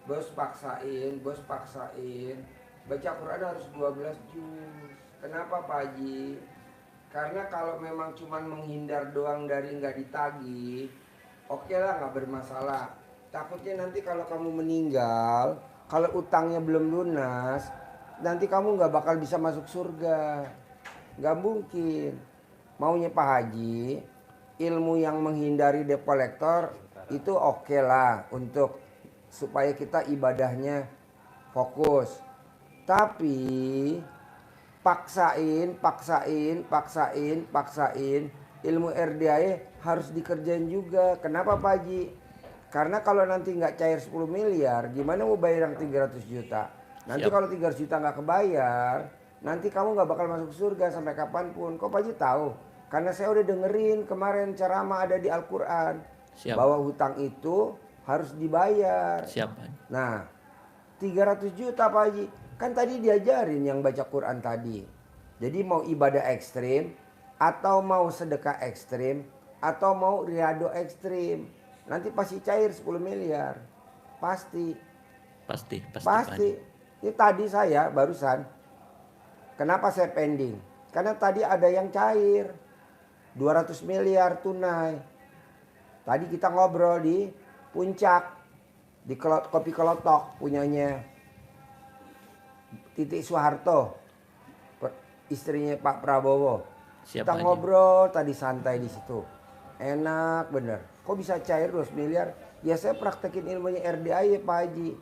bos paksain. Baca Quran harus 12 juz. Kenapa Pak Haji? Karena kalau memang cuman menghindar doang dari nggak ditagih, oke lah, nggak bermasalah. Takutnya nanti kalau kamu meninggal, kalau utangnya belum lunas, nanti kamu nggak bakal bisa masuk surga. Nggak mungkin. Maunya Pak Haji, ilmu yang menghindari debt collector itu oke lah untuk supaya kita ibadahnya fokus. Tapi paksain ilmu RDAE harus dikerjain juga. Kenapa Pak Haji? Karena kalau nanti nggak cair 10 miliar, gimana mau bayar yang 300 juta? Nanti Siap. kalau 300 juta nggak kebayar, nanti kamu nggak bakal masuk surga sampai kapanpun. Kok Pak Haji tahu? Karena saya udah dengerin kemarin ceramah ada di Al-Quran. Siap. Bahwa hutang itu harus dibayar. Siap, Pak. Nah, 300 juta Pak Haji. Kan tadi diajarin yang baca Quran tadi. Jadi mau ibadah ekstrim, atau mau sedekah ekstrim, atau mau riado ekstrim, nanti pasti cair 10 miliar. Pasti. Pasti. Ini tadi saya barusan. Kenapa saya pending? Karena tadi ada yang cair. 200 miliar tunai. Tadi kita ngobrol di Puncak. Di Kopi Kelotok punyanya Titik Soeharto, istrinya Pak Prabowo. Siap, Kita Haji. ngobrol tadi santai di situ. Enak bener. Kok bisa cair 200 miliar? Ya saya praktekin ilmunya RDA ya Pak Haji.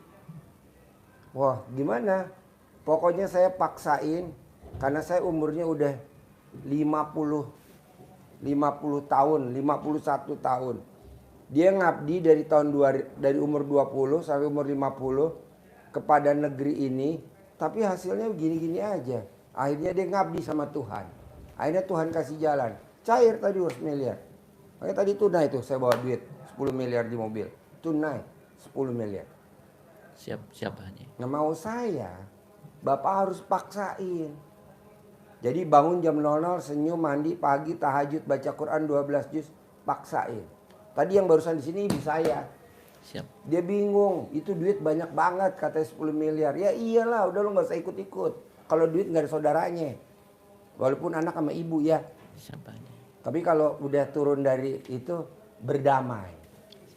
Wah gimana? Pokoknya saya paksain karena saya umurnya udah 50 tahun, 51 tahun. Dia ngabdi dari umur 20 sampai umur 50 kepada negeri ini, tapi hasilnya gini-gini aja. Akhirnya dia ngabdi sama Tuhan. Akhirnya Tuhan kasih jalan. Cair tadi 200 miliar. Makanya tadi tunai tuh saya bawa duit 10 miliar di mobil. Tunai 10 miliar. Siap, Pak Haji. Nah mau saya, Bapak harus paksain. Jadi bangun jam 00, senyum, mandi, pagi, tahajud, baca Quran 12 juz, paksain. Tadi yang barusan di sini ibu saya. Siap. Dia bingung, itu duit banyak banget katanya 10 miliar. Ya iyalah, udah lu gak usah ikut-ikut. Kalau duit gak ada saudaranya. Walaupun anak sama ibu ya. Siap, Pak Haji. Tapi kalau udah turun dari itu, berdamai.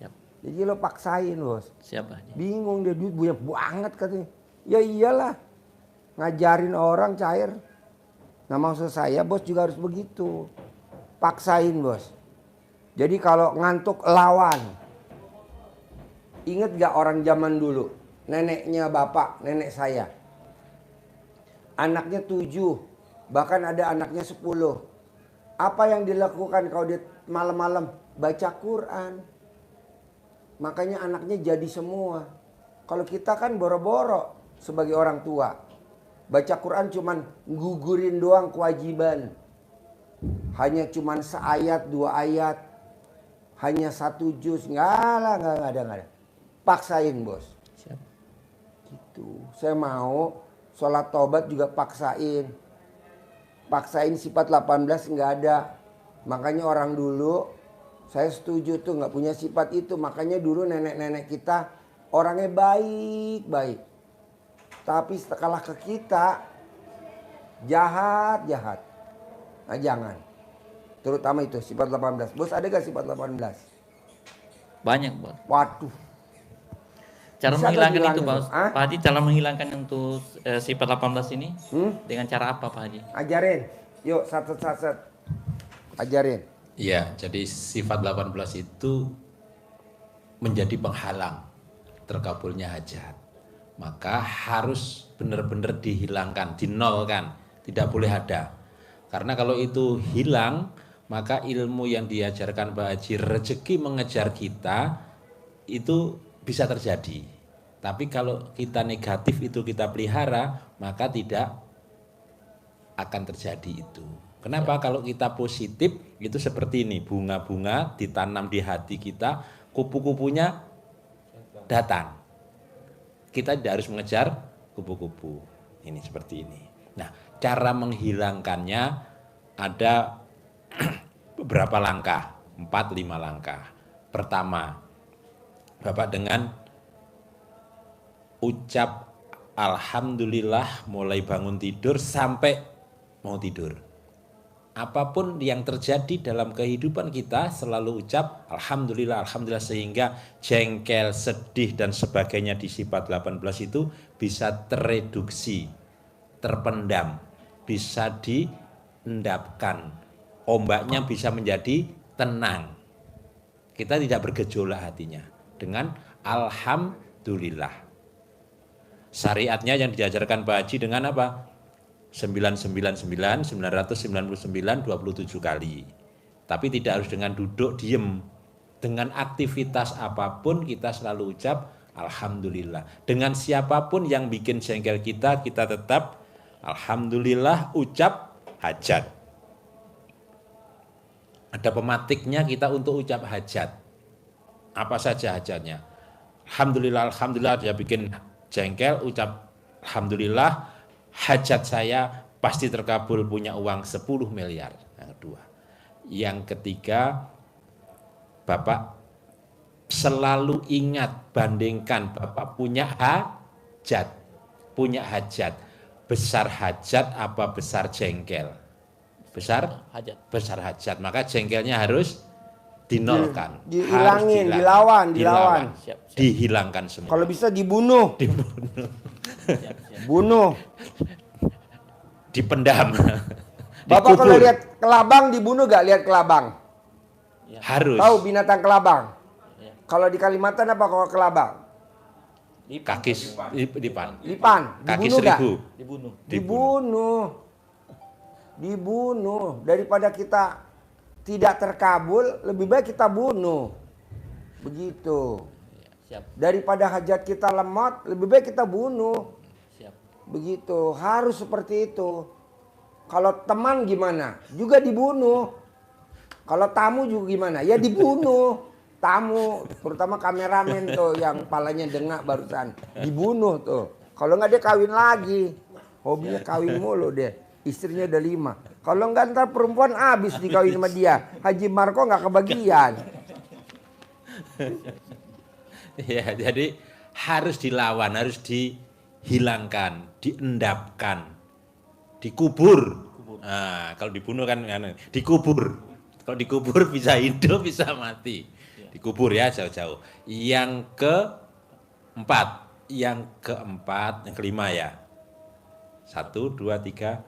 Siap. Jadi lo paksain bos. Siap, Pak Haji. Bingung dia, duit banyak banget katanya. Ya iyalah, ngajarin orang cair. Nah maksud saya bos juga harus begitu. Paksain bos. Jadi kalau ngantuk lawan. Ingat gak orang zaman dulu? Neneknya bapak, nenek saya. Anaknya 7. Bahkan ada anaknya 10. Apa yang dilakukan kalau dia malam-malam? Baca Quran. Makanya anaknya jadi semua. Kalau kita kan boro-boro sebagai orang tua. Baca Quran cuman gugurin doang kewajiban. Hanya cuman seayat, 2 ayat. Hanya 1 juz. Nggak ada. Paksain bos. Siap. Gitu. Saya mau sholat taubat juga paksain. Paksain sifat 18 nggak ada. Makanya orang dulu, saya setuju tuh nggak punya sifat itu. Makanya dulu nenek-nenek kita orangnya baik. Tapi setelah ke kita, jahat. Nah jangan. Terutama itu sifat 18. Bos ada gak sifat 18? Banyak, Bos. Waduh. Cara Bisa menghilangkan nggak itu, bilangin, Bos. Bos? Hah? Pak Haji, cara menghilangkan untuk sifat 18 ini dengan cara apa, Pak Haji? Ajarin. Yuk sat. Ajarin. Iya, jadi sifat 18 itu menjadi penghalang terkabulnya hajat. Maka harus benar-benar dihilangkan, dinolkan, tidak boleh ada. Karena kalau itu hilang, maka ilmu yang diajarkan Pak Haji, rezeki mengejar kita, itu bisa terjadi. Tapi kalau kita negatif itu kita pelihara, maka tidak akan terjadi itu. Kenapa? Kalau kita positif, itu seperti ini, bunga-bunga ditanam di hati kita, kupu-kupunya datang. Kita tidak harus mengejar kupu-kupu. Ini seperti ini. Nah, cara menghilangkannya ada beberapa langkah, 4-5 langkah. Pertama, Bapak dengan ucap alhamdulillah mulai bangun tidur sampai mau tidur. Apapun yang terjadi dalam kehidupan kita selalu ucap alhamdulillah, alhamdulillah, sehingga jengkel, sedih dan sebagainya di sifat 18 itu bisa tereduksi, terpendam, bisa diendapkan. Ombaknya bisa menjadi tenang. Kita tidak bergejolak hatinya dengan alhamdulillah. Syariatnya yang diajarkan Pak Haji dengan apa? 999, 999, 27 kali. Tapi tidak harus dengan duduk diem. Dengan aktivitas apapun kita selalu ucap alhamdulillah. Dengan siapapun yang bikin jengkel kita tetap alhamdulillah, ucap hajat. Ada pematiknya kita untuk ucap hajat. Apa saja hajatnya? Alhamdulillah, alhamdulillah, dia bikin jengkel, ucap alhamdulillah, hajat saya pasti terkabul, punya uang 10 miliar. Yang kedua. Yang ketiga, Bapak selalu ingat, bandingkan Bapak punya hajat. Punya hajat. Besar hajat apa besar jengkel? Besar Hajat. Besar hajat. Maka jengkelnya harus dinolkan. Dihilangin, harus dilawan. Siap. Dihilangkan semua. Kalau bisa dibunuh. Siap. Bunuh. Dipendam. Bapak kalau Dikubur. lihat kelabang dibunuh gak? Lihat kelabang. Harus. Tahu binatang kelabang? Ya. Kalau di Kalimantan apa kalau kelabang? Kaki lipan. Lipan. Kaki Dibunuh gak? 1000. Dibunuh. Dibunuh. Daripada kita tidak terkabul, lebih baik kita bunuh. Begitu. Siap. Daripada hajat kita lemot, lebih baik kita bunuh. Siap. Begitu. Harus seperti itu. Kalau teman gimana? Juga dibunuh. Kalau tamu juga gimana? Ya dibunuh. Tamu, terutama kameramen tuh yang palanya dengak barusan. Dibunuh tuh. Kalau nggak dia kawin lagi. Hobinya kawin mulu deh. Istrinya udah 5. Kalau nggak ntar perempuan habis dikawin sama dia. Haji Marco nggak kebagian. Ya, jadi harus dilawan, harus dihilangkan, diendapkan, dikubur. Nah, kalau dibunuh kan dikubur. Kalau dikubur bisa hidup, bisa mati. Dikubur ya jauh-jauh. Yang keempat, yang kelima ya. 1, 2, 3,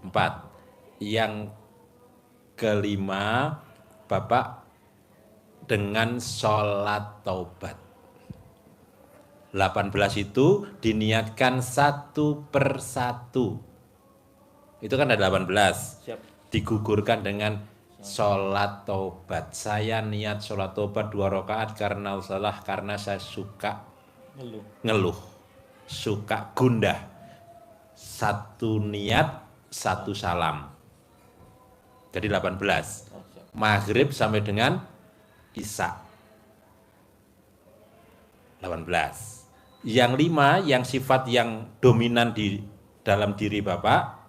4. Yang kelima, Bapak dengan sholat taubat. 18 itu diniatkan satu per satu. Itu kan ada 18. Siap. Digugurkan dengan sholat taubat. Saya niat sholat taubat 2 rakaat karena salah, karena saya suka ngeluh, suka gundah. 1 niat, 1 salam. Jadi 18. Maghrib sampai dengan Isya. 18. Yang 5, yang sifat yang dominan di dalam diri Bapak.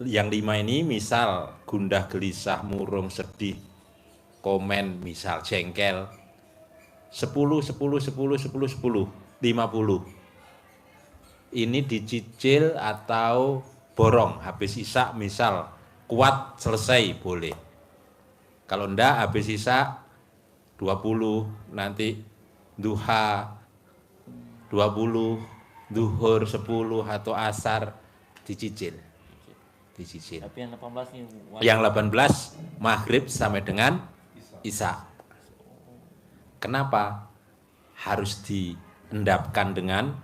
Yang 5 ini misal gundah, gelisah, murung, sedih, komen, misal jengkel. 10, 10, 10, 10, 10, 50. Ini dicicil atau borong. Habis Isya misal kuat selesai boleh. Kalau enggak habis Isya 20, nanti duha 20, duhur 10 atau asar dicicil. Tapi yang 18 nih. Yang 18 maghrib sampai dengan Isya. Kenapa harus diendapkan dengan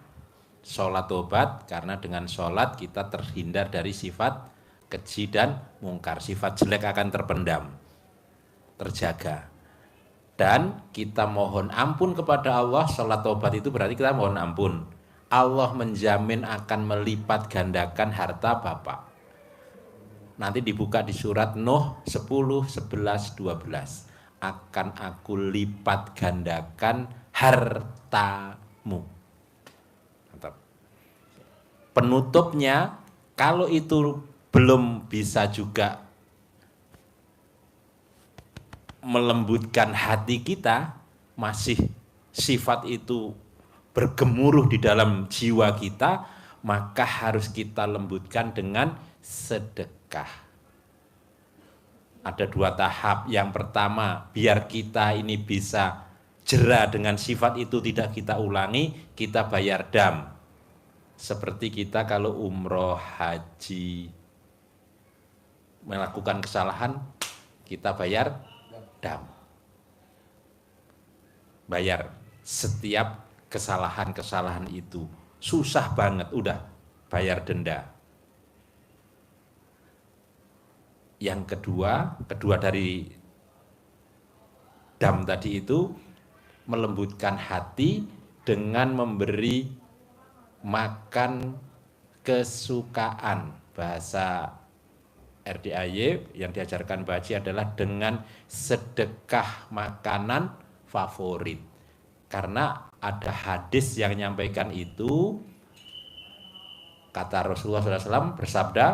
sholat taubat? Karena dengan sholat kita terhindar dari sifat keji dan mungkar. Sifat jelek akan terpendam, terjaga. Dan kita mohon ampun kepada Allah. Sholat taubat itu berarti kita mohon ampun. Allah menjamin akan melipat gandakan harta Bapak. Nanti dibuka di surat Nuh 10, 11, 12. Akan aku lipat gandakan hartamu. Mantap. Penutupnya, kalau itu belum bisa juga melembutkan hati kita, masih sifat itu bergemuruh di dalam jiwa kita, maka harus kita lembutkan dengan sedekah. Ada 2 tahap. Yang pertama, biar kita ini bisa jera dengan sifat itu tidak kita ulangi, kita bayar dam. Seperti kita kalau umroh, haji, melakukan kesalahan, kita bayar dam. Bayar setiap kesalahan-kesalahan itu. Susah banget, udah bayar denda. Yang kedua dari dam tadi itu, melembutkan hati dengan memberi makan kesukaan. Bahasa RDAY yang diajarkan Mbak Haji adalah dengan sedekah makanan favorit. Karena ada hadis yang menyampaikan itu, kata Rasulullah SAW bersabda,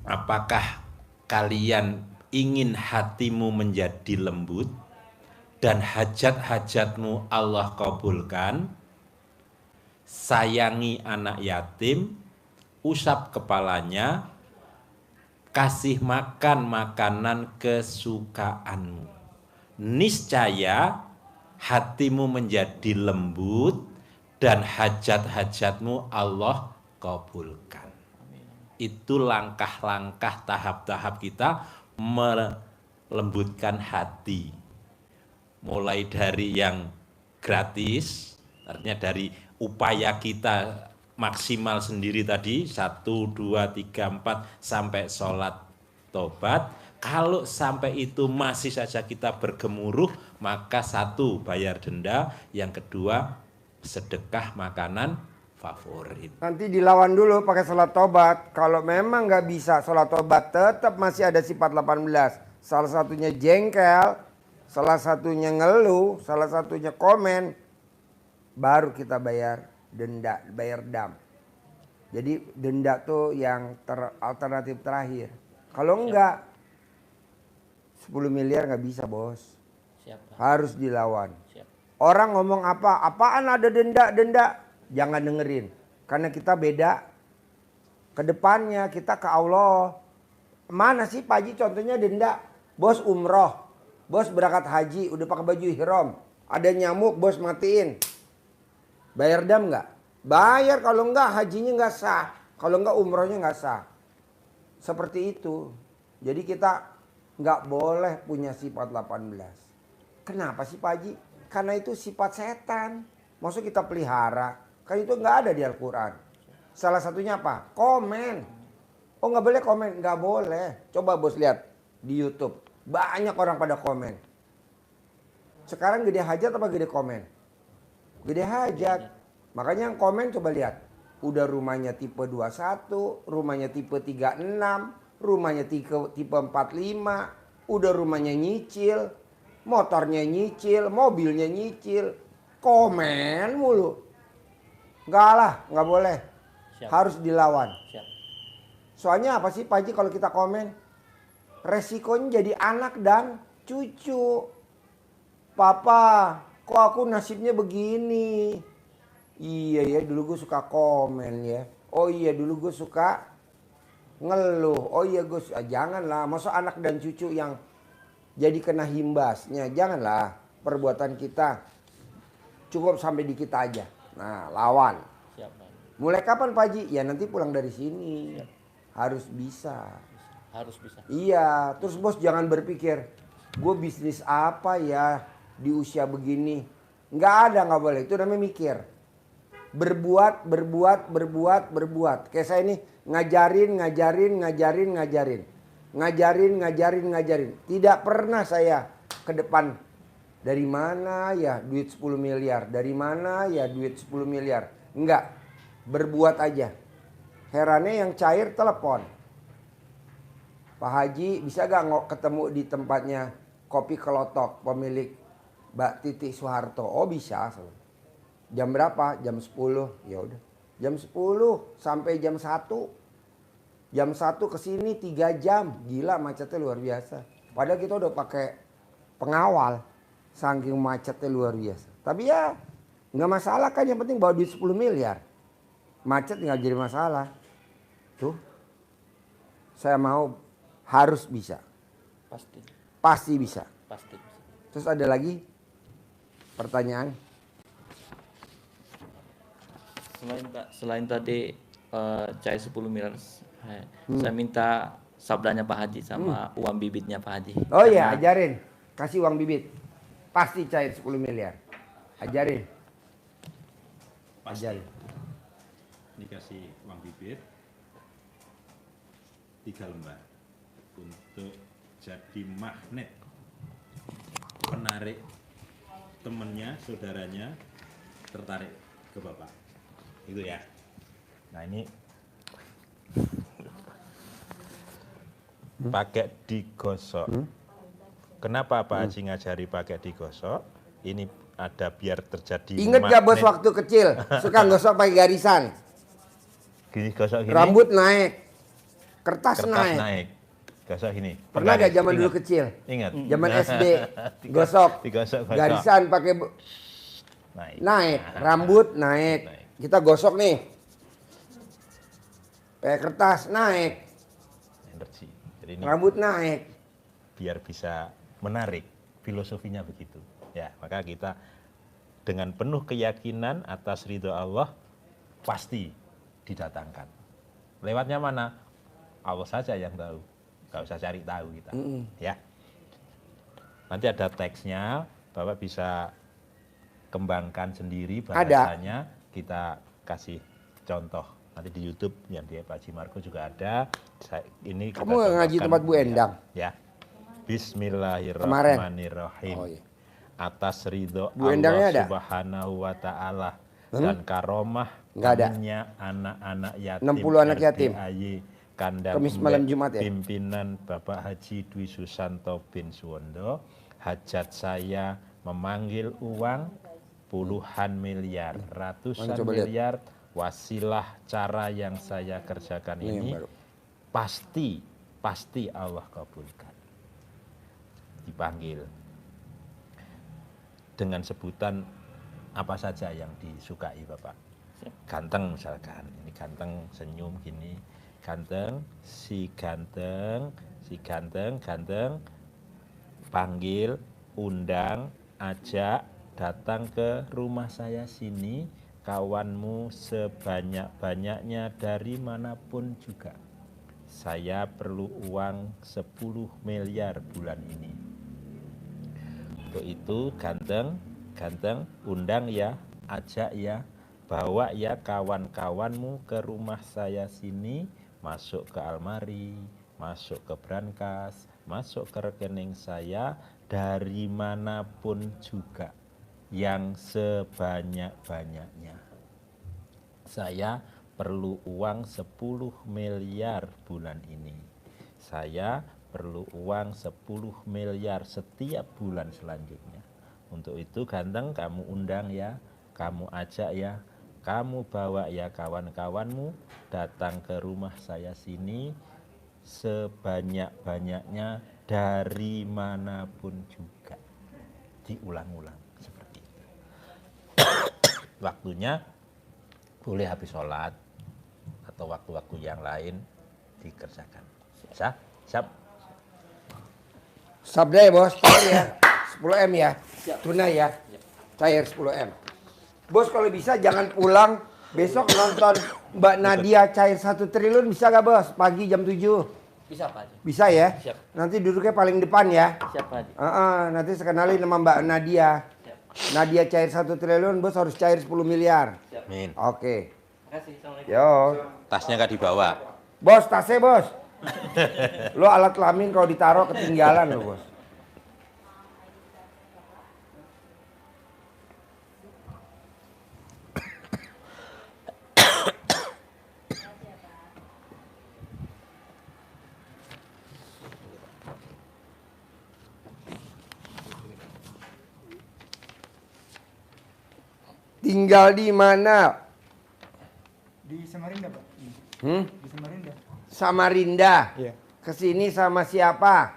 apakah kalian ingin hatimu menjadi lembut dan hajat-hajatmu Allah kabulkan? Sayangi anak yatim, usap kepalanya, kasih makan makanan kesukaanmu. Niscaya hatimu menjadi lembut dan hajat-hajatmu Allah kabulkan. Itu langkah-langkah tahap-tahap kita melembutkan hati. Mulai dari yang gratis, artinya dari upaya kita maksimal sendiri tadi, 1, 2, 3, 4 sampai sholat tobat. Kalau sampai itu masih saja kita bergemuruh, maka 1 bayar denda, yang kedua sedekah makanan favorit. Nanti dilawan dulu pakai sholat tobat. Kalau memang nggak bisa sholat tobat, tetap masih ada sifat 18. Salah satunya jengkel, salah satunya ngeluh, salah satunya komen. Baru kita bayar denda, bayar dam. Jadi denda tuh yang alternatif terakhir. Kalau enggak, 10 miliar nggak bisa, bos. Siap, Pak. Harus dilawan. Siap. Orang ngomong apa? Apaan ada denda? Jangan dengerin. Karena kita beda. Kedepannya kita ke Allah. Mana sih Pak Haji contohnya denda? Bos umroh. Bos berangkat haji. Udah pakai baju ihram. Ada nyamuk, bos matiin. Bayar dam nggak? Bayar, kalau enggak hajinya nggak sah. Kalau enggak umrohnya nggak sah. Seperti itu. Jadi kita nggak boleh punya sifat 18. Kenapa sih Pak Haji? Karena itu sifat setan. Maksud kita pelihara. Kan itu nggak ada di Al-Quran. Salah satunya apa? Komen. Oh nggak boleh komen? Nggak boleh. Coba bos lihat di YouTube. Banyak orang pada komen. Sekarang gede hajat apa gede komen? Gede hajat. Makanya yang komen coba lihat. Udah rumahnya tipe 21, rumahnya tipe 36, rumahnya tipe 45, udah rumahnya nyicil, motornya nyicil, mobilnya nyicil, komen mulu. Enggak lah, nggak boleh. Siap. Harus dilawan. Siap. Soalnya apa sih Pak Haji kalau kita komen? Resikonya jadi anak dan cucu. Papa, kok aku nasibnya begini? Iya ya, dulu gue suka komen ya. Oh iya, dulu gue suka ngeluh. Oh iya gue, janganlah. Masa anak dan cucu yang jadi kena himbasnya. Janganlah, perbuatan kita cukup sampai di kita aja. Nah, lawan. Siap, Pak. Mulai kapan Pak Haji? Ya nanti pulang dari sini. Harus bisa. Harus bisa. Iya, terus bos jangan berpikir, gue bisnis apa ya di usia begini. Nggak ada, nggak boleh. Itu namanya mikir. Berbuat. Kayak saya ini ngajarin. Tidak pernah saya ke depan. Dari mana ya duit 10 miliar? Dari mana ya duit 10 miliar? Enggak. Berbuat aja. Herannya yang cair telepon. Pak Haji bisa gak ketemu di tempatnya Kopi Kelotok pemilik Mbak Titi Soeharto? Oh bisa. Jam berapa? Jam 10. Ya udah. Jam 10 sampai jam 1. Jam 1 ke sini 3 jam. Gila macetnya luar biasa. Padahal kita udah pakai pengawal. Saking macetnya luar biasa. Tapi ya Nggak masalah kan, yang penting bawa duit 10 miliar. Macet nggak jadi masalah. Tuh. Saya mau harus bisa. Pasti. Pasti bisa. Pasti. Terus ada lagi pertanyaan? Selain tadi cair 10 miliar, saya minta sabdanya Pak Haji sama uang bibitnya Pak Haji. Oh iya, Karena ajarin. Kasih uang bibit. Pasti cair 10 miliar. Ajarin. Ajarin. Ini kasih uang bibit 3 lembar untuk jadi magnet penarik temennya, saudaranya tertarik ke Bapak. Itu ya. Nah ini pakai digosok. Kenapa Pak Haji ngajari pakai digosok? Ini ada biar terjadi Ingat gak bos magnet. waktu kecil suka gosok pakai garisan? Gini gosok gini. Rambut naik, kertas kertas naik. naik. Gosok gini. Pernah gak zaman dulu Ingat. kecil? Ingat. Zaman SD gosok, Digosok. garisan pakai Naik. naik, rambut naik. Naik. Kita gosok nih, pakai kertas naik, Energi. Jadi ini rambut naik. biar bisa menarik, filosofinya begitu. Ya, maka kita dengan penuh keyakinan atas ridho Allah pasti didatangkan. Lewatnya mana? Allah saja yang tahu. Gak usah cari tahu kita. Ya. Nanti ada teksnya, Bapak bisa kembangkan sendiri bahasanya. Kita kasih contoh. Nanti di YouTube yang di Pak Haji Margo juga ada. Ini kita Kamu nggak ngaji contohkan. tempat Bu Endang? Ya. Bismillahirrahmanirrahim. Oh, iya. Atas ridho Bu Endangnya Allah ada? Subhanahu wa ta'ala dan karomah Nggak ada. karunia anak-anak yatim 60 anak yatim. RDAY Kandang Kemis malam Jumat ya? Pimpinan Bapak Haji Dwi Susanto bin Suwondo, hajat saya memanggil uang puluhan miliar, ratusan Coba lihat. miliar. Wasilah cara yang saya kerjakan Ini yang ini baru. pasti Allah kabulkan. Dipanggil dengan sebutan apa saja yang disukai Bapak. Ganteng misalkan, ini ganteng senyum gini, ganteng, ganteng, panggil, undang, ajak, datang ke rumah saya sini, kawanmu sebanyak-banyaknya dari manapun juga. Saya perlu uang 10 miliar bulan ini. Untuk itu ganteng, undang ya, ajak ya, bawa ya kawan-kawanmu ke rumah saya sini, masuk ke almari, masuk ke brankas, masuk ke rekening saya dari manapun juga, yang sebanyak-banyaknya. Saya perlu uang 10 miliar bulan ini. Saya perlu uang 10 miliar setiap bulan selanjutnya. Untuk itu ganteng, kamu undang ya, kamu ajak ya, kamu bawa ya kawan-kawanmu datang ke rumah saya sini sebanyak-banyaknya dari manapun juga. Diulang-ulang seperti itu. Waktunya boleh habis sholat atau waktu-waktu yang lain dikerjakan. Siap? Sabda ya bos, cair ya. 10 M ya, tunai ya, cair 10 M. Bos kalau bisa jangan pulang, besok nonton Mbak Nadia cair 1 triliun bisa gak bos? Pagi jam 7. Bisa Pak Haji. Bisa ya? Siap. Nanti duduknya paling depan ya. Siap Pak Haji. Nanti saya kenalin sama Mbak Nadia. Nadia cair 1 triliun, bos harus cair 10 miliar. Amin. Oke. Terima kasih. Assalamualaikum. Yo. Tasnya nggak dibawa. Bos, tasnya bos. Lo alat kelamin kalau ditaruh ketinggalan lo bos. Tinggal di mana? Di Samarinda, Pak. Di Samarinda. Samarinda. Iya. Kesini sama siapa?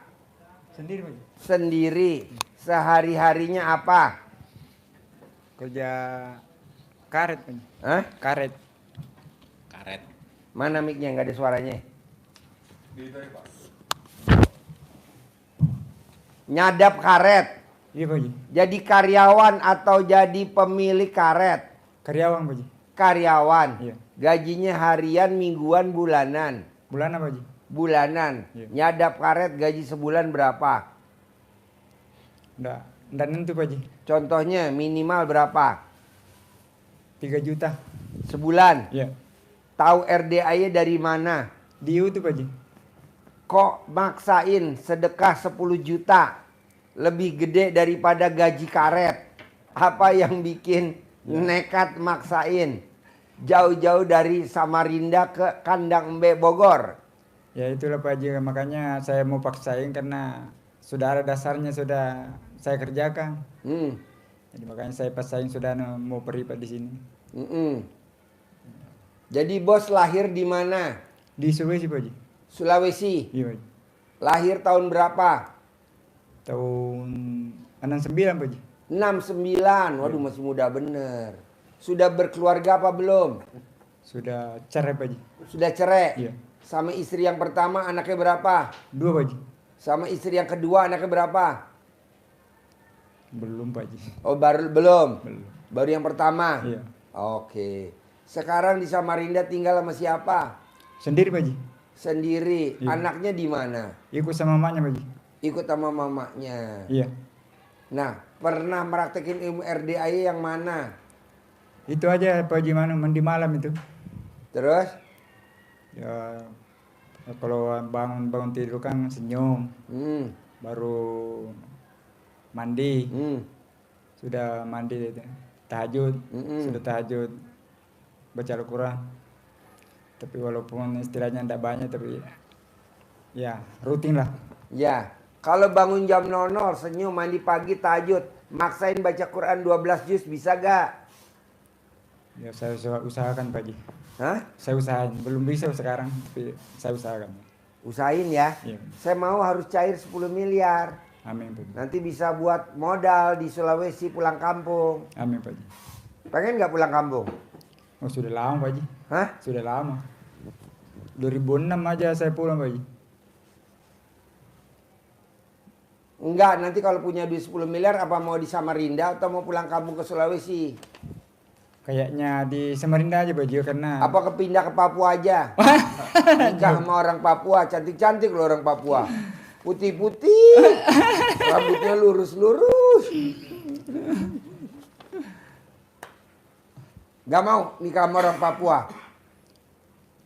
Sendiri, Pak. Sendiri. Sehari-harinya apa? Kerja Karet Pak Haji. Hah? Karet. Karet. Mana mic-nya nggak ada suaranya? Nyadap karet. Iya Pak Haji. Jadi karyawan atau jadi pemilik karet? Karyawan Pak Haji. Karyawan. Iya. Gajinya harian, mingguan, bulanan. Bulan apa Haji? Bulanan. Iya. Nyadap karet gaji sebulan berapa? Nggak nentu Pak Haji. Contohnya minimal berapa? 3 juta. Sebulan. Iya. Tahu RDA-nya dari mana? Di YouTube Pak Haji. Kok maksain sedekah 10 juta lebih gede daripada gaji karet? Apa yang bikin nekat maksain? Jauh-jauh dari Samarinda ke Kandang Embe Bogor. Ya itulah Pak Haji, makanya saya mau paksain karena sudah ada dasarnya, sudah saya kerjakan. Jadi makanya saya paksain, sudah mau pergi Pak di sini. Jadi bos lahir di mana? Di Sulawesi Pak Haji. Sulawesi. Iya Pak Haji. Lahir tahun berapa? Tahun 69 Pak Haji. 69. Waduh masih muda bener. Sudah berkeluarga apa belum? Sudah cerai Pak Haji. Sudah cerai? Iya. Sama istri yang pertama anaknya berapa? 2 Pak Haji. Sama istri yang kedua anaknya berapa? Belum Pak Haji. Oh belum? Belum. Baru yang pertama? Iya. Oke. Sekarang di Samarinda tinggal sama siapa? Sendiri Pak Haji. Sendiri. Iya. Anaknya di mana? Ikut sama mamanya Pak Haji. Ikut sama mamanya. Iya. Nah, pernah praktekin ilmu RDAI yang mana? Itu aja Pak Haji, mana mandi malam itu. Terus? Ya kalau bangun tidur kan senyum. Baru mandi. Sudah mandi tahajud. Sudah tahajud baca Al-Quran. Tapi walaupun istilahnya tidak banyak, tapi ya rutin lah. Ya, kalau bangun jam 00 senyum, mandi pagi, tahajud, maksain baca Quran 12 juz bisa gak? Ya saya usahakan Pak Haji. Hah? Saya usahain, belum bisa sekarang, tapi saya usahakan. Usahain ya. Iya. Saya mau harus cair 10 miliar. Amin Pak Haji. Nanti bisa buat modal di Sulawesi pulang kampung. Amin Pak Haji. Pengen gak pulang kampung? Oh sudah lama Pak Haji. Hah? Sudah lama. 2006 aja saya pulang Pak Haji. Enggak, nanti kalau punya duit 10 miliar apa mau di Samarinda atau mau pulang kampung ke Sulawesi? Kayaknya di Samarinda aja Pak Haji, karena Apa kepindah ke Papua aja? Nikah sama orang Papua, cantik-cantik loh orang Papua. Putih-putih, rambutnya lurus-lurus. Gak mau nikah sama orang Papua.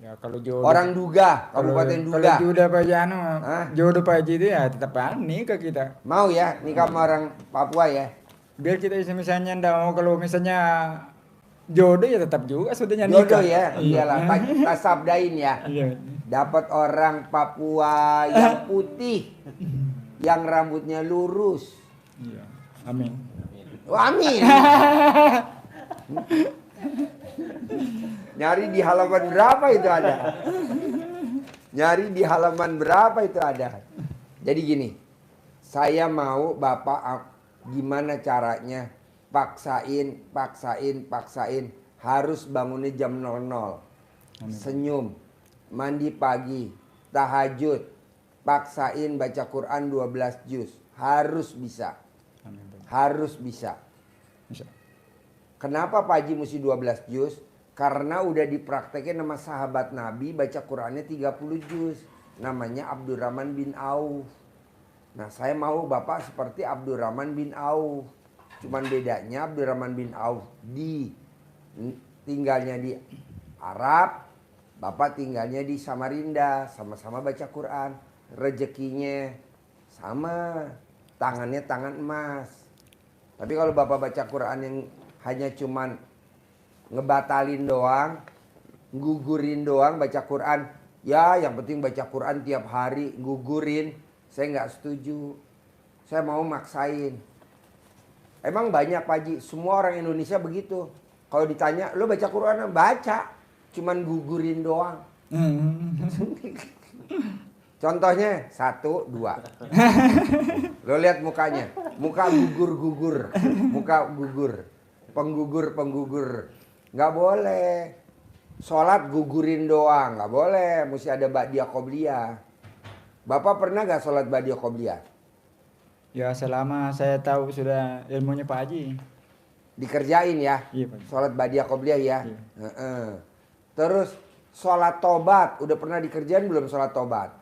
ya kalau jodoh. Orang Duga, Kabupaten Duga. Kalau jodoh Pak Haji Hah? jodoh Pak Haji itu ya tetap nikah kita. Mau ya nikah sama orang Papua ya? Biar kita misalnya ndak mau, kalau misalnya jodoh ya tetap juga sudahnya nikah. Jodoh ya, iyalah. Kita sabdain ya. Iya. Dapat orang Papua yang putih, yang rambutnya lurus. Iya. Amin. Oh, amin. Nyari di halaman berapa itu ada? Nyari di halaman berapa itu ada? Jadi gini, saya mau Bapak gimana caranya paksain, harus bangunnya jam 00. Senyum, mandi pagi, tahajud, paksain baca Quran 12 juz. Harus bisa. Amin. Harus bisa. Insya. Kenapa Pak Haji mesti 12 juz? Karena udah dipraktekin sama sahabat Nabi baca Qurannya 30 juz. Namanya Abdurrahman bin Auf. Nah saya mau Bapak seperti Abdurrahman bin Auf. Cuman bedanya Abdurrahman bin Auf tinggalnya di Arab. Bapak tinggalnya di Samarinda. Sama-sama baca Quran. Rezekinya sama. Tangannya tangan emas. Tapi kalau Bapak baca Quran yang hanya cuman ngebatalin doang, gugurin doang baca Quran, ya yang penting baca Quran tiap hari, gugurin, saya nggak setuju. Saya mau maksain. Emang banyak Pak Haji, semua orang Indonesia begitu. Kalau ditanya, lo baca Quran? Baca, cuman gugurin doang. Contohnya 1, 2. Lo lihat mukanya, muka gugur-gugur, muka gugur, penggugur. Nggak boleh. Sholat gugurin doang, nggak boleh. Mesti ada ba'diyah qobliyah. Bapak pernah nggak sholat ba'diyah qobliyah? Ya selama saya tahu sudah ilmunya Pak Haji. Dikerjain ya? Iya Pak Haji. Sholat ba'diyah qobliyah ya? Iya. Heeh. Terus sholat tobat, udah pernah dikerjain belum sholat tobat?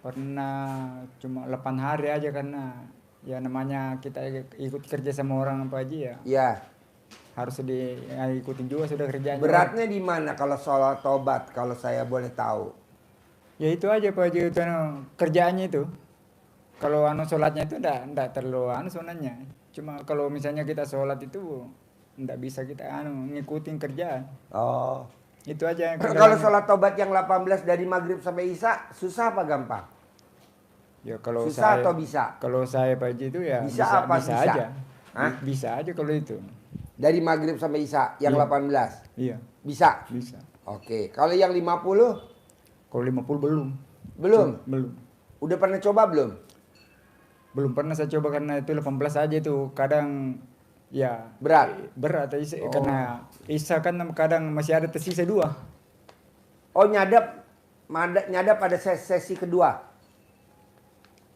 Pernah cuma 8 hari aja karena ya namanya kita ikut kerja sama orang Pak Haji ya. Iya. Harus diikutin juga sudah kerjanya. Beratnya di mana kalau sholat tobat, kalau saya boleh tahu? Ya itu aja Pak Haji, itu kerjaannya itu. Kalau sholatnya itu enggak terlalu sunahnya. Cuma kalau misalnya kita sholat itu enggak bisa kita ngikutin kerjaan. Oh. Itu aja yang Kalau sholat tobat yang 18 dari maghrib sampai isya, susah apa gampang? Ya kalau Susah saya, atau bisa? Kalau saya Pak Haji itu ya Bisa apa bisa bisa? aja. Hah? Bisa aja kalau itu. Dari maghrib sampai isya yang Iya. 18? Iya, Bisa? bisa. Oke. Kalau yang 50? Kalau 50 belum. Belum? Belum. Udah pernah coba belum? Belum pernah saya coba karena itu 18 aja itu kadang ya Berat? karena Isa kan kadang masih ada tersisa 2. Oh nyadap pada sesi kedua?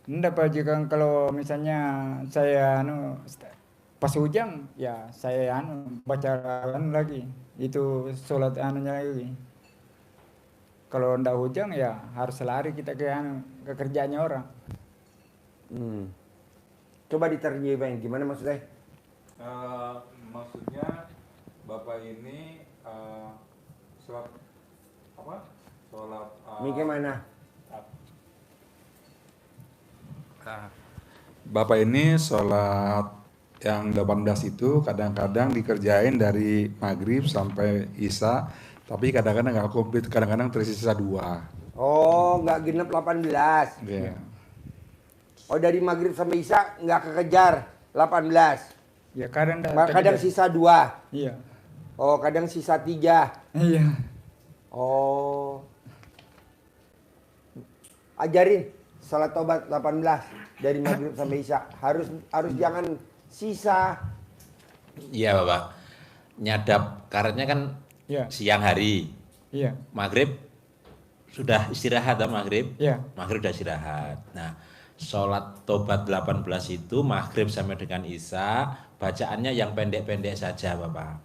Enggak Pak Haji, kan kalau misalnya saya pas hujan ya saya baca lagi. Itu sholat lagi. Kalau enggak hujan ya harus lari kita ke kerjaannya orang. Coba diterjemahin gimana maksudnya? Maksudnya Bapak ini sholat apa? Sholat Mikir mana? Bapak ini sholat yang 18 itu kadang-kadang dikerjain dari maghrib sampai isya, tapi kadang-kadang nggak komplit, kadang-kadang tersisa 2. Oh nggak genep 18. Iya. Oh dari maghrib sampai isya nggak kekejar 18. Ya kadang Kadang sisa 2. Iya. Oh kadang sisa 3. Iya. Oh. Ajarin salat tobat 18 dari maghrib sampai isya. Harus jangan sisa. Iya Bapak. Nyadap karetnya kan Iya. siang hari. Iya. Maghrib sudah istirahat ya maghrib. Iya. Maghrib sudah istirahat. Nah, sholat tobat 18 itu maghrib sampai dengan isya, bacaannya yang pendek-pendek saja Bapak.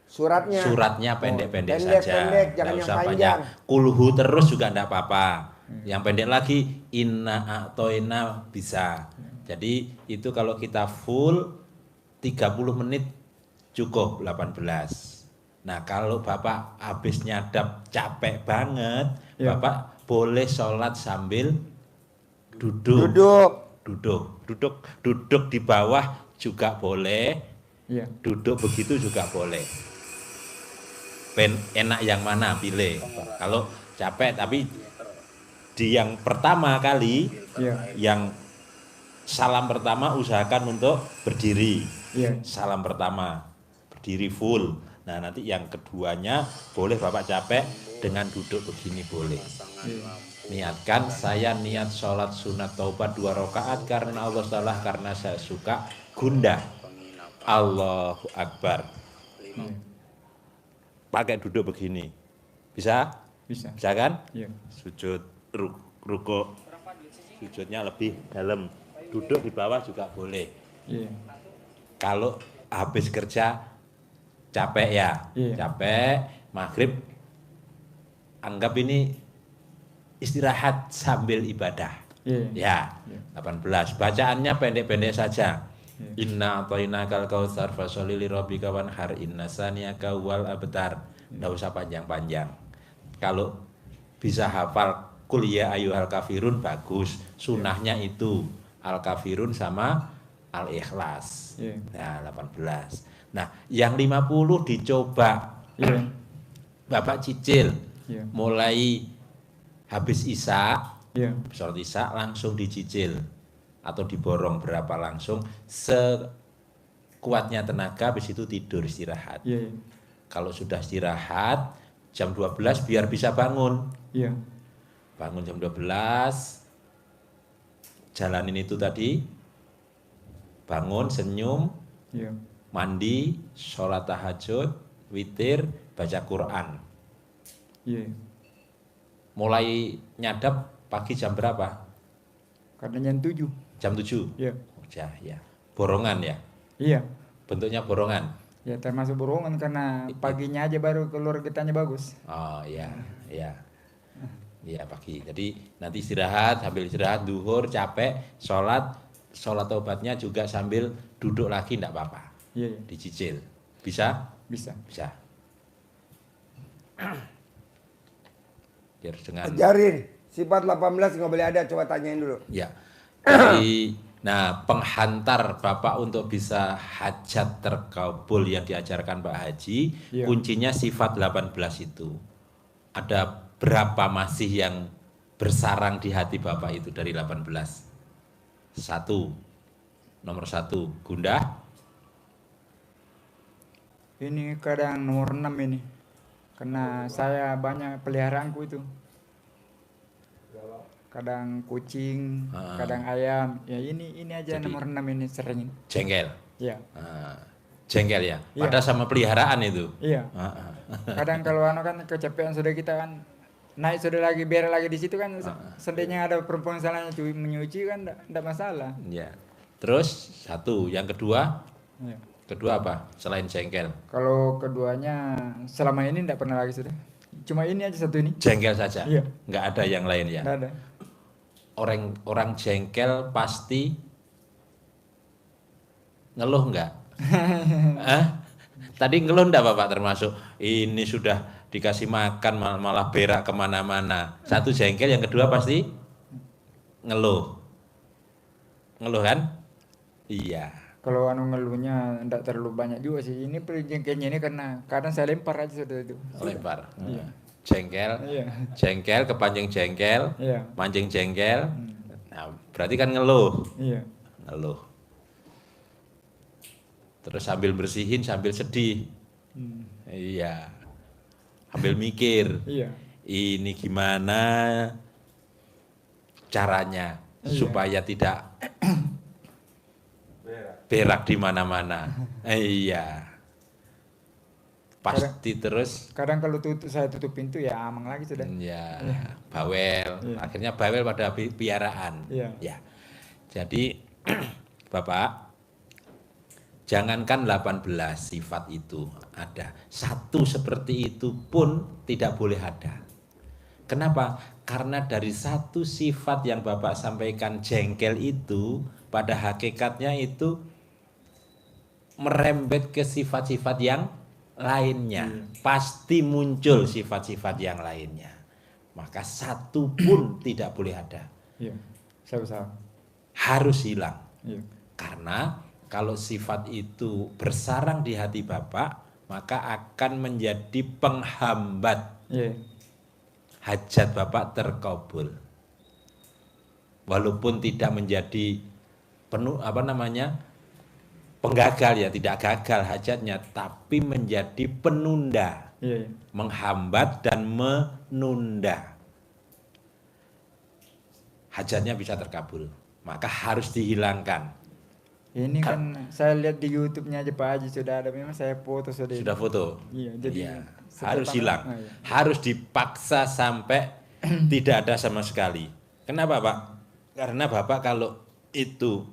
Suratnya pendek-pendek saja. Pendek, jangan Nggak yang usah panjang. banyak. Kulhu terus juga enggak apa-apa. Yang pendek lagi inna a'toina bisa. Jadi itu kalau kita full 30 menit cukup 18. Nah kalau Bapak habis nyadap capek banget, Ya. Bapak boleh sholat sambil duduk. Duduk di bawah juga boleh. Iya. Duduk begitu juga boleh. Enak yang mana pilih. Kalau capek tapi di yang pertama kali, Iya. yang salam pertama usahakan untuk berdiri. Iya. Salam pertama berdiri full. Nah nanti yang keduanya boleh Bapak capek dengan duduk begini boleh. Niatkan saya niat sholat sunat taubat 2 rakaat karena Allah Ta'ala, karena saya suka gundah. Allahu Akbar. Pakai duduk begini. Bisa? Bisa. Bisa kan? Iya. Sujud ruko. Sujudnya lebih dalam. Duduk di bawah juga boleh. Iya. Kalau habis kerja capek ya, Iya. capek maghrib, anggap ini istirahat sambil ibadah. Iya. Ya, Iya. 18. Bacaannya pendek-pendek saja. Iya. Inna a'tainakal kautsar fasholli lirabbika wanhar inna saniyaka wal abtar. Nggak usah panjang-panjang. Kalau bisa hafal kul ya ayyuhal kafirun bagus. Sunahnya itu al kafirun sama al ikhlas. Iya. Nah, 18. Nah, yang 50 dicoba. Iya. Bapak cicil. Iya. Mulai habis isya, Iya. sholat isya langsung dicicil atau diborong berapa langsung sekuatnya tenaga, habis itu tidur istirahat. Iya. Kalau sudah istirahat jam 12 biar bisa bangun. Iya. Bangun jam 12, jalanin itu tadi, bangun, senyum, Iya. mandi, sholat tahajud, witir, baca Quran. Iya. Mulai nyadap pagi jam berapa? Karena jam 7. Jam 7. Iya. Ya. Borongan ya. Iya. Bentuknya borongan. Ya termasuk borongan karena paginya aja baru keluar getahnya bagus. Oh iya. Iya pagi. Jadi nanti istirahat, sambil istirahat duhur capek, sholat obatnya juga sambil duduk lagi enggak apa-apa. Iya. Dicicil. Bisa? Bisa. Bisa. Biar dengan Ajarin. Sifat 18 nggak boleh ada, coba tanyain dulu. ya. Jadi nah, penghantar Bapak untuk bisa hajat terkabul yang diajarkan Pak Haji, Iya. kuncinya sifat 18 itu. Ada berapa masih yang bersarang di hati Bapak itu dari 18? Nomor satu, gundah. Ini kadang nomor 6 ini. Karena saya banyak peliharaanku itu. Kadang kucing, kadang ayam. Ya ini aja Jadi- nomor 6 ini sering. Jengkel. Iya. Jengkel ya. Iya. Padahal sama peliharaan itu. Iya. Kadang kalau kan kecapean sudah kita kan naik sudah lagi biar lagi di situ kan seandainya ada perempuan salahnya menyuci kan enggak masalah. Ya. Terus satu, yang kedua, Iya. kedua apa? Selain jengkel. Kalau keduanya selama ini enggak pernah lagi sudah. Cuma ini aja satu ini. Jengkel saja. Iya. Nggak ada yang lain ya. Enggak ada. Orang jengkel pasti ngeluh nggak? Tadi ngeluh nggak Bapak termasuk? Ini sudah dikasih makan malah berak kemana-mana. Satu jengkel, yang kedua pasti ngeluh. Ngeluh kan? Iya. Kalau ngeluhnya enggak terlalu banyak juga sih. Ini jengkelnya ini karena kadang saya lempar aja sudah itu. Lempar. Iya. Jengkel, Iya. jengkel, kepancing jengkel, Iya. mancing jengkel. Nah, berarti kan ngeluh. Iya. Ngeluh. Terus sambil bersihin sambil sedih. Iya. Sambil mikir. Iya. Ini gimana caranya supaya tidak berak di mana-mana. Iya. Pasti terus Kadang kalau saya tutup pintu ya amang lagi sudah. ya bawel. Iya. Akhirnya bawel pada piaraan. Iya. Ya. Jadi Bapak, jangankan 18 sifat itu ada, satu seperti itu pun tidak boleh ada. Kenapa? Karena dari satu sifat yang Bapak sampaikan jengkel itu, pada hakikatnya itu merembet ke sifat-sifat yang lainnya. Pasti muncul sifat-sifat yang lainnya. Maka satu pun tidak boleh ada. Iya. Saya usaha. Harus hilang. Iya. Karena kalau sifat itu bersarang di hati Bapak, maka akan menjadi penghambat Iya. hajat Bapak terkabul. Walaupun tidak menjadi penggagal ya, tidak gagal hajatnya, tapi menjadi penunda, Iya. menghambat dan menunda. Hajatnya bisa terkabul, maka harus dihilangkan. Ini kan saya lihat di YouTube-nya aja Pak Haji sudah ada, memang saya foto sudah. Sudah foto. Iya, jadi Iya, setiap harus tanggal- hilang. Ah, iya. Harus dipaksa sampai tidak ada sama sekali. Kenapa, Pak? Karena Bapak kalau itu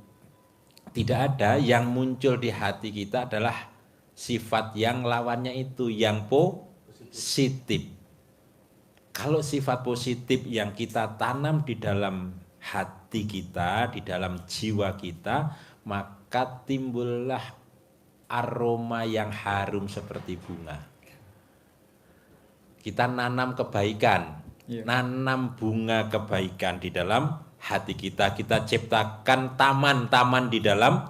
tidak ada, yang muncul di hati kita adalah sifat yang lawannya itu, yang positif. Kalau sifat positif yang kita tanam di dalam hati kita, di dalam jiwa kita, maka timbullah aroma yang harum seperti bunga. Kita nanam kebaikan, Iya. nanam bunga kebaikan di dalam hati kita. Kita ciptakan taman-taman di dalam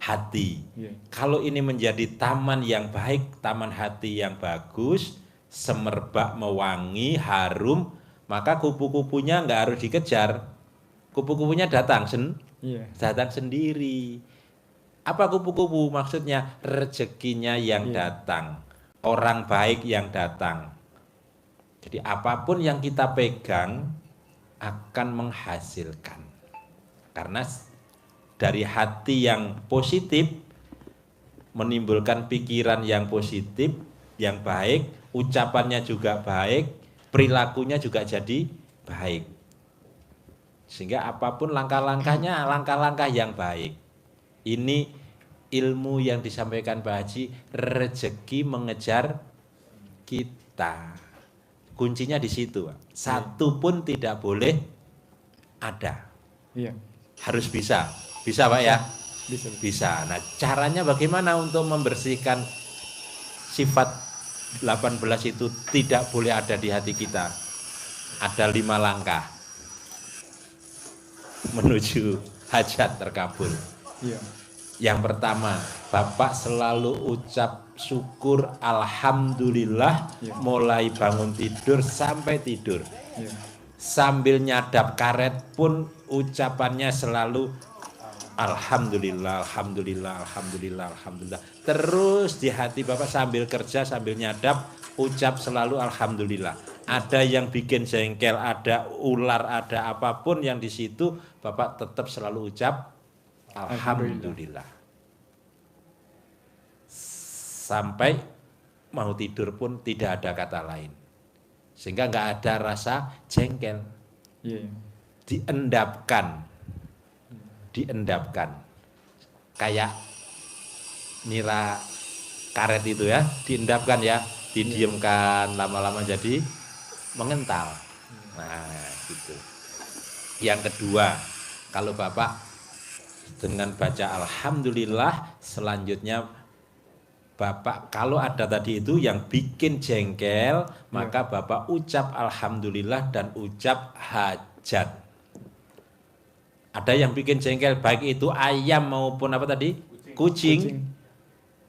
hati. Iya. Kalau ini menjadi taman yang baik, taman hati yang bagus, semerbak, mewangi, harum, maka kupu-kupunya nggak harus dikejar. Kupu-kupunya datang Iya. datang sendiri. Apa kupu-kupu? Maksudnya rezekinya yang datang, orang baik yang datang. Jadi apapun yang kita pegang akan menghasilkan. Karena dari hati yang positif menimbulkan pikiran yang positif, yang baik, ucapannya juga baik, perilakunya juga jadi baik. Sehingga apapun langkah-langkahnya, langkah-langkah yang baik. Ini ilmu yang disampaikan Pak Haji, rezeki mengejar kita. Kuncinya di situ, Pak. Satu pun tidak boleh ada. Iya. Harus bisa. Bisa, Pak ya? Bisa. Bisa. Nah, caranya bagaimana untuk membersihkan sifat 18 itu tidak boleh ada di hati kita? Ada 5 langkah menuju hajat terkabul. Iya. Yang pertama, Bapak selalu ucap syukur alhamdulillah Ya. mulai bangun tidur sampai tidur. Iya. Sambil nyadap karet pun ucapannya selalu alhamdulillah, alhamdulillah, alhamdulillah, alhamdulillah. Terus di hati Bapak sambil kerja, sambil nyadap, ucap selalu alhamdulillah. Ada yang bikin jengkel, ada ular, ada apapun yang di situ, Bapak tetap selalu ucap alhamdulillah. Sampai mau tidur pun tidak ada kata lain. Sehingga nggak ada rasa jengkel. Iya. Diendapkan. Kayak nira karet itu ya, diendapkan ya, didiamkan, lama-lama jadi mengental. Nah, gitu. Yang kedua, kalau Bapak dengan baca alhamdulillah, selanjutnya Bapak kalau ada tadi itu yang bikin jengkel, maka Bapak ucap alhamdulillah dan ucap hajat. Ada yang bikin jengkel, baik itu ayam maupun apa tadi? Kucing.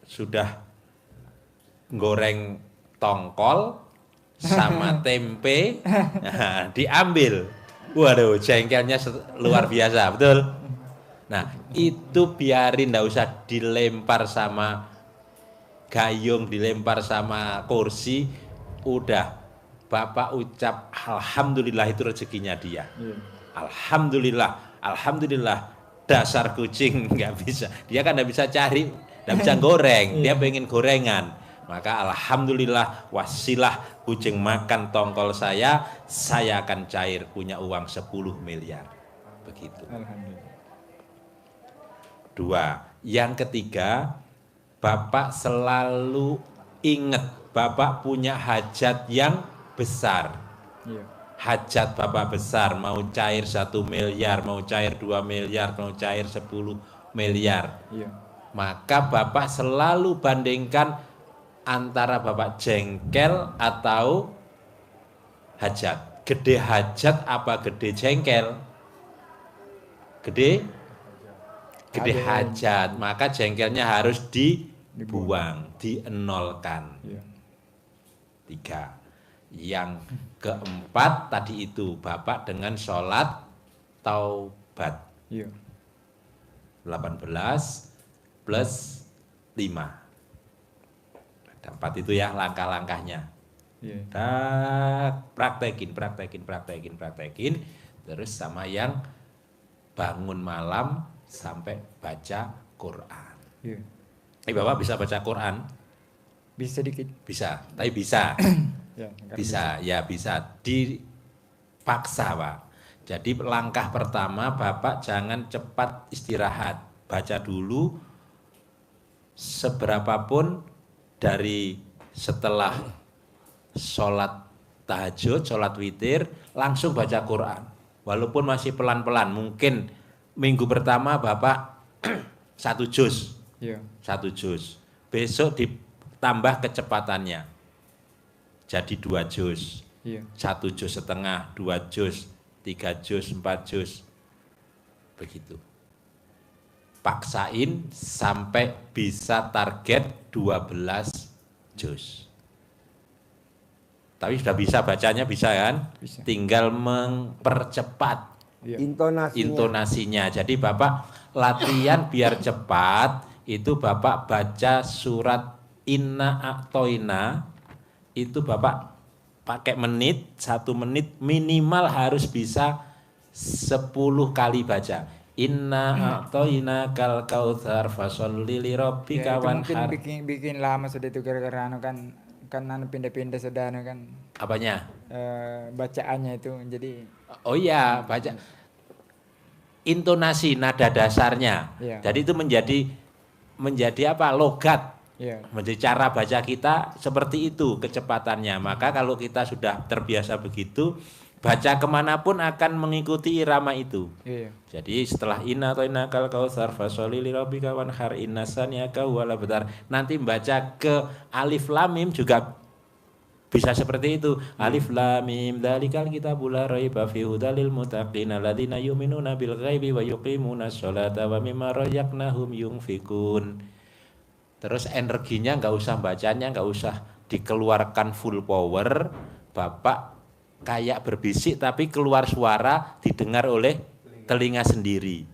Sudah goreng tongkol sama tempe, nah, diambil. Waduh, jengkelnya luar biasa, betul? Nah, itu biarin, nggak usah dilempar sama gayung, dilempar sama kursi. Udah, Bapak ucap alhamdulillah, itu rezekinya dia. Alhamdulillah. Alhamdulillah, dasar kucing nggak bisa. Dia kan nggak bisa cari, nggak bisa goreng. Dia pengen gorengan. Maka alhamdulillah, wasilah kucing makan tongkol saya akan cair, punya uang 10 miliar. Begitu. Alhamdulillah. 2. Yang ketiga, Bapak selalu ingat Bapak punya hajat yang besar. Iya. Hajat Bapak besar, mau cair 1 miliar, mau cair 2 miliar, mau cair 10 miliar. Iya. Maka Bapak selalu bandingkan antara Bapak jengkel atau hajat. Gede hajat apa gede jengkel? Gede hajat, maka jengkelnya harus dibuang, dienolkan. Iya. 3. Yang keempat tadi itu Bapak dengan sholat taubat. Iya. 18 plus 5. Ada 4 itu ya langkah-langkahnya. Iya. Praktekin. Terus sama yang bangun malam sampai baca Quran. Iya. Bapak bisa baca Quran? Bisa dikit. Bisa, tapi bisa. Ya, bisa dipaksa, Pak. Jadi langkah pertama Bapak jangan cepat istirahat, baca dulu seberapapun dari setelah sholat tahajud, sholat witir, langsung baca Quran. Walaupun masih pelan-pelan, mungkin minggu pertama Bapak 1 juz, Iya. 1 juz. Besok ditambah kecepatannya. Jadi 2 juz, Iya. 1 juz setengah, 2 juz, 3 juz, 4 juz, begitu. Paksain sampai bisa target 12 juz. Tapi sudah bisa bacanya, bisa kan? Bisa. Tinggal mempercepat Iya. intonasinya. Jadi Bapak latihan biar cepat, itu Bapak baca surat Inna A'toina, itu Bapak pakai menit, 1 menit minimal harus bisa 10 kali baca. Inna a'toina kal kautsar fasholli li Ya, rabbika itu mungkin wanhar. bikin lama sudah itu gara-gara kan kan pindah-pindah sudah kan Apanya? bacaannya itu jadi Oh iya, baca intonasi nada dasarnya. Iya. Jadi itu menjadi apa? Logat. ya Menjadi cara baca kita seperti itu kecepatannya. Maka kalau kita sudah terbiasa begitu, baca kemanapun akan mengikuti irama itu. iya Jadi setelah inna atau innakal kautsar fasholli lirabbika wanhar inna saniyaka wal abtar. Nanti membaca ke alif lam mim juga bisa seperti itu. Alif lam mim dzalikal kitabul la raiba fihi hudalil muttaqin alladzina yu'minuna bil ghaibi wa yuqimunas sholata wa mimma razaqnahum yunfikun. Terus energinya nggak usah bacanya, nggak usah dikeluarkan full power. Bapak kayak berbisik tapi keluar suara didengar oleh telinga sendiri.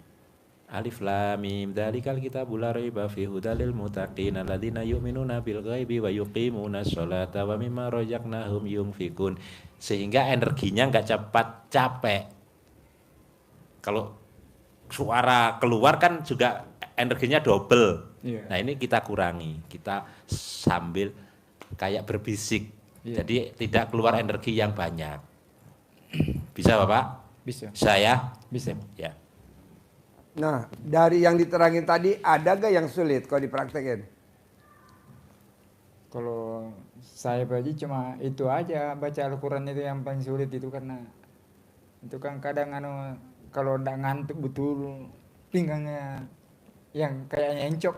Alif lam mim dzalikal kitabul la raiba fihi hudalil muttaqin alladzina yu'minuna bil ghaibi wa yuqimunas sholata wa mimma razaqnahum yunfikun. Sehingga energinya nggak cepat capek. Kalau suara keluar kan juga energinya double. Iya. Nah ini kita kurangi, kita sambil kayak berbisik, Iya. jadi tidak keluar energi yang banyak. Bisa Bapak? bisa Saya? bisa Ya. Nah, dari yang diterangin tadi ada gak yang sulit kalau dipraktekin? kalau saya Pak Haji cuma itu aja baca Al-Quran itu yang paling sulit itu karena itu kan kadang kalau nggak ngantuk betul pinggangnya yang kayaknya encok.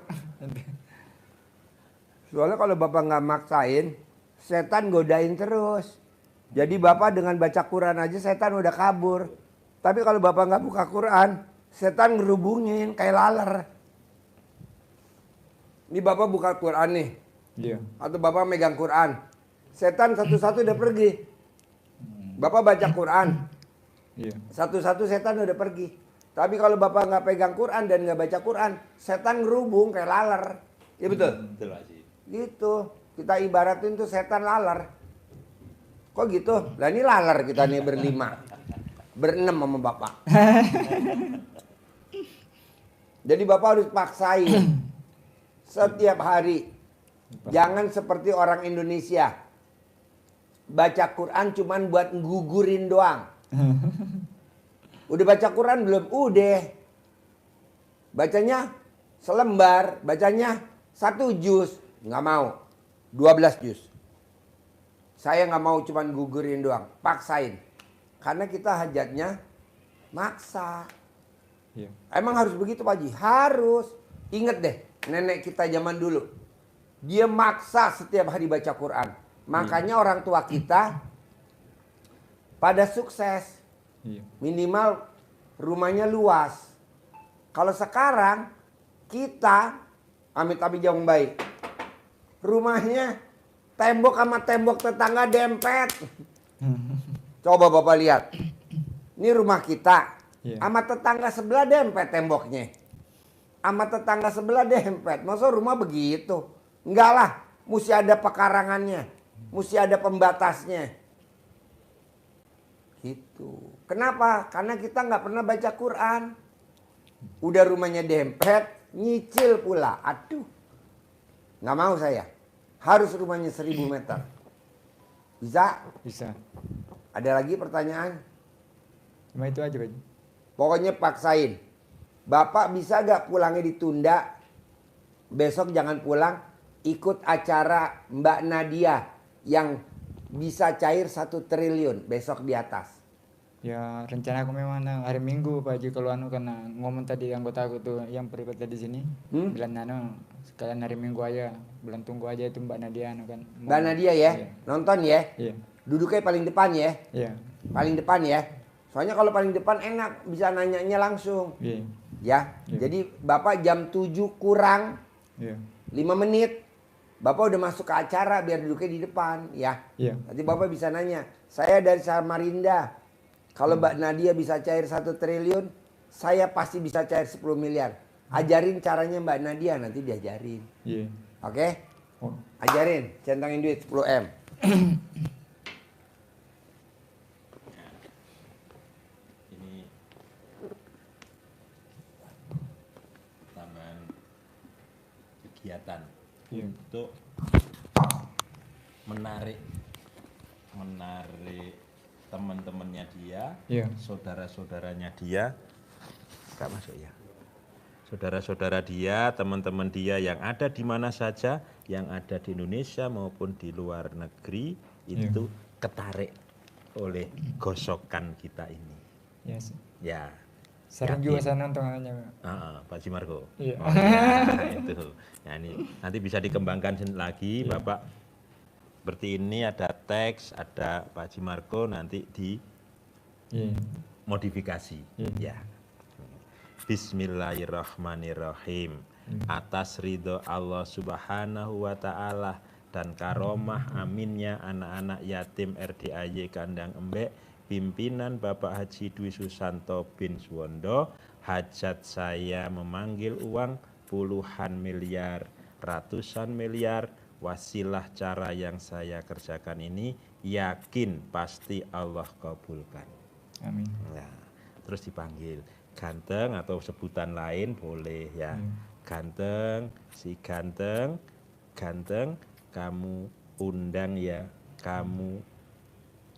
Soalnya kalau Bapak nggak maksain, setan godain terus. Jadi Bapak dengan baca Quran aja setan udah kabur. Tapi kalau Bapak nggak buka Quran, setan ngerubungin kayak laler. Ini Bapak buka Quran nih, Iya. atau Bapak megang Quran. Setan satu-satu udah pergi. Bapak baca Quran, Iya. satu-satu setan udah pergi. Tapi kalau Bapak nggak pegang Quran dan nggak baca Quran, setan ngerubung kayak laler. Iya betul? Betul Pak Haji. Gitu. Kita ibaratin tuh setan laler. Kok gitu? Lah ini laler kita nih berlima. Berenam sama Bapak. Jadi Bapak harus paksain. Setiap hari. Jangan seperti orang Indonesia. Baca Quran cuman buat ngugurin doang. Udah baca Quran belum? Udah. Bacanya selembar, bacanya 1 juz. Nggak mau. 12 juz. Saya nggak mau cuman gugurin doang. Paksain. Karena kita hajatnya maksa. Iya. Emang harus begitu Pak Haji? Harus. Ingat deh, nenek kita zaman dulu. Dia maksa setiap hari baca Quran. Makanya orang tua kita pada sukses. Iya. Minimal rumahnya luas. Kalau sekarang kita amit-amit jauh baik. Rumahnya tembok sama tembok tetangga dempet. Coba Bapak lihat. Ini rumah kita. Iya. Sama tetangga sebelah dempet temboknya. Sama tetangga sebelah dempet. Masa rumah begitu? Enggak lah. Mesti ada pekarangannya. Mesti ada pembatasnya. Gitu. Kenapa? Karena kita nggak pernah baca Quran. Udah rumahnya dempet, nyicil pula. Aduh. Nggak mau saya. Harus rumahnya 1000 meter. Bisa? Bisa. Ada lagi pertanyaan? Cuma itu aja Pak Haji. Pokoknya paksain. Bapak bisa gak pulangnya ditunda? Besok jangan pulang. Ikut acara Mbak Nadia yang bisa cair 1 triliun besok di atas. Ya rencana aku memang hari Minggu Pak Haji kalau karena ngomong tadi anggota aku tuh yang pribadi di sini bilang sekalian hari Minggu aja bilang tunggu aja itu Mbak Nadia kan. Mbak Nadia ya, Iya. nonton ya. Iya. Duduknya paling depan ya. Iya. Paling depan ya. Soalnya kalau paling depan enak bisa nanyanya langsung. Iya. Ya. Iya. Jadi Bapak jam 7 kurang Iya. 5 menit. Bapak udah masuk ke acara biar duduknya di depan ya. Iya. Nanti Bapak bisa nanya, saya dari Samarinda. Kalau Mbak Nadia bisa cair 1 triliun, saya pasti bisa cair 10 miliar. Ajarin caranya Mbak Nadia, nanti diajarin. Iya. Oke? Oh. Ajarin, centangin duit 10 M. Ini tambahan kegiatan Iya. untuk menarik teman-temannya dia, Iya. saudara-saudaranya dia, nggak masuk ya. Saudara-saudara dia, teman-teman dia yang ada di mana saja, yang ada di Indonesia maupun di luar negeri, itu ketarik oleh gosokan kita ini. Ya, Ya. sering yakin. juga saya nonton katanya. Pak Jimargo. Iya. Oh, ya, itu. Ya, ini nanti bisa dikembangkan lagi, Bapak. Seperti ini ada teks, ada Pak Jimargo, nanti Iya. dimodifikasi. Ya. Bismillahirrahmanirrahim. Atas ridho Allah Subhanahu wa Ta'ala dan karomah aminnya anak-anak yatim RDAY Kandang Embek, pimpinan Bapak Haji Dwi Susanto bin Suwondo, hajat saya memanggil uang puluhan miliar, ratusan miliar, wasilah cara yang saya kerjakan ini yakin pasti Allah kabulkan. Amin. Nah, terus dipanggil ganteng atau sebutan lain boleh ya. Ganteng, si ganteng, ganteng, kamu undang ya, kamu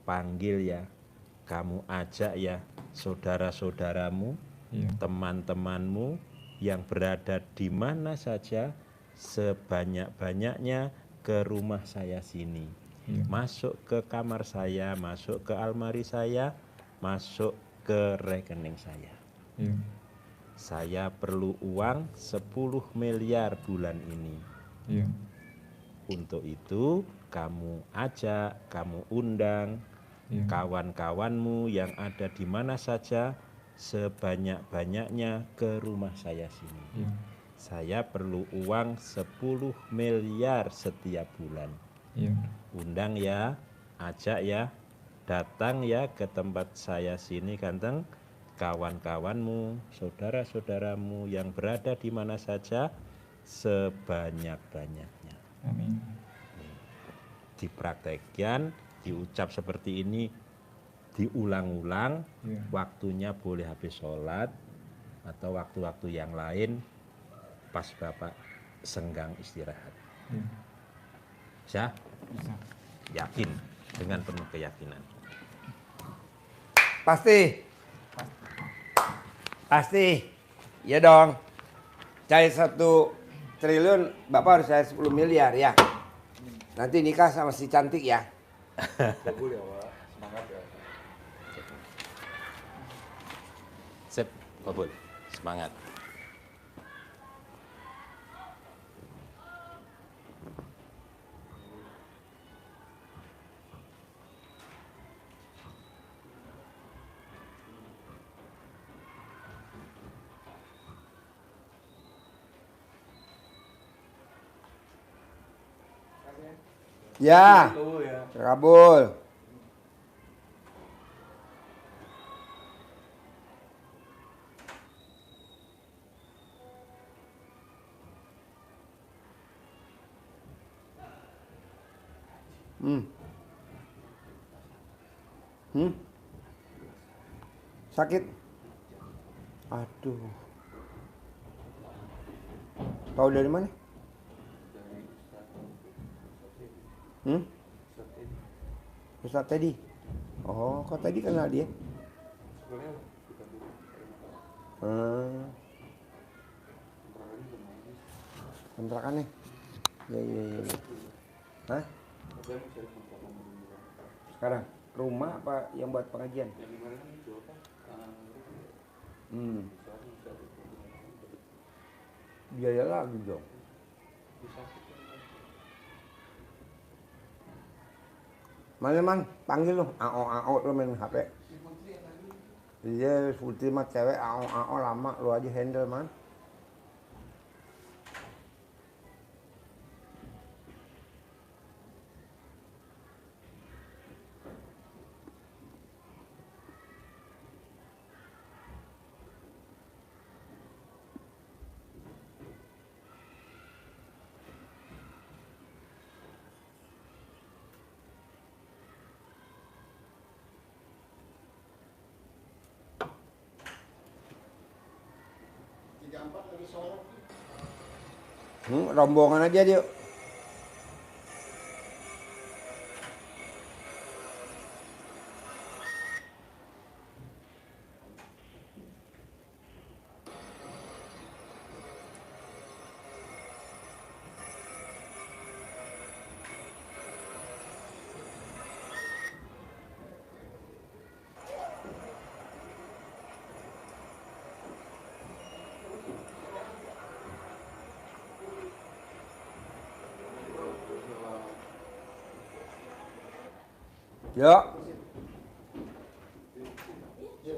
panggil ya, kamu ajak ya saudara-saudaramu, teman-temanmu yang berada di mana saja, sebanyak-banyaknya ke rumah saya sini. Masuk ke kamar saya, masuk ke almari saya, masuk ke rekening saya. Saya perlu uang 10 miliar bulan ini. Untuk itu kamu ajak, kamu undang kawan-kawanmu yang ada di mana saja, sebanyak-banyaknya ke rumah saya sini. Saya perlu uang 10 miliar setiap bulan. Undang ya, ajak ya, datang ya ke tempat saya sini ganteng, kawan-kawanmu, saudara-saudaramu yang berada di mana saja, sebanyak-banyaknya. Amin. Dipraktekkan, diucap seperti ini, diulang-ulang, waktunya boleh habis sholat atau waktu-waktu yang lain pas Bapak senggang istirahat. Bisa? Yakin, dengan penuh keyakinan. Pasti. Pasti. Ya dong. Cari 1 triliun, Bapak harus cari 10 miliar ya. Nanti nikah sama si cantik ya. Sip, Babul. Semangat. Ya. Kabul. Sakit. Aduh. Tahu dari mana? Ustaz Teddy. Oh, kok tadi kenal dia? Kontrakannya? Ya. Hah? Sekarang rumah apa yang buat pengajian? Biaya lagi dong. Mana man, panggil lo, ao lo main HP. Iya, ultimate cewek ao lama lo aja handle man. Rombongan aja dia. Yuk.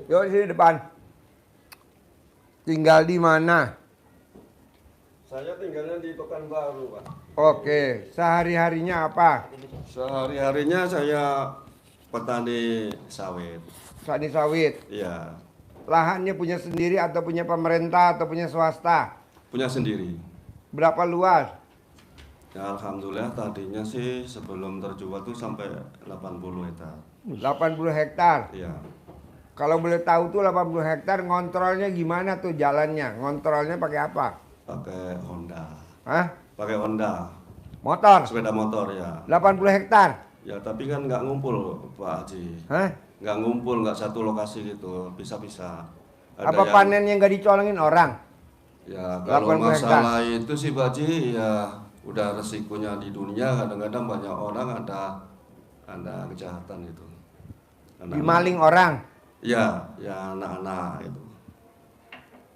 Yuk di sini depan. Tinggal di mana? Saya tinggalnya di Pekanbaru, Pak. Oke, sehari-harinya apa? Sehari-harinya saya petani sawit. Petani sawit. Iya, Lahannya punya sendiri atau punya pemerintah atau punya swasta? punya sendiri. Berapa luas? Ya, alhamdulillah tadinya sih sebelum terjual tuh sampai 80 hektar. 80 hektar. Iya. Kalau boleh tahu tuh 80 hektar ngontrolnya gimana tuh jalannya? Ngontrolnya pakai apa? Pakai Honda. Hah? Pakai Honda. Motor. Sepeda motor ya. 80 hektar. Ya, tapi kan nggak ngumpul, Pak Haji. Hah? Nggak ngumpul, nggak satu lokasi gitu. Bisa-bisa. Apa panennya nggak dicolongin orang? Ya, kalau 80 masalah itu sih Pak Haji, ya udah resikonya di dunia. Kadang-kadang banyak orang ada kejahatan itu. Dimaling orang. Ya, ya anak-anak itu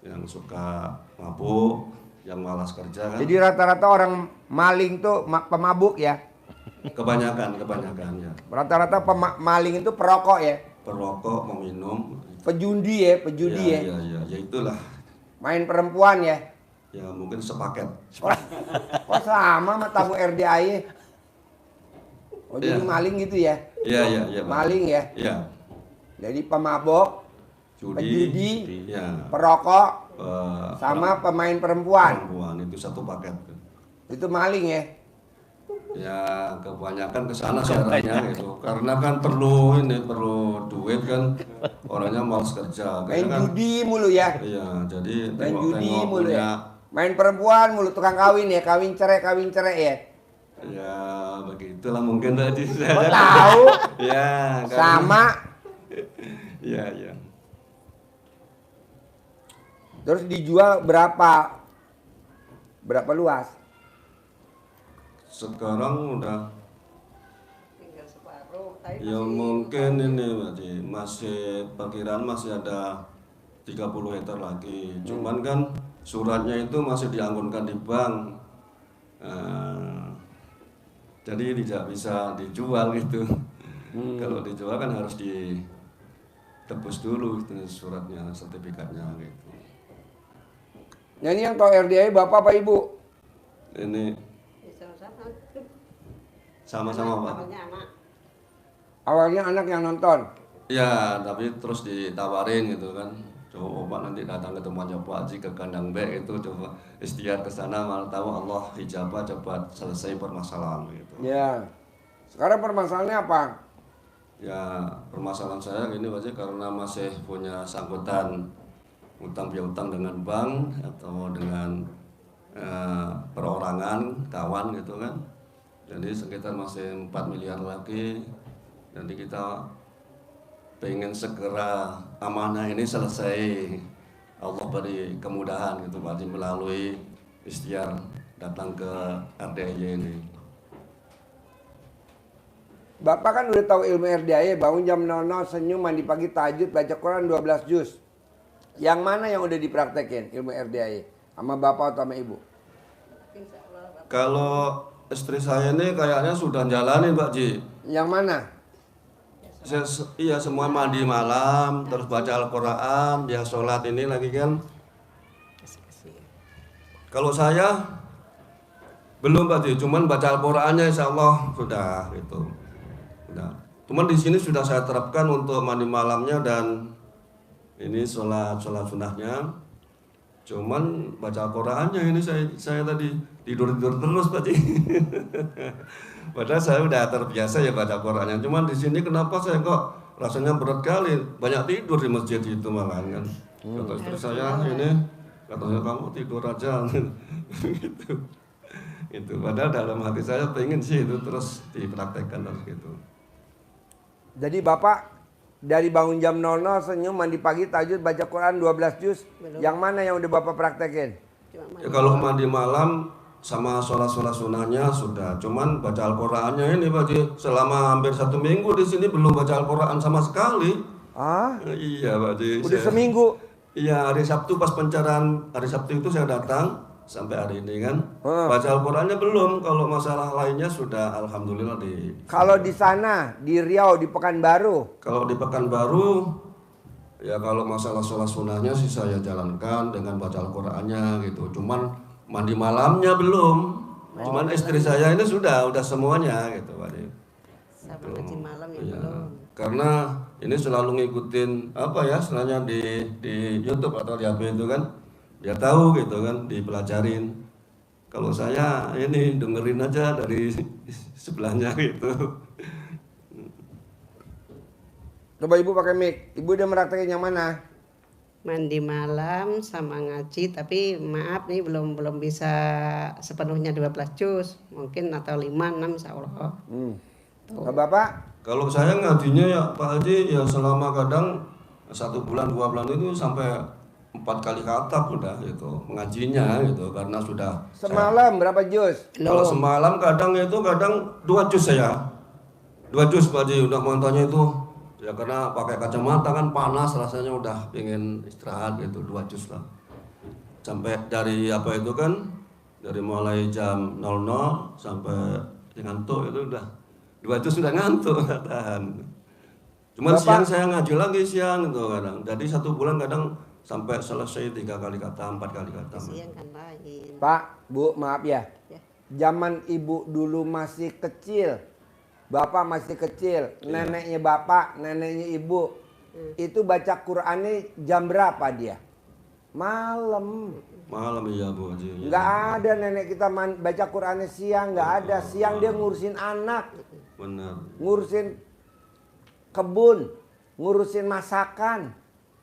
yang suka mabuk, yang malas kerja kan. Jadi rata-rata orang maling tuh pemabuk ya. Kebanyakan ya. Rata-rata maling itu perokok ya. Perokok, meminum. Pejudi ya, pejudi ya. Ya itulah. Main perempuan ya. Ya mungkin sepaket. Kok sama sama tamu RDAY? Oh jadi Iya. maling gitu ya? Iya, Pak. Maling ya. Iya. Jadi pemabok, Judi. pejudi, Ya. perokok, sama pemain perempuan. Perempuan itu satu paket. Itu maling ya. Ya kebanyakan ke sana sih arahnya gitu. Karena kan perlu duit kan. Orangnya malas kerja. Main Kayaknya kan, judi mulu ya. iya, jadi Main judi tengok-tengok mulu punya. ya. Main perempuan mulu, tukang kawin ya. Kawin cerai ya. Ya begitulah mungkin tadi. Kok tahu? Ya. Sama. Iya. Terus dijual berapa? Berapa luas? Sekarang udah. Ya mungkin ini Pak, masih perkiraan masih ada 30 hektar lagi. Cuman kan suratnya itu masih dianggunkan di bank. Jadi tidak bisa dijual gitu. Kalau dijual kan harus ditebus dulu itu suratnya, sertifikatnya gitu. Nah, ini yang tahu RDAY Bapak apa Ibu? Ini sama-sama Pak. Awalnya anak yang nonton. Ya, tapi terus ditawarin gitu kan. Coba Bapak nanti datang ke temannya Pak Haji ke kandang B itu coba ikhtiar ke sana, malah tahu Allah hijabah cepat selesai permasalahan gitu. Ya. Sekarang permasalahannya apa? Ya, permasalahan saya gini Pak Haji, karena masih punya sangkutan utang piutang dengan bank atau dengan perorangan kawan gitu kan. Jadi sekitar masih 4 miliar lagi. Jadi kita pengen segera amanah ini selesai. Allah beri kemudahan gitu Pak Haji melalui ikhtiar datang ke RDAY ini. Bapak kan udah tahu ilmu RDAY, bangun jam 00, senyum, mandi pagi, tahajud, baca Quran 12 juz. Yang mana yang udah dipraktekin ilmu RDAY? Sama Bapak atau sama Ibu? Kalau istri saya ini kayaknya sudah jalanin Pak Ji. Yang mana? Iya, semua mandi malam, terus baca Al-Quran, dia sholat ini lagi kan. Kalau saya belum Pak Ji, cuman baca Al-Qurannya insya Allah sudah gitu. Udah. Cuman di sini sudah saya terapkan untuk mandi malamnya dan ini sholat sunnahnya. Cuman baca Al-Qurannya ini saya tadi tidur terus Pak Ji. Padahal saya udah terbiasa ya baca Qurannya. Cuman di sini kenapa saya kok rasanya berat kali, banyak tidur di masjid itu malahan kan. Kata istri saya ini, katanya kamu tidur aja. Gitu. Itu padahal dalam hati saya pengen sih itu terus dipraktekkan terus gitu. Jadi Bapak dari bangun jam 00, senyum, mandi pagi, tahajud, baca Quran 12 juz. Yang mana yang udah Bapak praktekin? Ya, kalau mandi malam sama sholat sunnahnya sudah, cuman baca Al-Qurannya ini Pak Ji, selama hampir 1 minggu di sini belum baca Al-Quran sama sekali. Ah? Iya Pak Ji. Udah seminggu? Iya, hari Sabtu pas pencarian, hari Sabtu itu saya datang, sampai hari ini kan. Baca Al-Qur'annya belum, kalau masalah lainnya sudah alhamdulillah di. Kalau di sana, di Riau, di Pekanbaru, Kalau di Pekanbaru, ya kalau masalah sholat sunnahnya sih saya jalankan dengan baca Al-Qur'annya gitu. Cuman mandi malamnya belum. Cuman istri saya ini sudah semuanya gitu Pak. Sama ngaji malam ya Iya. belum. Karena ini selalu ngikutin apa ya, sebenarnya di YouTube atau di HP itu kan, dia tahu gitu kan, dipelajarin. Kalau saya ini dengerin aja dari sebelahnya gitu. coba ibu pakai mic. Ibu udah meraktekin yang mana? Mandi malam sama ngaji, tapi maaf nih belum bisa sepenuhnya 12 juz, mungkin atau 5 6 insya Allah. Kalau Bapak? Kalau saya ngajinya ya Pak Haji ya selama kadang 1 bulan 2 bulan itu sampai 4 kali khatam udah gitu mengajinya gitu, karena sudah Semalam berapa juz? kalau semalam kadang 2 juz saya 2 juz Pak Haji, udah mantannya itu ya karena pakai kacamata kan panas rasanya, udah pengen istirahat gitu 2 juz lah sampai dari apa itu kan, dari mulai jam 00 sampai ngantuk itu udah 2 juz sudah ngantuk tahan. Cuman siang saya ngaji lagi siang gitu kadang. Jadi 1 bulan kadang sampai selesai 3 kali kata, 4 kali kata. Siang kan lain. Pak, Bu, maaf ya. Ya. Zaman ibu dulu masih kecil, bapak masih kecil, neneknya bapak, neneknya ibu, itu baca Qur'annya jam berapa dia? Malam. Malam iya Bu Haji. Nggak ada nenek kita baca Qur'annya siang, nggak ada. Siang dia ngurusin anak, Benar. ngurusin kebun, ngurusin masakan,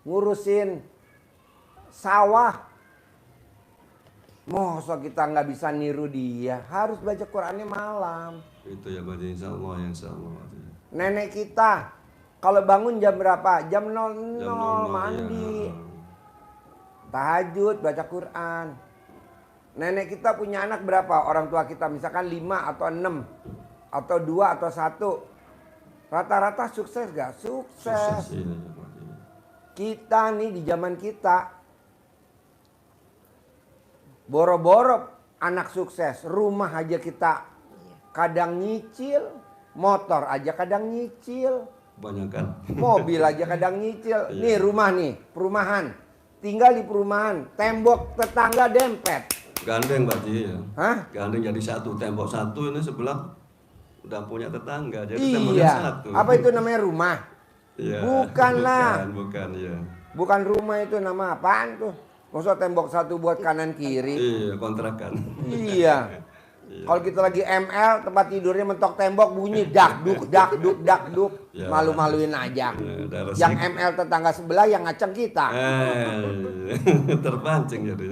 ngurusin sawah. Masa kita nggak bisa niru dia, harus baca Qur'annya malam. Itu ya Pak Haji, insya Allah Pak Haji. Nenek kita kalau bangun jam berapa? Jam 00 Jam 00, mandi. ya. Tahajud, baca Quran. Nenek kita punya anak berapa? Orang tua kita misalkan 5 atau 6 atau 2 atau 1. Rata-rata sukses gak? Sukses. Iya, ya, Pak Haji. Kita nih di zaman kita boro-boro anak sukses, rumah aja kita kadang nyicil, motor aja kadang nyicil, Banyak kan. mobil aja kadang nyicil. Nih rumah nih, perumahan. Tinggal di perumahan, tembok tetangga dempet. Gandeng Pak Haji ya. Hah? Gandeng jadi satu, tembok satu, ini sebelah udah punya tetangga. Jadi temboknya Iya. satu. Apa itu namanya rumah? Iya. Bukanlah. Bukan ya. Bukan rumah itu, nama apaan tuh? Masa tembok satu buat kanan kiri? Iya, kontrakan. Iya. Kalau kita lagi ML, tempat tidurnya mentok tembok bunyi dak duk dak duk dak duk. Ya. Malu-maluin aja. Ya, udah resik. Yang ML tetangga sebelah yang ngaceng kita. Terpancing jadi.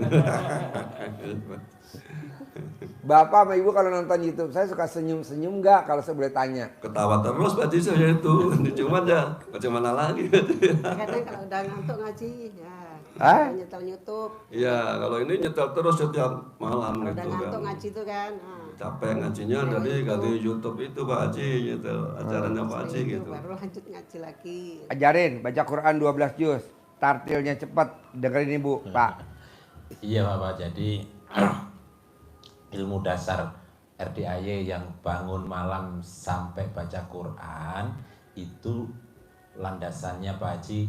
Bapak sama ibu kalau nonton YouTube saya suka senyum-senyum nggak kalau saya boleh tanya? Ketawa terus Pak Haji saya itu. Cuman ya bagaimana lagi. Kadang kalau udah ngantuk ngaji ya. Hah? Nyetel YouTube. Iya, kalau ini nyetel terus setiap malam Kalau udah gitu ngantuk kan. ngaji tuh kan. Nah, Capek ngajinya jadi ganti YouTube itu Pak Haji nyetel acaranya Pak Haji itu gitu. baru lanjut ngaji lagi. Ajarin baca Quran 12 juz. Tartilnya cepat. Dengerin ibu, Pak. Iya Bapak, jadi ilmu dasar RDAY yang bangun malam sampai baca Quran itu landasannya Pak Haji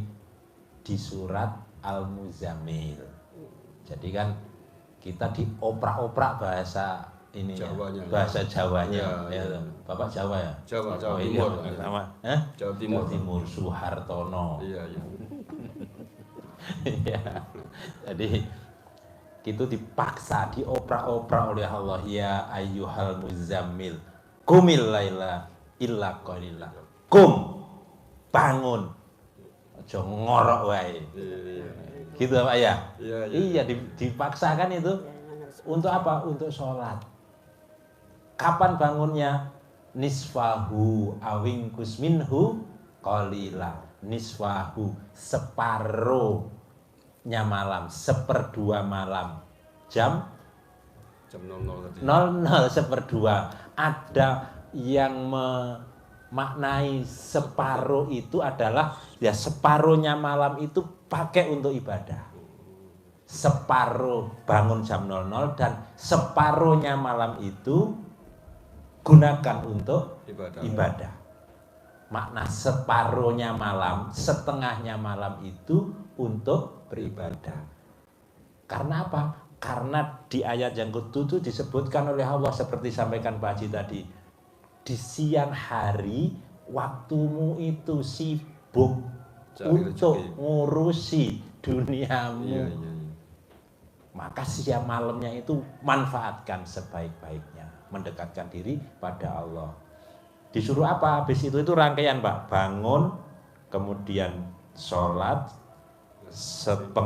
di surat Al-Muzammil. Jadi kan kita dioprak-oprak bahasa ini Jawanya. bahasa Jawanya. Iya, Ya, Bapak Jawa ya? Jawa Oh, iya, Timur. sama. Hah? Jawa Timur. Soehartono. Iya, iya. Iya. Jadi itu dipaksa, dioprak-oprak oleh Allah, ya ayyuhal muzammil qumil laila illa qalila. Bangun. Aja ngorok wae. Gitu Pak ya? Iya, Iya, dipaksakan itu untuk apa? Untuk sholat. Kapan bangunnya? Nisfahu awingkus minhu qalila. Nisfahu separuhnya malam, 1/2 malam. Jam Jam 00 tadi. 00 1/2. Ada yang memaknai separuh itu adalah ya separuhnya malam itu pakai untuk ibadah. separuh bangun jam 00 dan separuhnya malam itu gunakan untuk ibadah. Makna separuhnya malam, setengahnya malam itu untuk beribadah. Karena apa? Karena di ayat yang ke-7 disebutkan oleh Allah seperti sampaikan Pak Haji tadi. Di siang hari waktumu itu sibuk untuk ngurusi duniamu. Iya. Maka siang malamnya itu manfaatkan sebaik-baiknya, mendekatkan diri pada Allah. Disuruh apa? Habis itu rangkaian Pak, bangun, kemudian sholat,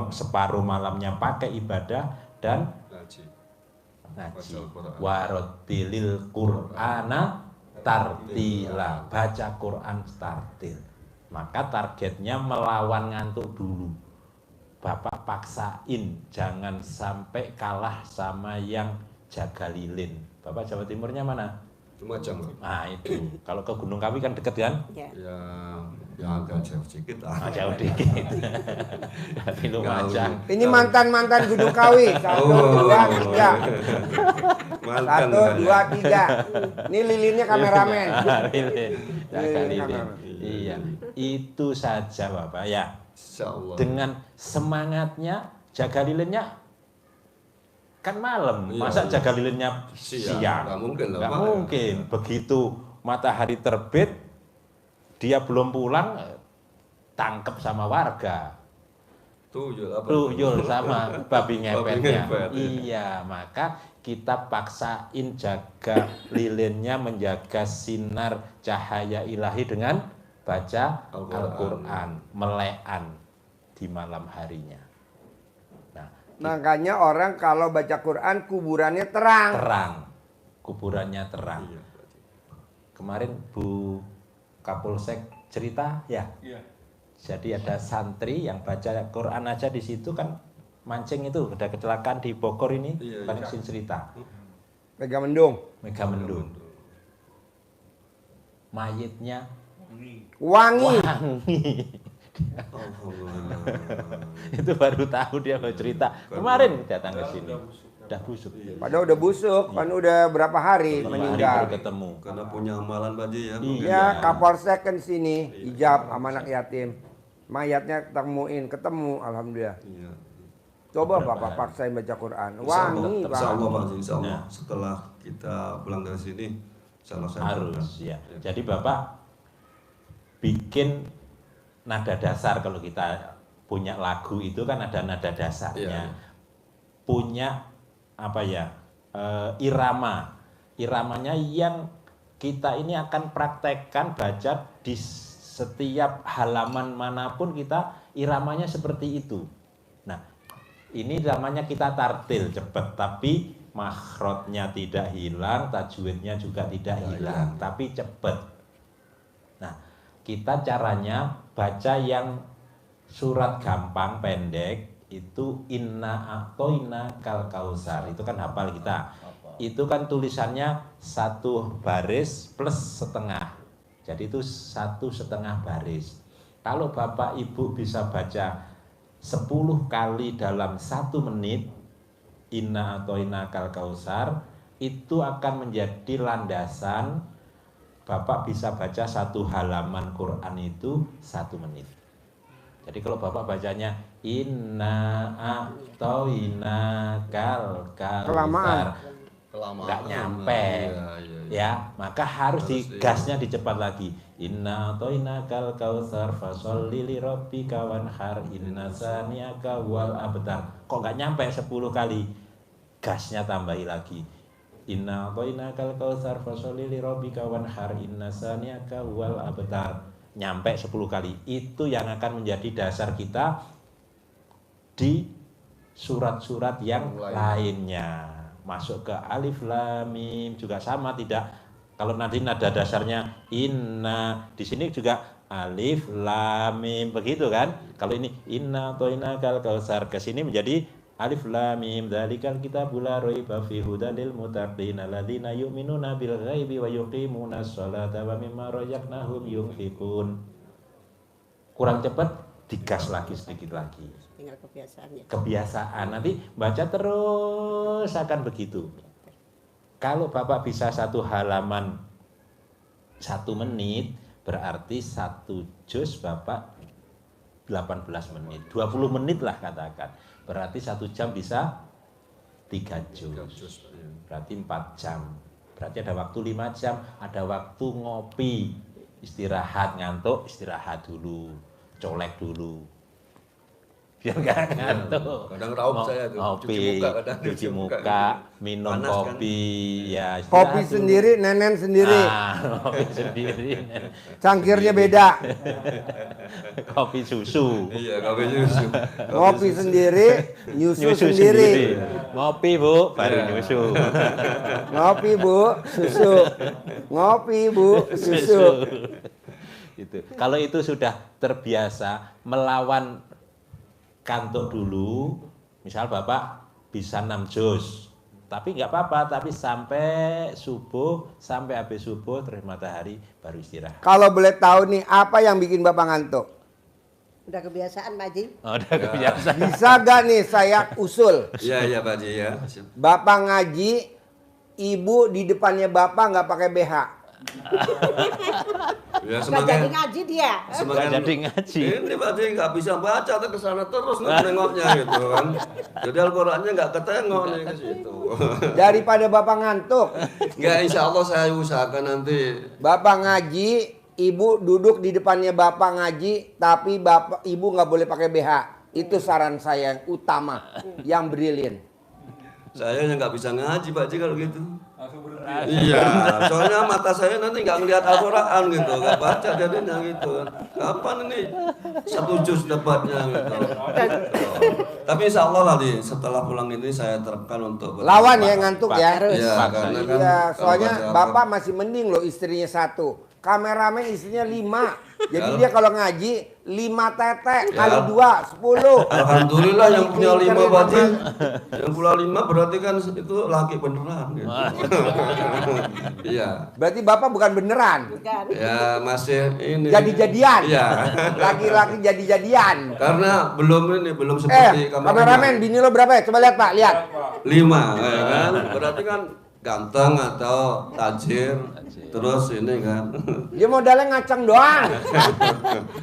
separuh malamnya pakai ibadah dan ngaji. Warotilil Qur'ana tartila, baca Quran tartil. Maka targetnya melawan ngantuk dulu. Bapak paksain jangan sampai kalah sama yang jaga lilin. Bapak Jawa Timurnya mana? Lumajang. Nah itu, kalau ke Gunung Kawi kan deket kan? Ya. Ya agak jauh sedikit lah. Jauh dikit. Tapi Lumajang. Ini mantan Gunung Kawi. 1, 2, 3. Mantan. 1, 2, 3. Ini lilinnya kameramen. Lilin. Jaga Lilin lilin. kameramen. Iya, itu saja Bapak ya. Insyaallah. Dengan semangatnya jaga lilinnya kan malam, Iya, masa iya. jaga lilinnya siang? Nggak mungkin lah, Nggak Pak. mungkin. Begitu matahari terbit, dia belum pulang, tangkep sama warga, tuyul sama babi ngepetnya. ngepet, Iya, maka kita paksain jaga lilinnya, menjaga sinar cahaya ilahi dengan baca Al-Quran, melean di malam harinya. Nah, Makanya orang kalau baca Quran kuburannya terang. terang, kuburannya terang. Iya. Kemarin Bu Kapolsek cerita ya. Jadi ada santri yang baca Quran aja di situ kan mancing itu ada kecelakaan di Bogor ini, Iya, Pak Sin cerita. Megamendung. Megamendung. Mayitnya Wangi. Itu baru tahu dia mau cerita. Kemarin datang ke sini. Udah busuk. Padahal udah busuk, kan udah berapa hari Baru meninggal. ketemu. Karena punya amalan Pak Haji ya. Iya. Ya, Kapolsek kan sini, hijab sama anak yatim. Mayatnya ketemu, alhamdulillah. Iya. Coba Bapak paksain baca Quran. Wangi, Insya Allah Pak. Pak Haji, insya Allah. Nah. Setelah kita pulang dari sini, insya Allah saya Harus ya. Jadi Bapak bikin nada dasar, kalau kita punya lagu itu kan ada nada dasarnya. Iya. Punya apa ya? Iramanya yang kita ini akan praktekkan baca di setiap halaman manapun, kita iramanya seperti itu. Nah, ini namanya kita tartil cepat, tapi makhrotnya tidak hilang, tajwidnya juga tidak hilang, tapi cepat. Nah, kita caranya baca yang surat gampang pendek itu inna a'toina kal kausar, itu kan hafal kita. Itu kan tulisannya 1 baris plus setengah. Jadi itu 1,5 baris. Kalau Bapak Ibu bisa baca 10 kali dalam 1 menit, inna a'toina kal kausar, itu akan menjadi landasan Bapak bisa baca 1 halaman Quran itu 1 menit. Jadi kalau Bapak bacanya inna a'toina kal kausar, nggak nyampe, ya, maka harus gasnya dicepat lagi. Inna a'toina kal kausar fasholli li rabbika wanhar inna saniyaka wal abtar. Kok nggak nyampe 10 kali? Gasnya tambahi lagi. Inna a'toina kal kausar fasholli li rabbika wanhar inna saniyaka wal abtar. Nyampe 10 kali. Itu yang akan menjadi dasar kita di surat-surat yang lainnya. Masuk ke alif lam mim juga sama, tidak. Kalau nanti nada dasarnya inna, di sini juga alif lam mim begitu kan? Kalau ini inna a'toina kal kausar, ke sini menjadi alif lam mim dzalikal kitabul la raiba fihi hudal lil muttaqin alladzina yu'minuna bil ghaibi wa yuqimunas sholata wa mimma razaqnahum yunfiqun. Kurang cepat, digas lagi sedikit lagi. tinggal kebiasaannya. Kebiasaan, nanti baca terus akan begitu. Kalau Bapak bisa satu halaman 1 menit, berarti 1 juz Bapak 18 menit, 20 menit lah katakan. Berarti 1 jam bisa 3 juz. Berarti 4 jam. Berarti ada waktu 5 jam, ada waktu ngopi, istirahat, ngantuk, istirahat dulu, colek dulu. Biar nggak ngantuk. Kadang raup saya tuh, Ngopi, cuci muka, minum Panas kan? kopi, ya. Kopi istirahat dulu. sendiri, nenen sendiri. Kopi sendiri. Cangkirnya beda. Kopi susu. Iya, kopi susu. Ngopi sendiri, nyusu sendiri. Ngopi Bu, baru Iya. nyusu. Ngopi Bu, susu. Ngopi Bu, susu. Gitu. Kalau itu sudah terbiasa melawan kantuk dulu, misal Bapak bisa 6 juz, tapi nggak apa-apa, tapi sampai subuh, sampai habis subuh terus matahari baru istirahat. Kalau boleh tahu nih, apa yang bikin Bapak ngantuk? Udah kebiasaan Pak Haji. Oh, udah kebiasaan. Bisa gak nih saya usul? Iya, iya Pak Haji ya. Bapak ngaji, ibu di depannya Bapak nggak pakai BH. Ya Nggak jadi ngaji dia. Nggak jadi ngaji. Ini Pak Haji nggak bisa baca tuh ke sana terus nengoknya gitu kan. Jadi Al-Qur'annya nggak ketengok nih ke situ. Daripada Bapak ngantuk, Nggak, insya Allah saya usahakan nanti. Bapak ngaji, ibu duduk di depannya Bapak ngaji, tapi ibu nggak boleh pakai BH. Itu saran saya yang utama, yang brilian. Saya yang nggak bisa ngaji Pak Haji kalau gitu. Iya, soalnya mata saya nanti nggak ngelihat Al-Quran gitu, nggak baca jadinya gitu. Kapan ini 1 juz dapatnya gitu. Tapi insya Allah nanti setelah pulang ini saya terapkan untuk Lawan ya ngantuk ya. Iya, karena kan Iya, kalau soalnya baca Bapak masih mending loh istrinya 1. Kameramen istrinya 5. Jadi dia kalau ngaji 5 tetek kali 2, 10. Alhamdulillah yang punya 5 Pinter Pak Haji. memang. Yang punya 5 berarti kan itu laki beneran gitu. Iya. Berarti Bapak bukan beneran. Bukan. Ya masih ini. Jadi-jadian. Iya. Laki-laki jadi-jadian. Karena belum seperti kameramen bini lo berapa ya? Coba lihat Pak, lihat. 5 ya kan. Berarti kan ganteng atau tajir. Terus ini kan. Dia modalnya ngaceng doang.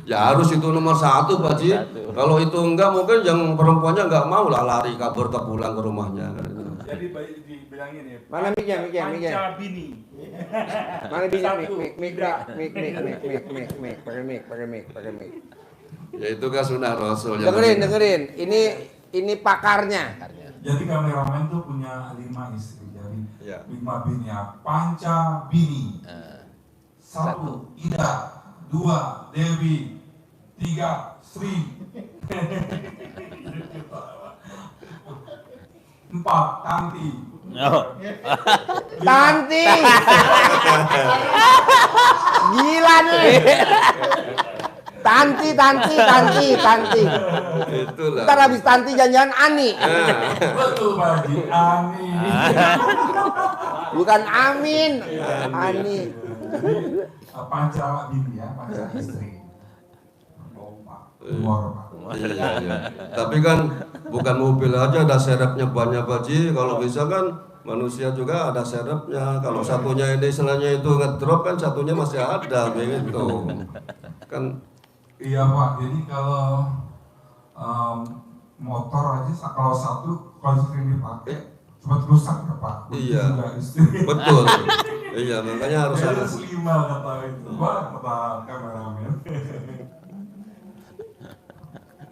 Ya harus itu nomor 1 Pak Haji. Kalau itu enggak mungkin yang perempuannya enggak mau lah lari kabur pulang ke rumahnya kan. Jadi dibilangin ya. Mana mic-nya? Panca bini. Mana bini? Satu, Mic. Pakai mic. Ya itu kan sunnah Rasul. yang namanya. Dengerin. Ini pakarnya. Jadi kameramen tuh punya 5 istri. Jadi Ya. 5 bini ya. Panca bini. 1 Ida, 2 Dewi, 3 Sri, 4 Tanti. Oh. Tanti. Gila nih. Tanti. Itulah. Ntar habis Tanti jangan Ani. Betul Pak Haji, amin. Bukan Amin. Ani. Panca bini ya, panca istri. Lompat, keluar Pak. Iya. Tapi kan bukan mobil aja ada serepnya banyak Pak Haji. Kalau bisa kan manusia juga ada serepnya. Kalau satunya ini istilahnya itu ngedrop kan satunya masih ada begitu. Kan Iya Pak, jadi kalau motor aja kalau 1 kalau sering dipakai cepat rusak ya Pak. Begitu Iya. juga istri. betul. Iya, makanya harus ada. Harus 5 kata itu Pak, kata kameramen.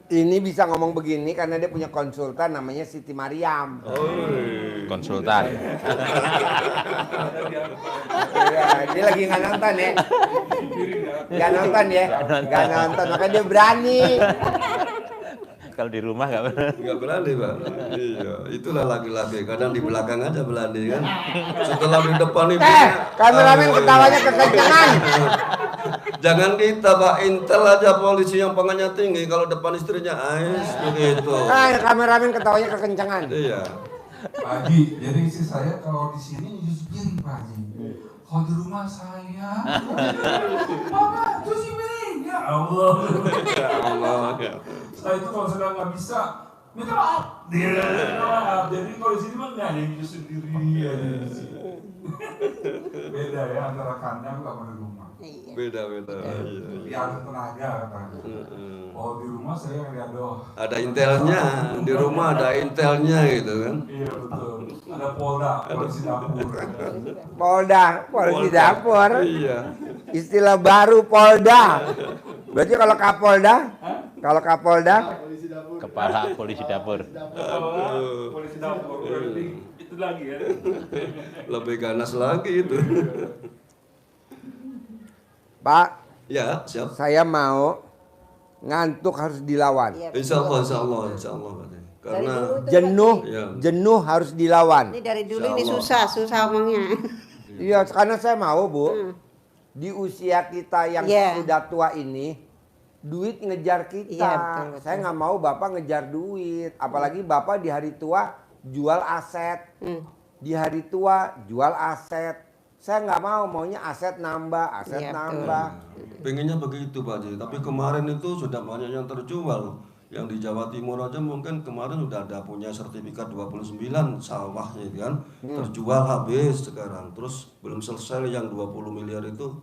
Ini bisa ngomong begini karena dia punya konsultan namanya Siti Mariam. Konsultan. Ya, dia lagi nggak nonton ya. Nggak nonton ya. Nggak nonton, makanya dia berani. Kalau di rumah nggak benar. Nggak berani Pak. Iya, itulah laki-laki. Kadang di belakang aja berani kan. Setelah di depan itu. Kameramen ketawanya kekencangan. Jangan kita Pak, intel aja polisi yang pengennya tinggi. Kalau depan istrinya ais begitu. Kameramen ketawanya kekencangan. Iya. Pak Haji, jadi istri saya kalau di sini nyuci piring Pak Haji. Kalau di rumah saya, Mama, cuci piring. Ya Allah. Ya Allah. Ya. Setelah itu kalau sedang nggak bisa, minta maaf. Dia minta maaf. Jadi kalau di sini mah nggak ada yang nyuci sendiri. Beda ya antara kandang sama di rumah. Iya. Beda-beda. Iya. Tapi ada tenaga katanya. Oh di rumah saya ngeliat Ada intelnya, di rumah ada intelnya gitu kan. Iya betul. Ada Polda, polisi dapur. Polisi dapur. Iya. Istilah baru Polda. Berarti kalau Kapolda? Kalau Kapolda? Kepala polisi dapur. Polisi dapur. Berarti itu lagi ya. Lebih ganas lagi itu. Pak, Ya, siap. saya mau ngantuk harus dilawan. Iya, Insya Allah, betul. insya Allah, insya Allah. Karena Dari dulu tuh Jenuh, Iya. jenuh harus dilawan. Ini dari dulu Insya ini Allah. susah omongnya. Iya, karena saya mau, Bu. Di usia kita yang Iya. sudah tua ini, duit ngejar kita. Iya, betul, betul. Saya nggak mau Bapak ngejar duit. Apalagi Bapak di hari tua jual aset. Di hari tua jual aset. Saya nggak mau, maunya aset nambah, aset Iya, betul. nambah. pengennya begitu Pak Haji. Tapi kemarin itu sudah banyak yang terjual. Yang di Jawa Timur aja mungkin kemarin sudah ada punya sertifikat 29 sawahnya itu kan. Terjual habis sekarang. Terus belum selesai yang 20 miliar itu.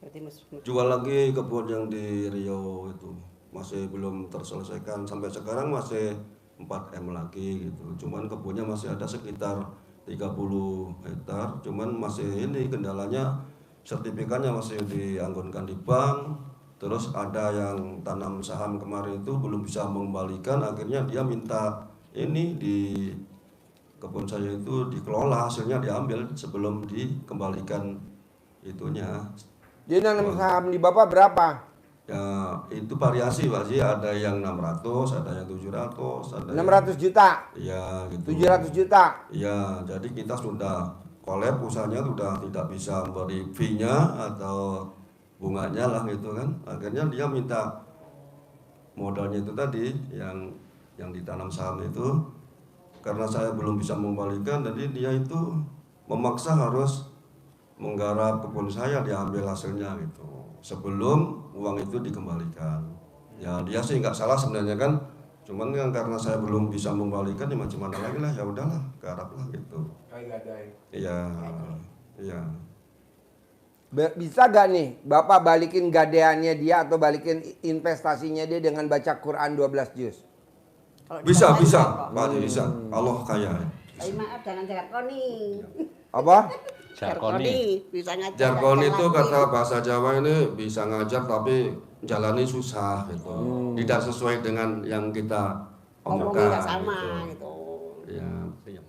Berarti Jual lagi kebun yang di Riau itu. Masih belum terselesaikan. Sampai sekarang masih 4M lagi gitu. Cuman kebunnya masih ada sekitar 30 hektar. Cuman masih ini kendalanya sertifikatnya masih dianggunkan di bank. Terus ada yang tanam saham kemarin itu belum bisa mengembalikan, akhirnya dia minta ini di kebun saya itu dikelola, hasilnya diambil sebelum dikembalikan itunya. Jadi nanam saham di Bapak berapa? Ya itu variasi Pak Haji, ada yang 600, ada yang 700, ada 600 juta, ya gitu. 700 juta. Ya, jadi kita sudah collab, usahanya sudah tidak bisa beri fee-nya atau bunganya lah gitu kan. Akhirnya dia minta modalnya itu tadi yang ditanam saham itu. Karena saya belum bisa mengembalikan, jadi dia itu memaksa harus menggarap kebun saya, diambil hasilnya gitu. Sebelum uang itu dikembalikan. Ya dia sih nggak salah sebenarnya kan. Cuman kan karena saya belum bisa mengembalikan, ya macam mana lagi lah, ya udahlah, garap lah gitu. Iya, iya. Bisa gak nih Bapak balikin gadeannya dia atau balikin investasinya dia dengan baca Quran 12 juz? Kalau Bisa, dibacain bisa, kok. Pak Haji, bisa. Allah kaya. Tapi maaf jangan jarkoni. Apa? Jarkoni. Bisa ngajar. Jargon ngajar itu lagi. kata bahasa Jawa ini bisa ngajar tapi jalani susah gitu. Tidak sesuai dengan yang kita Ngomongnya omongkan. nggak sama gitu. gitu. Ya,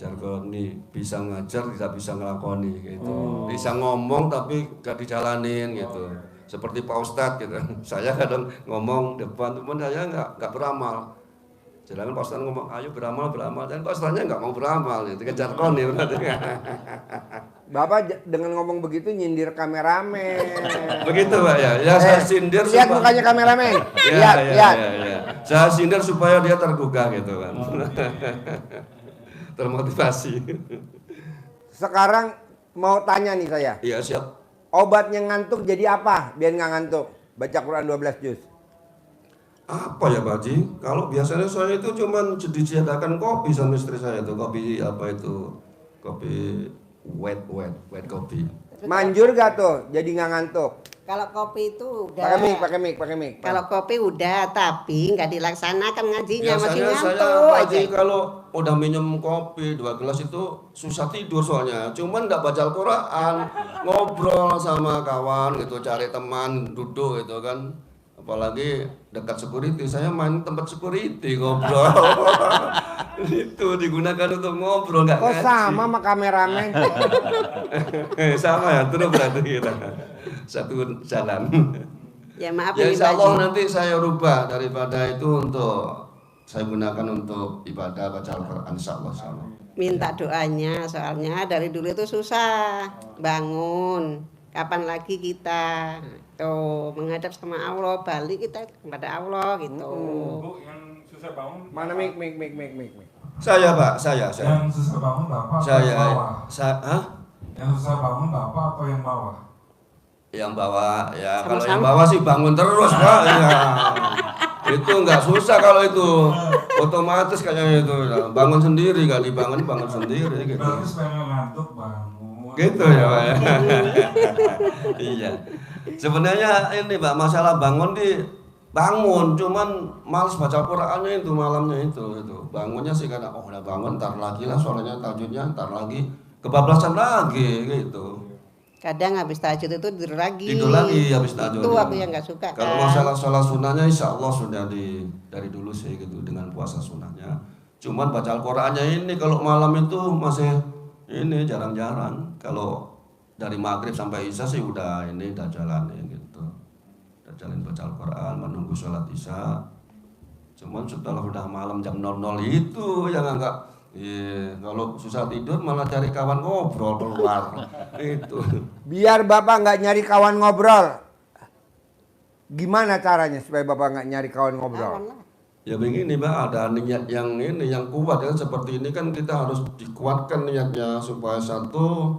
jargon ini bisa ngajar tidak bisa ngelakoni gitu. Bisa ngomong tapi gak dijalanin gitu. Seperti Pak Ustadz gitu. Saya kadang ngomong depan teman saya nggak beramal. Sedangkan Pak Ustadz ngomong ayo beramal. Dan Pak Ustadznya nggak mau beramal gitu. Kan jargon ya berarti. Bapak dengan ngomong begitu nyindir kameramen. Begitu Pak ya. Ya saya sindir Lihat supaya- mukanya kameramen. Ya, Lihat, ya, lihat. ya. Saya sindir supaya dia tergugah gitu kan. Termotivasi. Sekarang mau tanya nih saya. Iya siap. Obatnya ngantuk jadi apa biar nggak ngantuk? Baca Quran 12 juz. Apa ya Pak Haji? Kalau biasanya saya itu cuman disediakan kopi sama istri saya itu. Kopi apa itu? Kopi wet kopi. Manjur gak tuh jadi nggak ngantuk? Kalau kopi itu udah. Pakai mic. Kalau kopi udah, tapi nggak dilaksanakan ngajinya masih Biasanya saya ngantuk Pak aja. Haji kalau udah minum kopi 2 gelas itu susah tidur soalnya. Cuman nggak baca Al-Quran, ngobrol sama kawan gitu, cari teman duduk gitu kan. Apalagi dekat security, saya main tempat security ngobrol. Itu digunakan untuk ngobrol nggak Kok ngaji. sama sama kameramen? Sama ya, terus berarti kita satu jalan. Ya maaf Ya ini insya Allah Pak Haji. nanti saya rubah daripada itu untuk saya gunakan untuk ibadah baca Al-Quran insya Allah. Minta doanya, soalnya dari dulu itu susah bangun. Kapan lagi kita tuh menghadap sama Allah, balik kita kepada Allah gitu. Bu, yang susah bangun. Mana mic. Saya Pak, saya. Yang susah bangun Bapak. Saya, bawah. hah? Yang susah bangun bapak atau yang bawah? Yang bawah ya, kalau Sama-sama. yang bawah sih bangun terus Pak. Ya. Itu nggak susah kalau itu, otomatis kayaknya itu bangun sendiri kali, bangun sendiri gitu. Berarti supaya nggak ngantuk bangun. Gitu ya Pak. Ya. Iya. Sebenarnya ini Pak, masalah bangun bangun, cuman males baca Qur'annya itu malamnya itu. Bangunnya sih karena udah bangun, ntar lagi lah soalnya tahajudnya, ntar lagi kebablasan lagi gitu. Kadang habis tahajud itu tidur lagi. Tidur lagi habis tahajud. Itu aku yang nggak suka Kalau kan. masalah sholat sunnahnya insya Allah sudah dari dulu sih gitu dengan puasa sunnahnya. Cuman baca Al-Qur'annya ini kalau malam itu masih ini jarang-jarang. Kalau dari maghrib sampai isya sih udah jalanin gitu. Udah jalan baca Al-Qur'an menunggu sholat isya. Cuman setelah udah malam jam 00 itu yang agak kalau susah tidur malah cari kawan ngobrol keluar. Itu. Biar Bapak nggak nyari kawan ngobrol. Gimana caranya supaya Bapak nggak nyari kawan ngobrol? Kawan lah. Ya begini Mbak, ada niat yang kuat ya, seperti ini kan kita harus dikuatkan niatnya supaya satu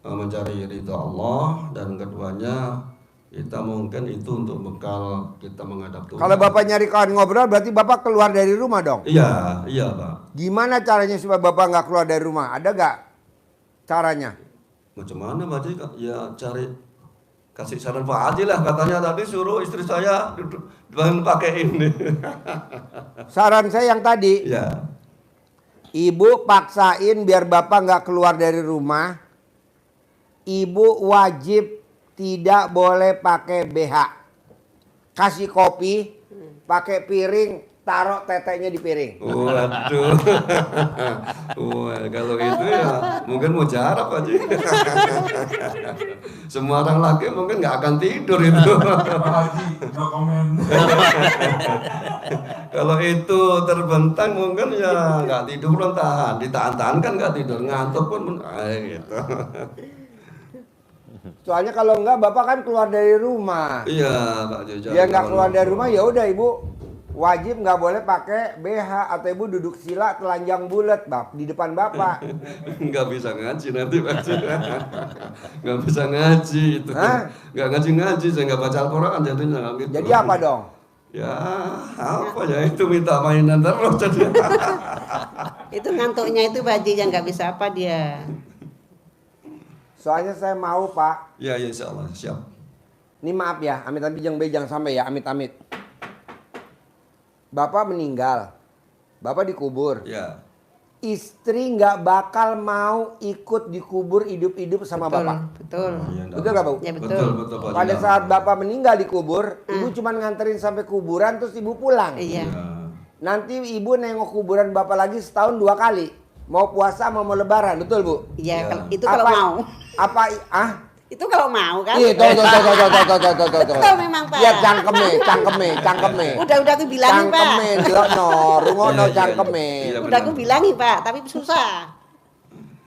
mencari ridha Allah, dan keduanya kita mungkin itu untuk bekal kita menghadap Tuhan. Kalau Bapak nyari kawan ngobrol berarti Bapak keluar dari rumah dong? Iya Pak. Gimana caranya supaya Bapak nggak keluar dari rumah? Ada nggak caranya? Macam mana Pak Haji? Ya cari, kasih saran Pak Haji lah, katanya tadi suruh istri saya bangun pakai ini. Saran saya yang tadi, Ya. Ibu paksain biar Bapak nggak keluar dari rumah. Ibu wajib tidak boleh pakai BH. Kasih kopi, pakai piring, taruh teteknya di piring. Waduh. Wah, kalau itu ya mungkin mau jarak aja. Semua orang laki mungkin nggak akan tidur itu. Pak Haji, no comment. Kalau itu terbentang mungkin ya nggak tidur, ditahan kan nggak tidur, ngantuk pun gitu. Soalnya kalau enggak Bapak kan keluar dari rumah. Iya Pak Jojo. Dia nggak keluar dari rumah ya udah Ibu wajib nggak boleh pakai BH atau Ibu duduk sila telanjang bulat di depan Bapak. Nggak bisa ngaji nanti Pak Jojo. Nggak bisa ngaji itu. Hah? Nggak ngaji, saya nggak baca Al-Quran jadinya gitu. Jadi apa dong? Ya apa ya, itu minta mainan terus jadi. Itu ngantuknya itu Baji yang nggak bisa apa dia. Soalnya saya mau Pak. Ya insya Allah siap. Ini maaf ya, amit-amit jangan sampai ya, amit-amit. Bapak meninggal, Bapak dikubur. Ya. Istri nggak bakal mau ikut dikubur hidup-hidup sama Betul, Bapak. betul. Iya, Betul nggak, Bu? Ya betul. Betul Pak. Pada Jojo. saat Bapak meninggal dikubur, Ibu cuma nganterin sampai kuburan terus Ibu pulang. Iya. Ya. Nanti Ibu nengok kuburan Bapak lagi setahun 2 kali. Mau puasa mau lebaran, betul Bu? Iya, Ya. itu kalau mau. Itu Itu kalau mau kan. Iya, tuh. Itu memang, Pak. Iya, cangkeme. Udah aku bilangin Pak. Cangkeme, delokno, rungono Iya, iya, cangkeme. iya. Udah aku bilangin Pak, tapi susah.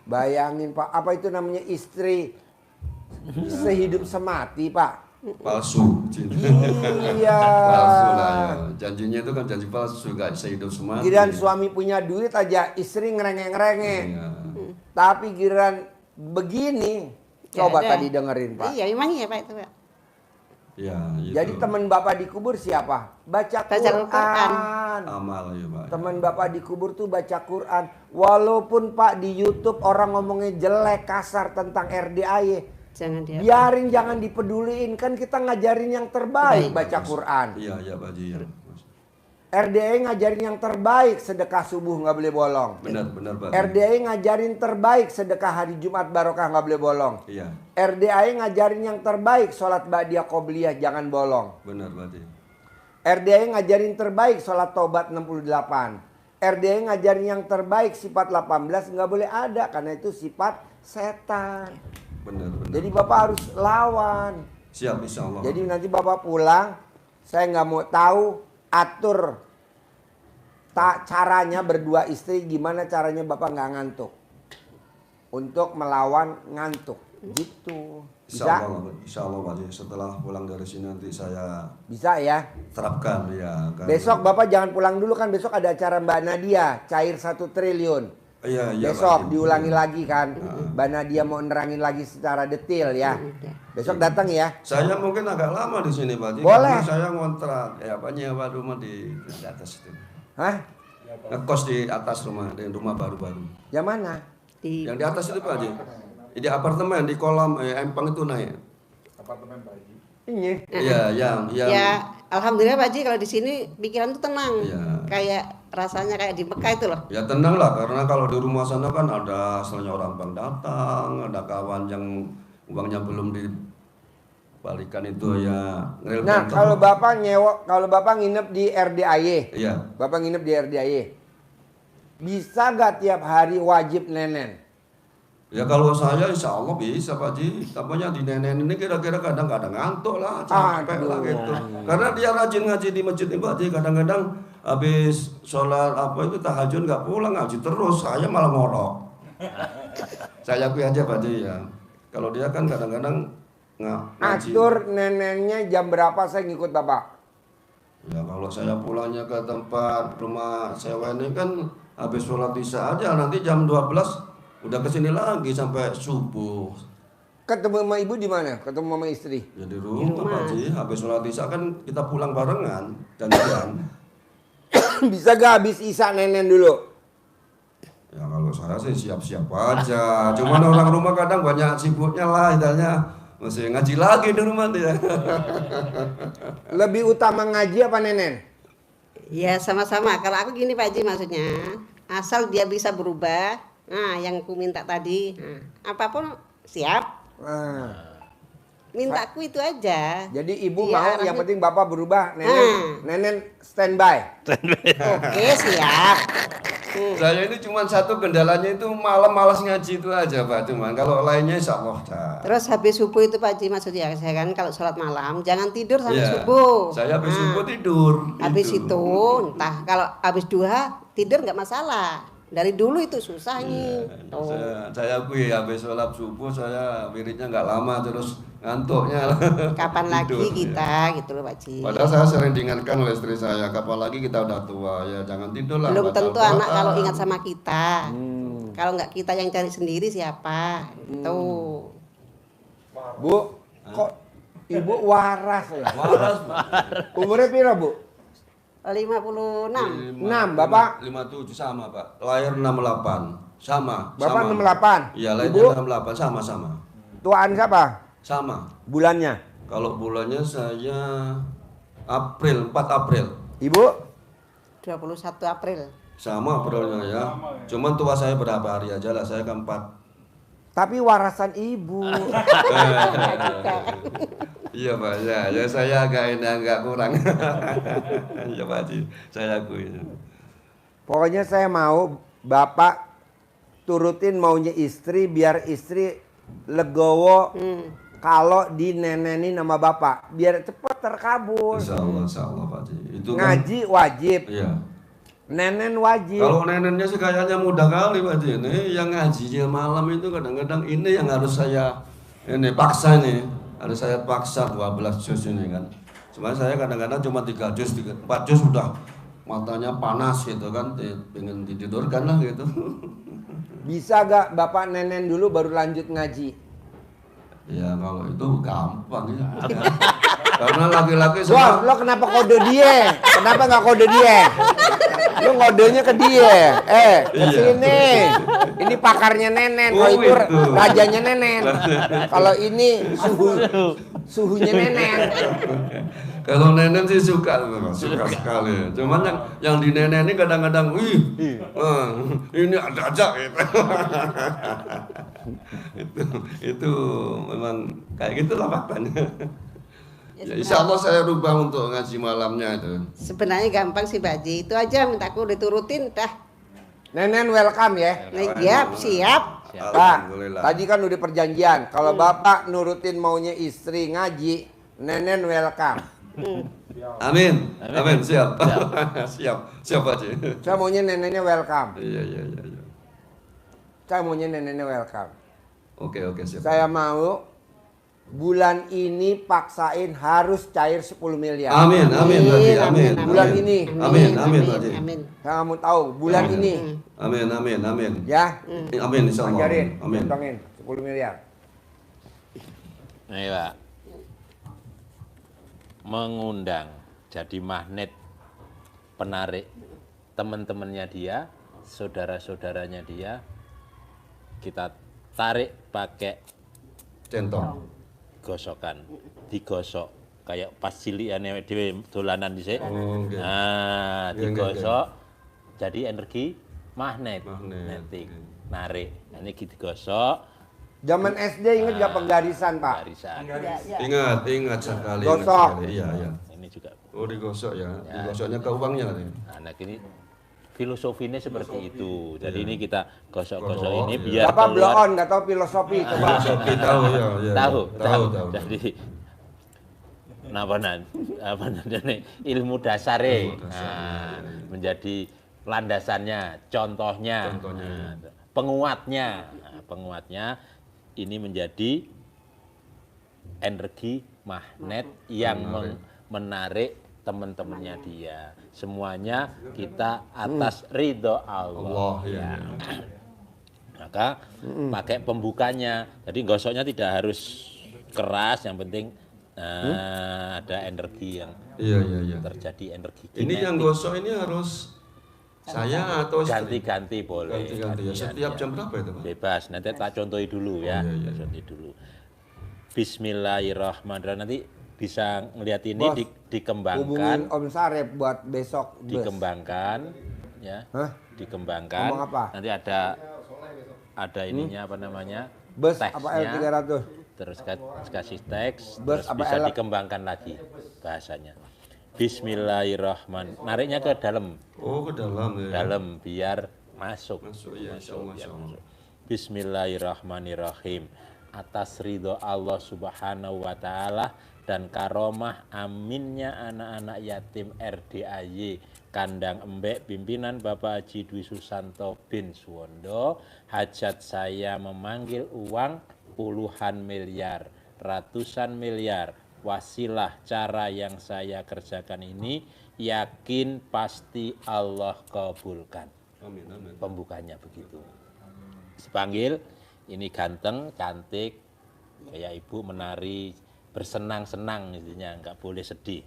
Bayangin Pak, apa itu namanya istri sehidup semati Pak? Palsu. Iya. Palsu lah ya. Janjinya itu kan janji palsu, gak sehidup semati. Giliran suami punya duit aja istri ngerenge-ngerenge. Iya. Tapi giliran begini, Ya coba ada. tadi dengerin Pak. Iya, memang iya Pak itu Pak. Ya, itu. Jadi teman Bapak dikubur siapa? Baca Baca Quran. Al-Quran. amal ya Pak. Teman Bapak dikubur tuh baca Quran. Walaupun Pak di YouTube orang ngomongnya jelek, kasar tentang RDAY. Jangan dia. Biarin, jangan dipeduliin. Kan kita ngajarin yang terbaik baca Quran. Iya Pak Haji. Ya. RDAY ngajarin yang terbaik, sedekah subuh nggak boleh bolong. Benar Pak. RDAY ngajarin terbaik, sedekah hari Jumat barokah nggak boleh bolong. Iya, RDAY ngajarin yang terbaik, sholat ba'diyah qobliyah jangan bolong. benar Pak Haji. RDAY ngajarin terbaik, sholat taubat 68. RDAY ngajarin yang terbaik, sifat 18 nggak boleh ada karena itu sifat setan. Benar. Jadi Bapak harus lawan. Siap insya Allah. Jadi nanti Bapak pulang, saya nggak mau tahu atur caranya berdua istri, gimana caranya Bapak nggak ngantuk untuk melawan ngantuk gitu. Bisa? Insya Allah Pak Haji. Setelah pulang dari sini nanti saya Bisa ya. terapkan ya. Kan. Besok Bapak jangan pulang dulu kan, besok ada acara Mbak Nadia cair 1 triliun. Iya Besok Pak Haji. diulangi lagi kan. Mbak Nadia mau nerangin lagi secara detail ya. Udah. Besok datang ya. Saya mungkin agak lama di sini Pak Haji. Boleh. Karena saya ngontrak, nyewa rumah di atas itu. Hah? Ngekos di atas rumah, di rumah baru-baru. Yang mana? Di Yang di atas itu Pak Haji. Di apartemen, di kolam empang itu naik. Ini. Iya, yang Ya, alhamdulillah Pak Haji kalau di sini pikiran tuh tenang. Iya. Kayak rasanya kayak di Mekah itu loh. Ya tenang lah, karena kalau di rumah sana kan ada misalnya orang bank datang, ada kawan yang uangnya belum dibalikan itu ya. Nah, kalau Bapak nginep di RDAY. Iya. Bapak nginep di RDAY. Bisa gak tiap hari wajib nenen? Ya kalau saya insya Allah bisa Pak Haji. Tampaknya di nenen ini kira-kira kadang-kadang ngantuk lah, capek lah gitu. Karena dia rajin ngaji di masjid ini Pak Haji. Kadang-kadang habis sholat apa itu tahajud nggak pulang ngaji terus. Saya malah ngorok. Saya akui aja Pak Haji ya. Kalau dia kan kadang-kadang ngaji. Atur nenennya jam berapa saya ngikut Bapak? Ya kalau saya pulangnya ke tempat rumah sewa ini kan habis sholat isya aja, nanti jam 12 udah kesini lagi sampai subuh. Ketemu sama ibu di mana? Ketemu sama istri? Ya di rumah Pak Haji, habis sholat isya kan kita pulang barengan janjian. Bisa gak habis isya nenen dulu? Ya kalau saya sih siap-siap aja. Cuman orang rumah kadang banyak sibuknya lah, istilahnya masih ngaji lagi di rumah dia. Lebih utama ngaji apa nenen? Ya sama-sama. Kalau aku gini Pak Haji maksudnya, asal dia bisa berubah. Nah, yang aku minta tadi, apapun siap. Nah, Mintaku itu aja. jadi ibu Iya, mau yang arahnya- penting Bapak berubah, nenen standby. Oke, siap. Saya ini cuma satu kendalanya itu malam malas ngaji itu aja Pak. Cuman kalau lainnya insya Allah dah. Terus habis subuh itu Pak Haji maksudnya saya kan kalau sholat malam jangan tidur sampai Iya. subuh. Saya habis Nah, subuh tidur. habis Gitu. itu entah kalau habis duha tidur nggak masalah. Dari dulu itu susah nih. Tuh. Saya akui habis sholat subuh saya wiridnya nggak lama terus ngantuknya. Kapan lagi Tidur, kita gitu loh Pak Haji. Padahal saya sering diingatkan oleh istri saya, kapan lagi kita udah tua ya jangan tidur lah. Belum baca tentu Al-Quran. anak kalau ingat sama kita. Kalau nggak kita yang cari sendiri siapa? Tuh. Bu, kok ibu waras ya? Waras Pak. Umurnya pira Bu? 56. 6, Bapak? 57 sama Pak. Lahir 68. Sama. Bapak sama. 68? Iya, Ibu? lahirnya 68 sama-sama. Tuaan siapa? Sama. Bulannya? Kalau bulannya saya April, 4 April. Ibu? 21 April. Sama Aprilnya ya. Cuman tua saya berapa hari aja lah, saya kan 4. Tapi warasan ibu. Iya Pak, ya saya agak kurang. Iya Pak Haji, saya akui. Pokoknya saya mau Bapak turutin maunya istri biar istri legowo kalau dinenenin sama Bapak. Biar cepet terkabul. Insya Allah Pak Haji. Itu kan, Ngaji wajib, iya. nenen wajib. Kalau neneknya sih kayaknya mudah kali Pak Haji. Ini yang ngajinya malam itu kadang-kadang ini yang harus saya paksa nih. Harus saya paksa 12 juz ini kan. Cuma saya kadang-kadang cuma 3 juz, 4 juz sudah matanya panas gitu kan, pengen ditidurkan lah gitu. Bisa gak Bapak nenen dulu baru lanjut ngaji? Ya kalau itu gampang ya. Karena laki-laki Wah, lo kenapa kode dia? Kenapa nggak kode dia? Lo ngodenya ke dia. Ke sini. Ini pakarnya nenen. Kalau itu gitu. rajanya nenen. Kalau ini suhunya nenen. Kalau nenen sih suka sekali. Cuman yang di nenen ini kadang-kadang, ini ada aja gitu. itu memang kayak gitulah faktanya. Ya, insya Allah saya rubah untuk ngaji malamnya itu. Sebenarnya gampang sih Pak Haji. Itu aja mintaku diturutin dah. Nenen welcome ya. Siap. Pak, Alhamdulillah. tadi kan udah perjanjian. Kalau Bapak nurutin maunya istri ngaji, nenen welcome. Amin. Siap. siap Pak Haji. Saya maunya nenennya welcome. Iya. Saya maunya nenennya welcome. Oke siap. Saya mau bulan ini paksain harus cair 10 miliar. Amin, amin, Pak Haji, amin. Bulan amin. ini. Amin, amin, Pak Haji. Amin. Kamu tahu bulan ini Amin, amin, amin. ya. Amin, insyaallah. Ajarin, Amin. kantongin 10 miliar. Nih Pak, mengundang jadi magnet penarik teman-temannya dia, saudara-saudaranya dia, kita tarik pakai Centong. gosokan, digosok kayak pas ciliane dhewe dolanan dhisik. Oh, nggih. Nah, Nggih, digosok jadi energi magnet, Magnet. magnetik, narik. Nah, ini digosok Zaman SD ingat gak penggarisan, Pak? barisan. Ingat sekali. Gosok. ingat sekali. Iya, iya. Ini juga. Oh, digosok ya. Digosoknya ke uangnya nih. Nah, ini filosofinya seperti itu. Jadi ini kita gosok-gosok Gosok, ini iya. biar Bapak blow keluar. on, gak tahu filosofi, coba. Filosofi tahu ya, ya. Tahu. tahu. Jadi apa namanya ilmu dasare. Nah, menjadi landasannya, contohnya, Contohnya. nah, penguatnya. Nah, penguatnya ini menjadi energi magnet yang menarik teman-temannya dia. Semuanya kita atas ridho Allah. Allah, ya. Maka pakai pembukanya. Jadi gosoknya tidak harus keras, yang penting ada energi yang Iya, iya, iya. terjadi energi Ini yang kinetik. gosok ini harus saya atau istri? Ganti-ganti boleh. Ganti-ganti ya. Setiap jam berapa itu, Pak? Bebas. Nanti tak contohi dulu ya. iya, iya. Tak contohi dulu. Bismillahirrahmanirrahim. Nanti bisa ngelihat ini Bos, dikembangkan, Hubungin Om Sarep buat besok. bus. dikembangkan, ya, Hah? dikembangkan. Ngomong apa? Nanti ada ininya apa namanya? Bus teksnya. apa L300? Terus kasih teks, Bus terus apa bisa elep? dikembangkan lagi bahasanya. Bismillahirrahmanirrahim. Nariknya ke dalam, Oh, ke dalam ya. dalam biar masuk. Masuk ya, insyaallah. insyaallah. Bismillahirrahmanirrahim. Atas ridho Allah Subhanahu wa taala dan karomah aminnya anak-anak yatim RDAY Kandang Embek pimpinan Bapak Haji Dwi Susanto bin Suwondo, hajat saya memanggil uang puluhan miliar, ratusan miliar. Wasilah cara yang saya kerjakan ini yakin pasti Allah kabulkan. Amin, amin. Pembukanya begitu. Dipanggil, ini ganteng, cantik, kayak ibu menari, bersenang-senang intinya, nggak boleh sedih.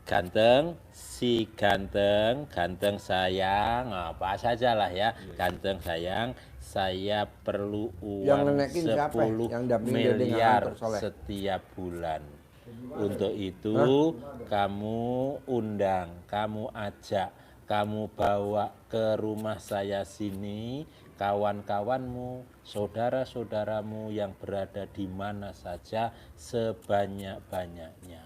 Ganteng, si ganteng, ganteng sayang, apa saja lah ya, ganteng sayang, saya perlu Yang uang nenekin siapa? 10 Yang dampingin dia dengan miliar Anton Soleh. setiap bulan. Untuk itu kamu undang, kamu ajak, kamu bawa ke rumah saya sini kawan-kawanmu, saudara-saudaramu yang berada di mana saja sebanyak-banyaknya.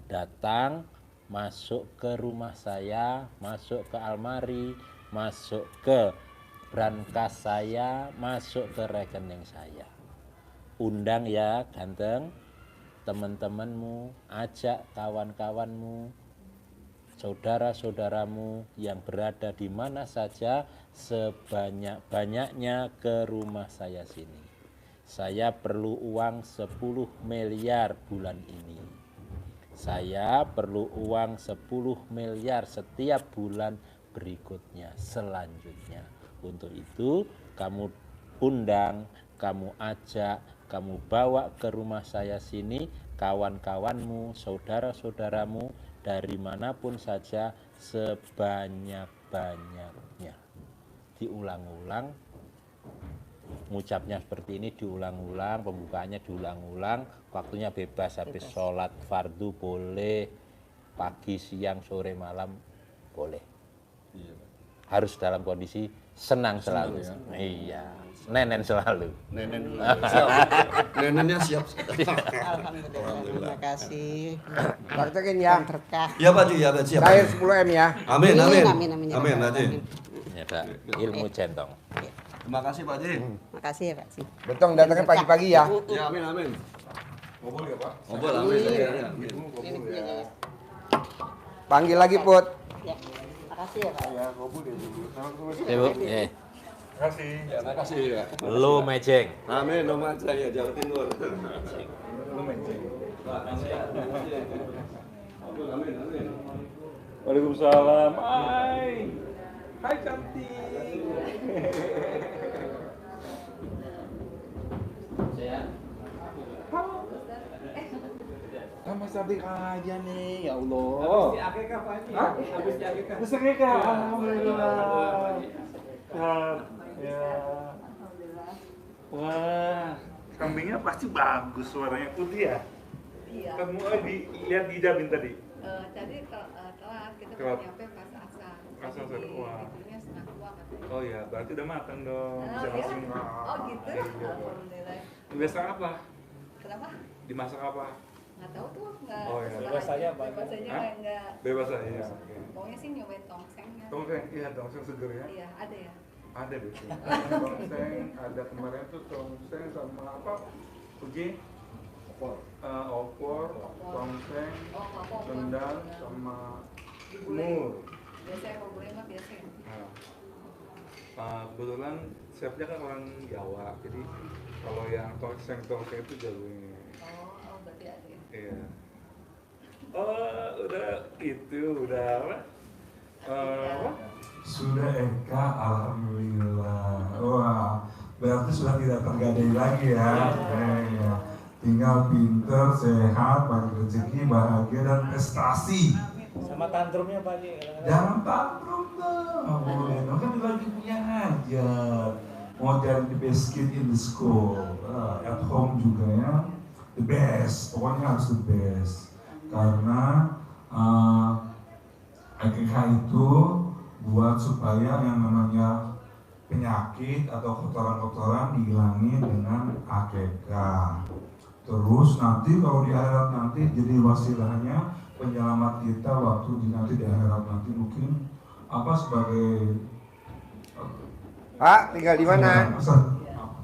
Datang, masuk ke rumah saya, masuk ke almari, masuk ke brankas saya, masuk ke rekening saya. Undang ya ganteng, teman-temanmu, ajak kawan-kawanmu, saudara-saudaramu yang berada di mana saja sebanyak-banyaknya ke rumah saya sini. Saya perlu uang 10 miliar bulan ini. Saya perlu uang 10 miliar setiap bulan berikutnya, selanjutnya. Untuk itu kamu undang, kamu ajak, kamu bawa ke rumah saya sini kawan-kawanmu, saudara-saudaramu dari manapun saja sebanyak-banyaknya. Diulang-ulang, ngucapnya seperti ini diulang-ulang, pembukaannya diulang-ulang, waktunya bebas, habis sholat fardu boleh, pagi, siang, sore, malam boleh. Harus dalam kondisi senang selalu. Iya, nenen selalu. Nenen siap. Nenennya siap. Alhamdulillah. Terima kasih. Praktekin ya. Berkah. Ya Pak Haji, ya Pak Haji. siap. Cair 10 M ya. Amin, amin. Amin, amin, Amin, Pak Haji. Ini ada ilmu centong. Terima kasih Pak Haji. Makasih ya Pak Sih. Betong datangnya pagi-pagi ya. Ya, amin, amin. Ngobrol ya Pak. Ngobrol, amin. Ya, ya, amin. Ini punyanya ya. Panggil lagi Put. Ya. Makasih ya Pak. Ibu, Makasih. Ya, makasih ya. Lo mejeng. Amin, nama saya Jawa Timur. Amin, amin. Waalaikumsalam. Hai cantik. Mas cantik aja nih, ya Allah. Habis di akikah Pak Haji? Hah? Habis di akikah? Habis di akikah, alhamdulillah. Ya. Wah, kambingnya pasti bagus, suaranya putih ya? Iya. Kamu lihat di Jabin tadi? Tadi telat, kita Telat. baru nyampe pas asar. Asar, Jadi wah. tidurnya setengah 2 katanya. Oh ya, berarti udah matang dong. Bisa Ya? langsung. Oh gitu? Iya. Alhamdulillah. Biasa apa? Kenapa? Dimasak apa? Nggak tahu tuh, nggak Oh, iya. terserah Bebas aja. aja, Pak. Bebas aja, Hah? nggak. Bebas aja. Oke. Pokoknya sih nyobain tongsengnya. Tongseng, iya tongseng seger ya. Iya, ada ya. Ada betul. Tongseng, ada kemarin tuh tongseng sama apa? Uji? Opor, tongseng, Oh, apa-apa. sendal, sama Gulai. Biasanya kalau gulai mah biasa ya. kebetulan chefnya kan orang Jawa, jadi kalau yang tongseng itu jagonya. Oh, berarti ada ya. Iya. Oh, udah apa? Apa? Sudah Eka, alhamdulillah. Wah, berarti sudah tidak tergadai lagi ya. Iya. Tinggal pinter, sehat, bagi rezeki, bahagia dan prestasi. Sama tantrumnya Pak Haji. Jangan tantrum dong. Boleh, dong. Kan lagi punya hajat. Mau jadi the best kid in the school, at home juga ya. The best, pokoknya harus the best. Karena akikah itu buat supaya yang namanya penyakit atau kotoran-kotoran dihilangi dengan akikah. Terus nanti kalau di akhirat nanti jadi wasilahnya penyelamat kita waktu nanti di akhirat nanti mungkin apa sebagai Pak, tinggal di mana?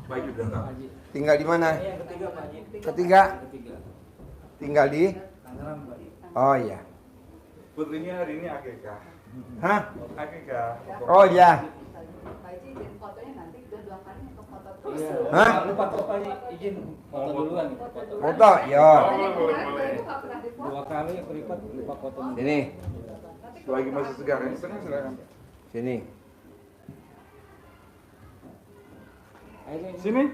baik data. Tinggal di mana? Yang ketiga Pak Haji. Ketiga? Ketiga. Tinggal di? Tangerang Pak Haji. Oh iya. Putrinya hari ini akikah. Hah? Akikah. Oh iya. Pak Haji, izin fotonya nanti udah 2 kali untuk foto terus. Iya. Hah? Lupa Pak Haji, izin foto duluan. Foto, yo. Tadi kemarin tuh ibu nggak pernah difoto. 2 kali berlipat lupa foto. Sini, Lagi masih segar ya. Silakan. sini. Sini.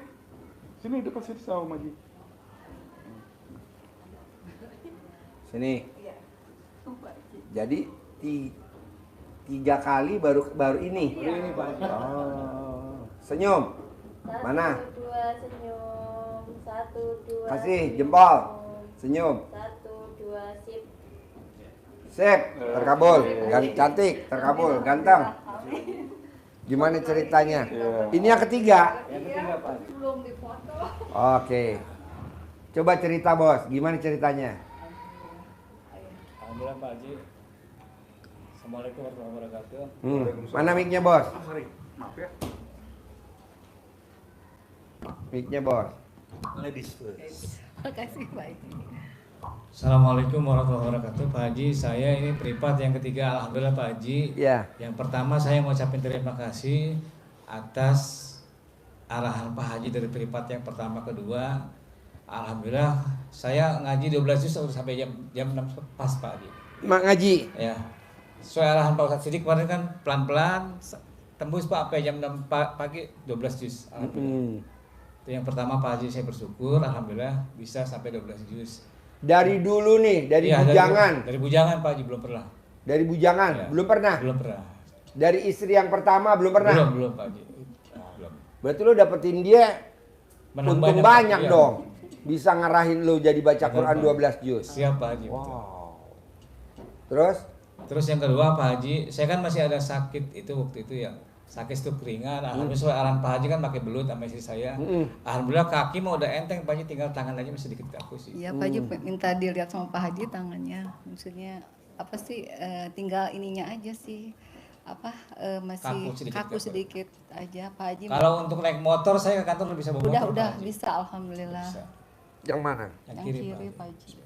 Sini dekat sini sama Maji. Sini. Jadi 3 kali baru ini. Ini Pak Haji. Oh. Senyum. Mana? 1, 2 senyum. 1, 2 Kasih jempol. Senyum. 1, 2 sip. Sip, terkabul. Cantik, terkabul, ganteng. Gimana ceritanya? Ini yang ketiga. Yang ketiga Pak Haji. Belum difoto. Oke. Coba cerita bos, gimana ceritanya? Alhamdulillah Pak Haji. Assalamualaikum warahmatullahi wabarakatuh. Mana mic-nya bos? Sorry. Maaf ya. Mic-nya bos. Ladies first. Makasih Pak Haji. Assalamualaikum warahmatullahi wabarakatuh Pak Haji. Saya ini privat yang ketiga. Alhamdulillah Pak Haji. Ya. Yang pertama saya mau ucapin terima kasih atas arahan Pak Haji dari privat yang pertama kedua. Alhamdulillah saya ngaji 12 juz sampai jam 6 pas Pak Haji. Mak ngaji. Ya. Sesuai arahan Pak Ustadz Sidik kemarin kan pelan-pelan tembus Pak sampai jam 6 pagi 12 juz. Alhamdulillah. Itu yang pertama Pak Haji, saya bersyukur alhamdulillah bisa sampai 12 juz. Dari dulu nih, dari Iya, bujangan. Dari bujangan Pak Haji belum pernah. Dari bujangan, Ya. belum pernah. Belum pernah. Dari istri yang pertama belum pernah. Belum Pak Haji. Belum. Berarti lu dapetin dia Menang untung Pak. banyak Iya. dong. Bisa ngarahin lu jadi baca Benar, Quran Pak. 12 juz. Siap Pak Haji. betul. Wow. Terus? Terus yang kedua Pak Haji, saya kan masih ada sakit itu waktu itu ya. Sakit stroke ringan. Alhamdulillah sesuai arahan Pak Haji kan pakai belut sama istri saya. Alhamdulillah kaki mau udah enteng Pak Haji, tinggal tangan aja masih sedikit kaku sih. Iya Pak Haji minta dilihat sama Pak Haji tangannya. Maksudnya apa sih tinggal ininya aja sih. Apa masih kaku sedikit aja Pak Haji. Kalau untuk naik motor saya ke kantor bisa bawa motor. Udah Pak Haji. bisa alhamdulillah. Bisa. Yang mana? Yang Yang kiri, kiri Pak Pak Haji. Haji.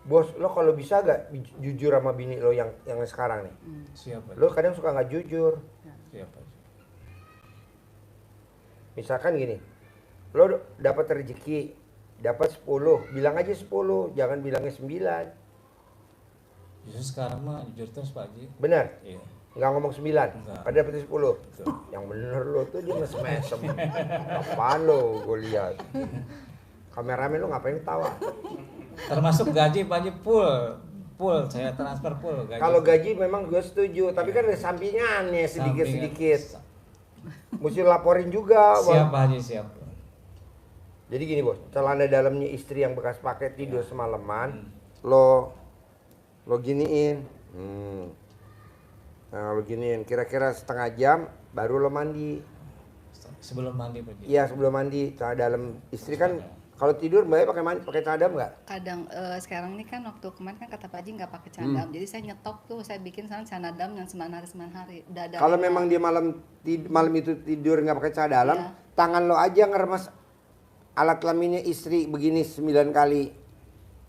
Bos, lo kalau bisa gak jujur sama bini lo yang sekarang nih? Siapa? Lo kadang suka gak jujur. Siapa? Misalkan gini, lo dapat rezeki, dapat 10, bilang aja 10, jangan bilangnya 9. Justru sekarang mah jujur terus Pak Haji. Benar? Iya. Nggak ngomong 9, pada dapat 10. Betul. Yang bener lo tuh dia mesem. Apaan lo gue lihat. Kameramen lo ngapain ketawa? Termasuk gaji Pak Haji full saya transfer full gaji. Kalau gaji memang gue setuju, tapi kan ada sampingannya sedikit-sedikit. Mesti laporin juga. Siap Pak Haji, siap. Jadi gini bos, celana dalamnya istri yang bekas pakai tidur semalaman, lo giniin. Nah, lo giniin, kira-kira setengah jam baru lo mandi. Sebelum mandi Pak Haji? Iya, sebelum mandi. Celana dalam istri kan kalau tidur mbaknya pakai celana dalam nggak? Kadang sekarang ini kan waktu kemarin kan kata Pak Haji nggak pakai celana dalam, jadi saya nyetok tuh, saya bikin celana dalam yang 9 hari. Udah ada. Kalau memang dia malam itu tidur nggak pakai celana dalam, tangan lo aja ngeremas alat kelaminnya istri begini 9 kali.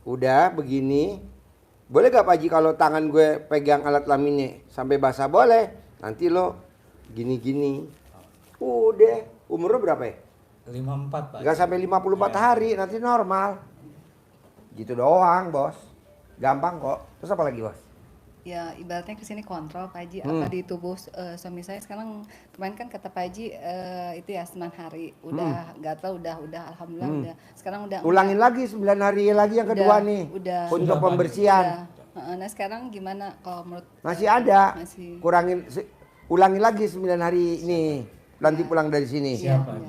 Udah begini. Boleh gak Pak Haji kalau tangan gue pegang alat kelaminnya sampai basah? Boleh. Nanti lo gini-gini. Udah. Umur lo berapa ya? 54 Pak. Gak sampai 54 hari, nanti normal. Gitu doang bos. Gampang kok. Terus apa lagi bos? Ya ibaratnya kesini kontrol Pak Haji, apa di tubuh suami saya sekarang. Kemarin kan kata Pak Haji itu ya 9 hari. Udah gatal, udah alhamdulillah udah. Sekarang udah Ulangin lagi 9 hari lagi yang kedua nih. Udah. Untuk pembersihan. Nah sekarang gimana kalau menurut Masih ada. Masih. Ulangin lagi 9 hari ini. Nanti pulang dari sini.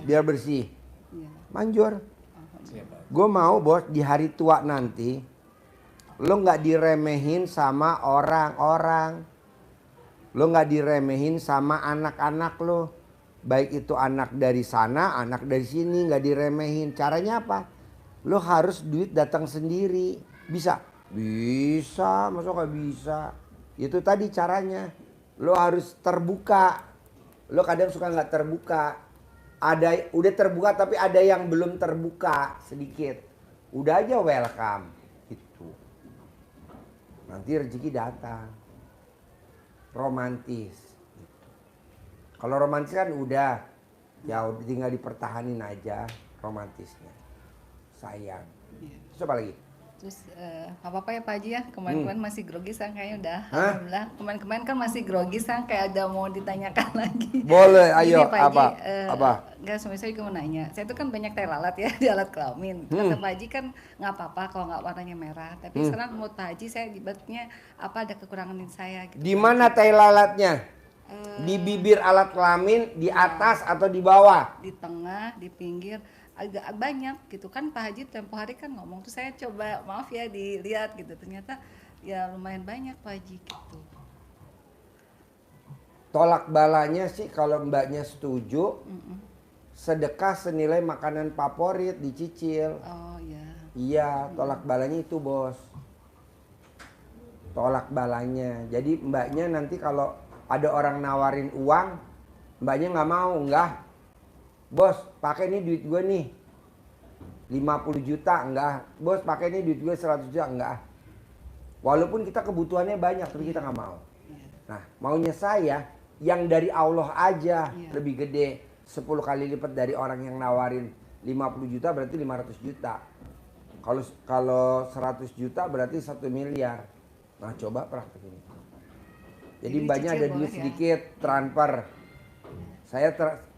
Biar bersih. Manjur. Gue mau bos di hari tua nanti lo nggak diremehin sama orang-orang, lo nggak diremehin sama anak-anak lo, baik itu anak dari sana, anak dari sini, nggak diremehin. Caranya apa? Lo harus duit datang sendiri. Bisa? Bisa, masa nggak bisa? Itu tadi caranya. Lo harus terbuka. Lo kadang suka nggak terbuka. Udah terbuka tapi ada yang belum terbuka sedikit. Udah aja welcome. Nanti rezeki datang. Romantis. Kalau romantis kan udah, ya udah tinggal dipertahanin aja romantisnya. Sayang. Terus apa lagi? Terus apa-apa ya Pak Haji ya, kemarin-kemarin masih grogi sang kayaknya udah. Alhamdulillah. Kemarin-kemarin kan masih grogi sang kayak ada mau ditanyakan lagi. Boleh, ayo. Ini, Pak Haji, apa? Enggak, suami saya juga mau nanya. Saya tuh kan banyak tai lalat ya di alat kelamin. Kata Pak Haji kan nggak apa-apa kalau nggak warnanya merah. Tapi sekarang menurut Pak Haji saya ibaratnya apa ada kekurangan di saya gitu. Di mana tai lalatnya? Di bibir alat kelamin, di atas atau di bawah? Di tengah, di pinggir. Agak banyak gitu kan Pak Haji tempo hari kan ngomong tuh, saya coba maaf ya dilihat gitu, ternyata ya lumayan banyak Pak Haji gitu. Tolak balanya sih kalau mbaknya setuju, sedekah senilai makanan favorit dicicil. Oh iya. Iya, tolak balanya itu bos. Tolak balanya. Jadi mbaknya nanti kalau ada orang nawarin uang, mbaknya nggak mau, enggak. Bos, pakai nih duit gue nih 50 juta, enggak. Bos, pakai nih duit gue 100 juta, enggak. Walaupun kita kebutuhannya banyak, tapi kita nggak mau. Nah, maunya saya yang dari Allah aja lebih gede 10 kali lipat dari orang yang nawarin 50 juta berarti 500 juta. Kalau 100 juta berarti 1 miliar. Nah, coba praktekin itu. Jadi mbaknya ada duit sedikit, transfer. Saya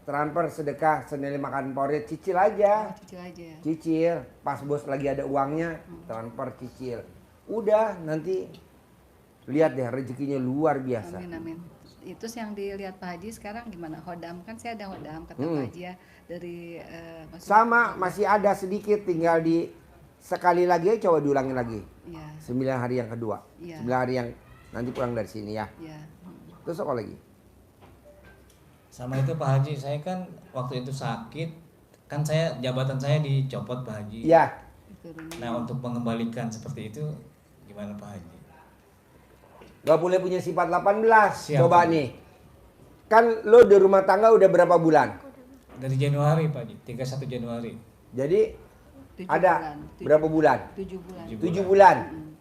transfer sedekah senilai makan favorit, cicil aja. Cicil. Pas bos lagi ada uangnya, transfer cicil. Udah, nanti lihat deh rezekinya luar biasa. Amin. Itu yang dilihat Pak Haji sekarang gimana? Hodam kan saya ada hodam kata Pak Haji ya dari sama masih ada sedikit, tinggal sekali lagi aja, coba diulangin lagi. 9 hari yang kedua. 9 hari yang nanti pulang dari sini ya. Terus apa lagi? Sama itu Pak Haji, saya kan waktu itu sakit, kan jabatan saya dicopot Pak Haji. Iya. Nah untuk mengembalikan seperti itu gimana Pak Haji? Gak boleh punya sifat 18. Coba nih. Kan lo di rumah tangga udah berapa bulan? Dari Januari Pak Haji, 31 Januari. Jadi ada bulan. berapa bulan? 7 bulan. 7 bulan.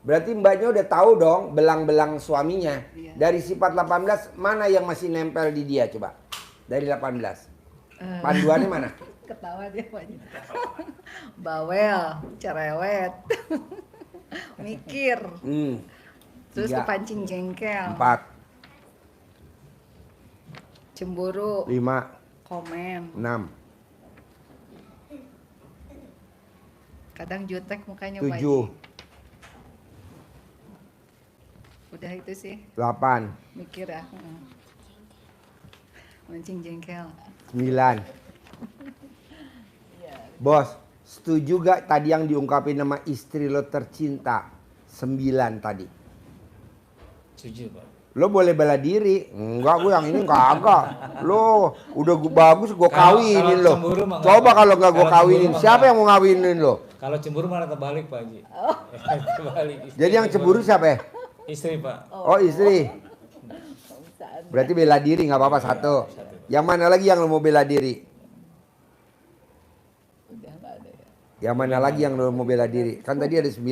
Berarti mbaknya udah tahu dong belang-belang suaminya. Iya. Dari sifat 18 mana yang masih nempel di dia coba? Dari 18. Panduannya mana? Ketawa dia Pak Haji. Bawel, cerewet. Mikir. Terus 3, kepancing jengkel. 4, Cemburu, 5, komen. 6, Kadang jutek mukanya Pak 7, Haji. Udah itu sih, 8, mikir ya. Mancing jengkel. 9. Bos, setuju gak tadi yang diungkapin nama istri lo tercinta? 9 tadi. Setuju Pak. Lo boleh bela diri. Enggak, gue yang ini kagak. Lo udah bagus gue kawinin kalau lo. cemburu mah Coba enggak. kalau nggak gue Kalau kawinin, cemburu mah siapa enggak. yang mau ngawinin lo? Kalau cemburu malah terbalik Pak Haji. Terbalik. Istri Jadi yang cemburu siapa ya? Istri Pak. Oh istri. Berarti bela diri nggak apa-apa satu. Yang mana lagi yang lo mau bela diri? Udah nggak ada ya. Yang mana lagi yang lo mau bela diri? Kan tadi ada 9.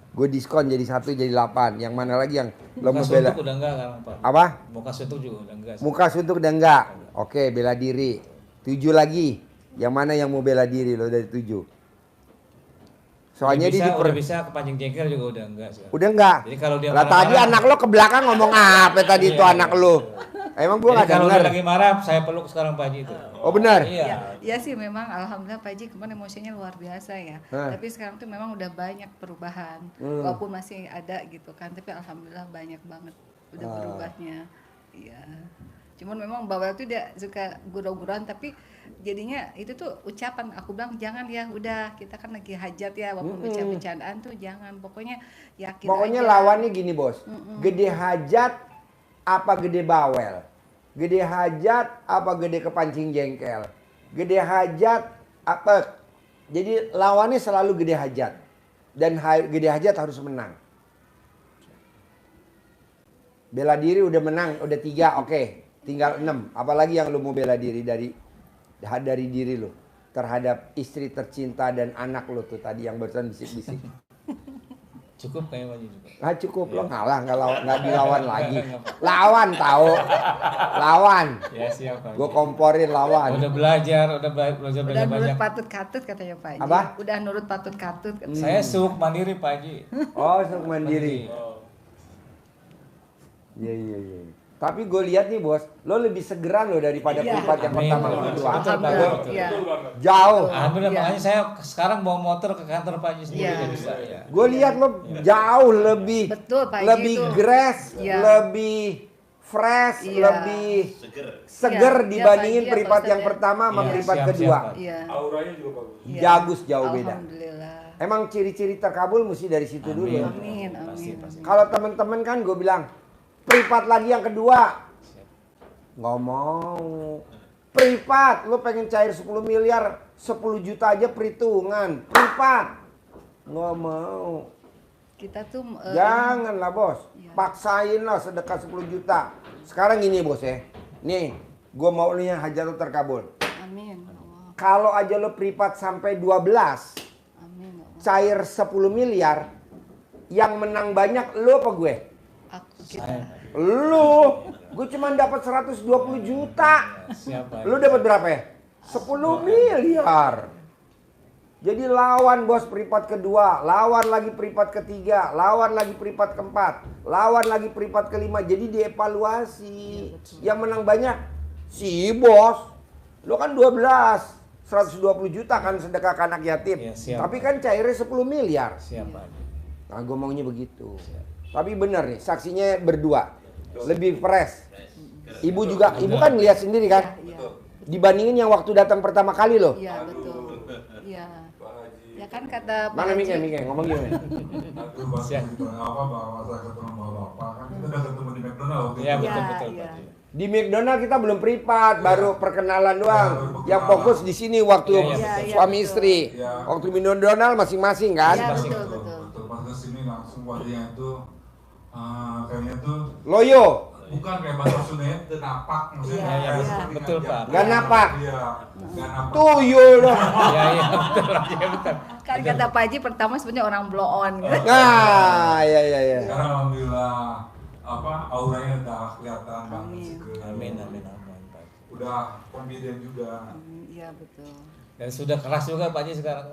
Gue diskon jadi 1 jadi 8. Yang mana lagi yang lo mau Muka bela? suntuk udah enggak kan Pak? Apa? Muka suntuk juga udah enggak. Muka suntuk udah enggak. Oke, bela diri. 7 lagi. Yang mana yang mau bela diri lo dari 7? Soalnya dia udah bisa kepancing jengkel juga udah enggak sih. udah enggak. Jadi kalau dia Lah tadi marah-marah- anak lo ke belakang ngomong apa tadi itu Iya, anak iya. lo? Emang gua Jadi enggak kalau denger. dia lagi marah, saya peluk sekarang Pak Haji itu. Oh benar. Iya. Ya sih memang alhamdulillah Pak Haji kemarin emosinya luar biasa ya. Tapi sekarang tuh memang udah banyak perubahan. Walaupun masih ada gitu kan, tapi alhamdulillah banyak banget udah berubahnya. Iya. Cuman memang bawel tuh dia suka gurau-guruan tapi jadinya itu tuh ucapan aku bilang jangan ya udah kita kan lagi hajat ya walaupun bercandaan tuh jangan pokoknya yakin Pokoknya aja. lawannya gini bos. Gede hajat apa gede bawel? Gede hajat apa gede kepancing jengkel? Gede hajat apa? Jadi lawannya selalu gede hajat. Dan gede hajat harus menang. Bela diri udah menang, udah 3, oke. Tinggal 6. Apalagi yang lu mau bela diri dari diri lu terhadap istri tercinta dan anak lu tuh tadi yang barusan bisik-bisik. Cukup kayak Pak Haji juga. Nggak cukup, lo ngalah, nggak dilawan lagi. Lawan tahu, lawan. Ya siap Pak Haji. Gue komporin lawan. Udah belajar Udah belajar nurut banyak. patut katut katanya Pak Haji. Apa? Udah nurut patut katut. Saya suk mandiri Pak Haji. Oh, suruh mandiri. Iya. Tapi gue lihat nih bos, lo lebih segeran lo daripada Iya. privat yang pertama Amin. sama kedua. Alhamdulillah. Betul. Iya. Jauh. Alhamdulillah Iya. makanya saya sekarang bawa motor ke kantor Pak Haji sendiri Iya. nggak bisa ya. Gue lihat lo jauh lebih, Betul, Pak Haji lebih itu. grass, Iya. lebih fresh, Iya. lebih seger Iya, dibandingin Pak Haji, privat Pak yang Ustadz. pertama sama Iya, privat siap, kedua. siap, Pak. Iya. Auranya juga bagus. Iya. Bagus jauh beda. Alhamdulillah. Emang ciri-ciri terkabul mesti dari situ dulu. Amin. Amin, Pasti, amin. pasti. Kalau teman-teman kan gue bilang privat lagi yang kedua. Nggak mau. Privat, lu pengen cair 10 miliar, 10 juta aja perhitungan. Privat. Nggak mau. Kita tuh Janganlah bos. Iya. Paksain lah sedekah 10 juta. Sekarang gini bos ya. Nih, gue mau lu yang hajat lu terkabul. amin. Allah. Kalau aja lu privat sampai 12, Amin. Allah. cair 10 miliar, yang menang banyak lu apa gue? Aku kita. Lu, gue cuma dapat 120 juta. Siapa? Lu dapat berapa ya? 10 miliar. Jadi lawan bos privat kedua, lawan lagi privat ketiga, lawan lagi privat keempat, lawan lagi privat kelima. Jadi dievaluasi. Yang menang banyak si bos. Lu kan 12, 120 juta kan sedekah ke anak yatim. Iya, siap. Tapi kan cairnya 10 miliar. Siapa? Haji? Nah gue maunya begitu. Tapi bener nih, saksinya berdua. Lebih fresh. Ibu juga, ibu kan lihat sendiri kan? Iya. Dibandingin yang waktu datang pertama kali loh. Iya, betul. Iya. Ya kan kata Pak Mana Haji. Mike, ngomong gimana? Aku bahas gitu, apa bahwa saya ketemu bapak kan kita udah ketemu di McDonald waktu Iya itu. betul Iya, betul iya. Pak Haji. Di McDonald kita belum privat, baru perkenalan doang. baru perkenalan. Yang fokus di sini waktu Iya, iya, betul. suami Iya, istri. Iya. Waktu di McDonald masing-masing kan? Iya, Masing-masing. betul, betul. Pas kesini langsung wajahnya itu kayaknya tuh Loyo. bukan kayak bahasa Sundanya tenapak maksudnya. Iya, iya, seperti betul, ngajak. Pak. Gak napak. Iya, gak napak. Tuyul dong. Iya, iya, betul. Iya, betul. Kan kata Pak Haji pertama sebenarnya orang blow on gitu. Nah, iya. Sekarang alhamdulillah auranya udah kelihatan banget Amin. seger. Amin, amin, amin, Pak. Udah confident juga. Iya betul. Dan sudah keras juga Pak Haji sekarang.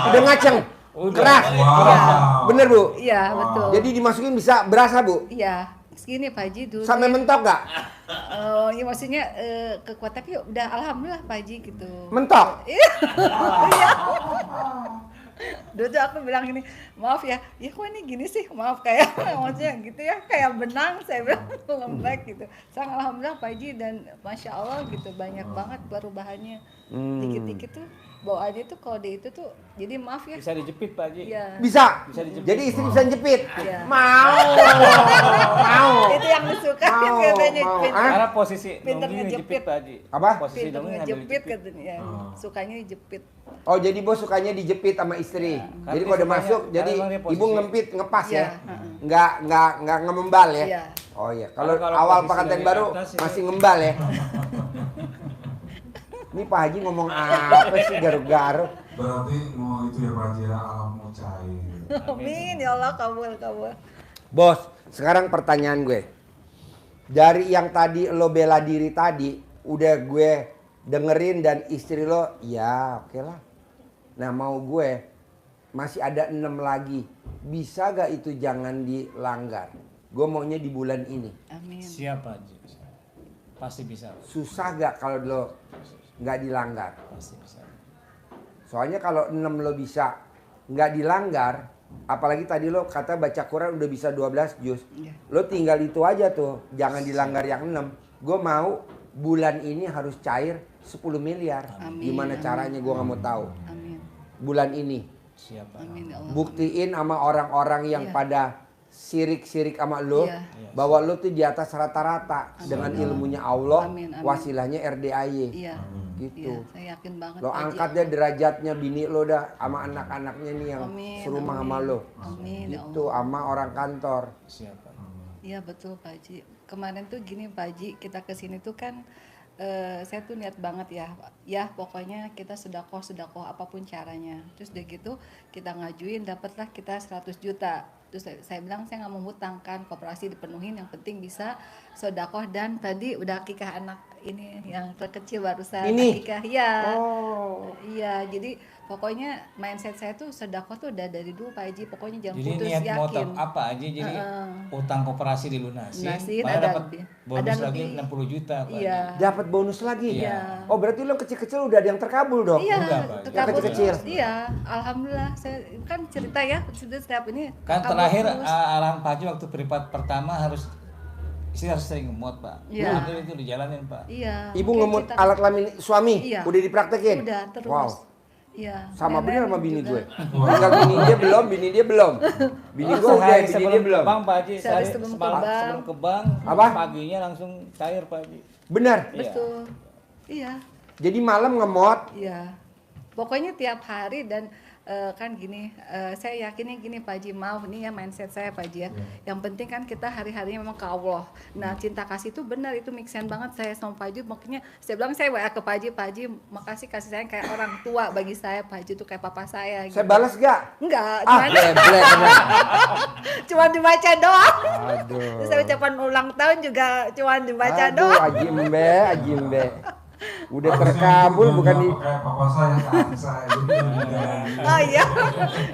Udah ngaceng. Udah. Keras. Wow. Bener Bu? Iya betul. Jadi dimasukin bisa berasa Bu? Iya. Segini Pak Haji dulu. Sampai mentok gak? Ya maksudnya kekuatan tapi udah alhamdulillah Pak Haji gitu. Mentok? Iya. Dulu tuh aku bilang gini, maaf ya kok ini gini sih, maaf kayak maksudnya gitu ya, kayak benang saya bilang lembek gitu. Sang alhamdulillah Pak Haji dan Masya Allah gitu banyak banget perubahannya. Dikit-dikit tuh bawaannya tuh kalau di itu tuh jadi maaf ya. Bisa dijepit Pak Haji. Iya. Bisa? Bisa dijepit. Jadi istri bisa jepit? Iya. Mau. Itu yang disukain Mau, katanya. mau. Pinter. Karena posisi Pinter nungging ngejepit. dijepit Pak Haji. Apa? Posisi Pinter nungging ngambil ngejepit jepit. katanya. Ya, sukanya dijepit. Oh jadi bos sukanya dijepit sama istri. Jadi Kan kalau udah dia masuk, sukanya- jadi karena emang dia ibu posisi- ngempit, ngepas Iya, ya? Nggak ngembal ya? Iya. Oh iya, kalau Kalau awal posisi pengantin dari baru atas itu- masih ngembal ya? Ini Pak Haji ngomong apa sih garuk-garuk? Berarti mau itu ya Pak Haji ya, alam mau cair. Amin ya Allah kabul. Bos, sekarang pertanyaan gue. Dari yang tadi lo bela diri tadi, udah gue dengerin dan istri lo, ya oke lah. Nah mau gue, masih ada 6 lagi. Bisa gak itu jangan dilanggar? Gue maunya di bulan ini. Amin. Siap Pak Haji. Pasti bisa. Susah gak kalau lo nggak dilanggar? Pasti bisa. Soalnya kalau 6 lo bisa nggak dilanggar, apalagi tadi lo kata baca Quran udah bisa 12 juz. Iya. Lo tinggal itu aja tuh, jangan dilanggar yang 6. Gue mau bulan ini harus cair 10 miliar. Amin, Gimana amin. caranya gue nggak mau tahu. Amin. Bulan ini Siap Pak. Amin ya Allah. buktiin sama orang-orang yang Iya. pada sirik-sirik sama lo, Iya. bahwa lo tuh di atas rata-rata dengan ilmunya Allah, Amin, amin. wasilahnya RDAY. Iya. Gitu. Iya, saya yakin banget. Lo Pak Haji. angkat deh derajatnya bini lo dah sama anak-anaknya nih yang Amin, serumah amin. sama lo. Amin ya Itu Allah. sama orang kantor. Siap Pak. Iya betul Pak Haji. Kemarin tuh gini Pak Haji, kita kesini tuh kan saya tuh niat banget ya pokoknya kita sedekah apapun caranya. Terus udah gitu kita ngajuin dapatlah kita 100 juta. Terus saya bilang saya nggak mau ngutang kan, koperasi dipenuhin, yang penting bisa sedekah. Dan tadi udah akikah anak ini yang terkecil barusan Ini? akikah ya. Oh. Iya, jadi pokoknya mindset saya tuh sedekah tuh udah dari dulu Pak Haji, pokoknya jangan Jadi putus niat mau yakin. top apa aja, jadi utang koperasi dilunasin, Lunasin, padahal ada dapat lebih. bonus Ada lagi lebih. 60 juta Pak. Iya. Dapat bonus lagi. Iya. Oh berarti lo kecil-kecil udah ada yang terkabul dong. Iya, Udah, Pak. terkabul Yang kecil-kecil. terus. Iya, alhamdulillah. Saya kan cerita ya, sudah setiap ini. Kan terkabul terakhir terus. arahan Pak Haji waktu privat pertama harus istri harus sering ngemot Pak. Iya. Alhamdulillah itu dijalanin Pak. Iya. Ibu kayak ngemut cerita- alat kelamin suami, Iya. udah dipraktekin. Udah terus. Wow. Iya. Sama Nenek bener sama bini juga. gue. Tinggal bini dia belum, bini dia belum. Bini gue udah, Sehari bini sebelum dia ke belum. bank Pak Haji, Sehari sehari sebelum ke semalam bank. sebelum ke bank, Apa? paginya langsung cair Pak Haji. Bener. Iya. Betul. Iya. Jadi malam ngemot. Iya. Pokoknya tiap hari dan kan gini, saya yakinnya gini Pak Haji, maaf nih ya mindset saya Pak Haji ya. Yang penting kan kita hari-harinya memang ke Allah. Nah cinta kasih itu benar, itu make sense banget saya sama Pak Haji. Makanya saya bilang saya WA ke Pak Haji, makasih kasih sayang kayak orang tua bagi saya, Pak Haji itu kayak papa saya. Saya balas gak? Enggak, Ah, cuman, geblek. cuma dibaca doang. Aduh. Terus saya ucapan ulang tahun juga cuma dibaca Aduh, doang. Aji Mbe. Udah terkabul bukan di... Kayak papa saya ke adik saya. Jadi Oh iya,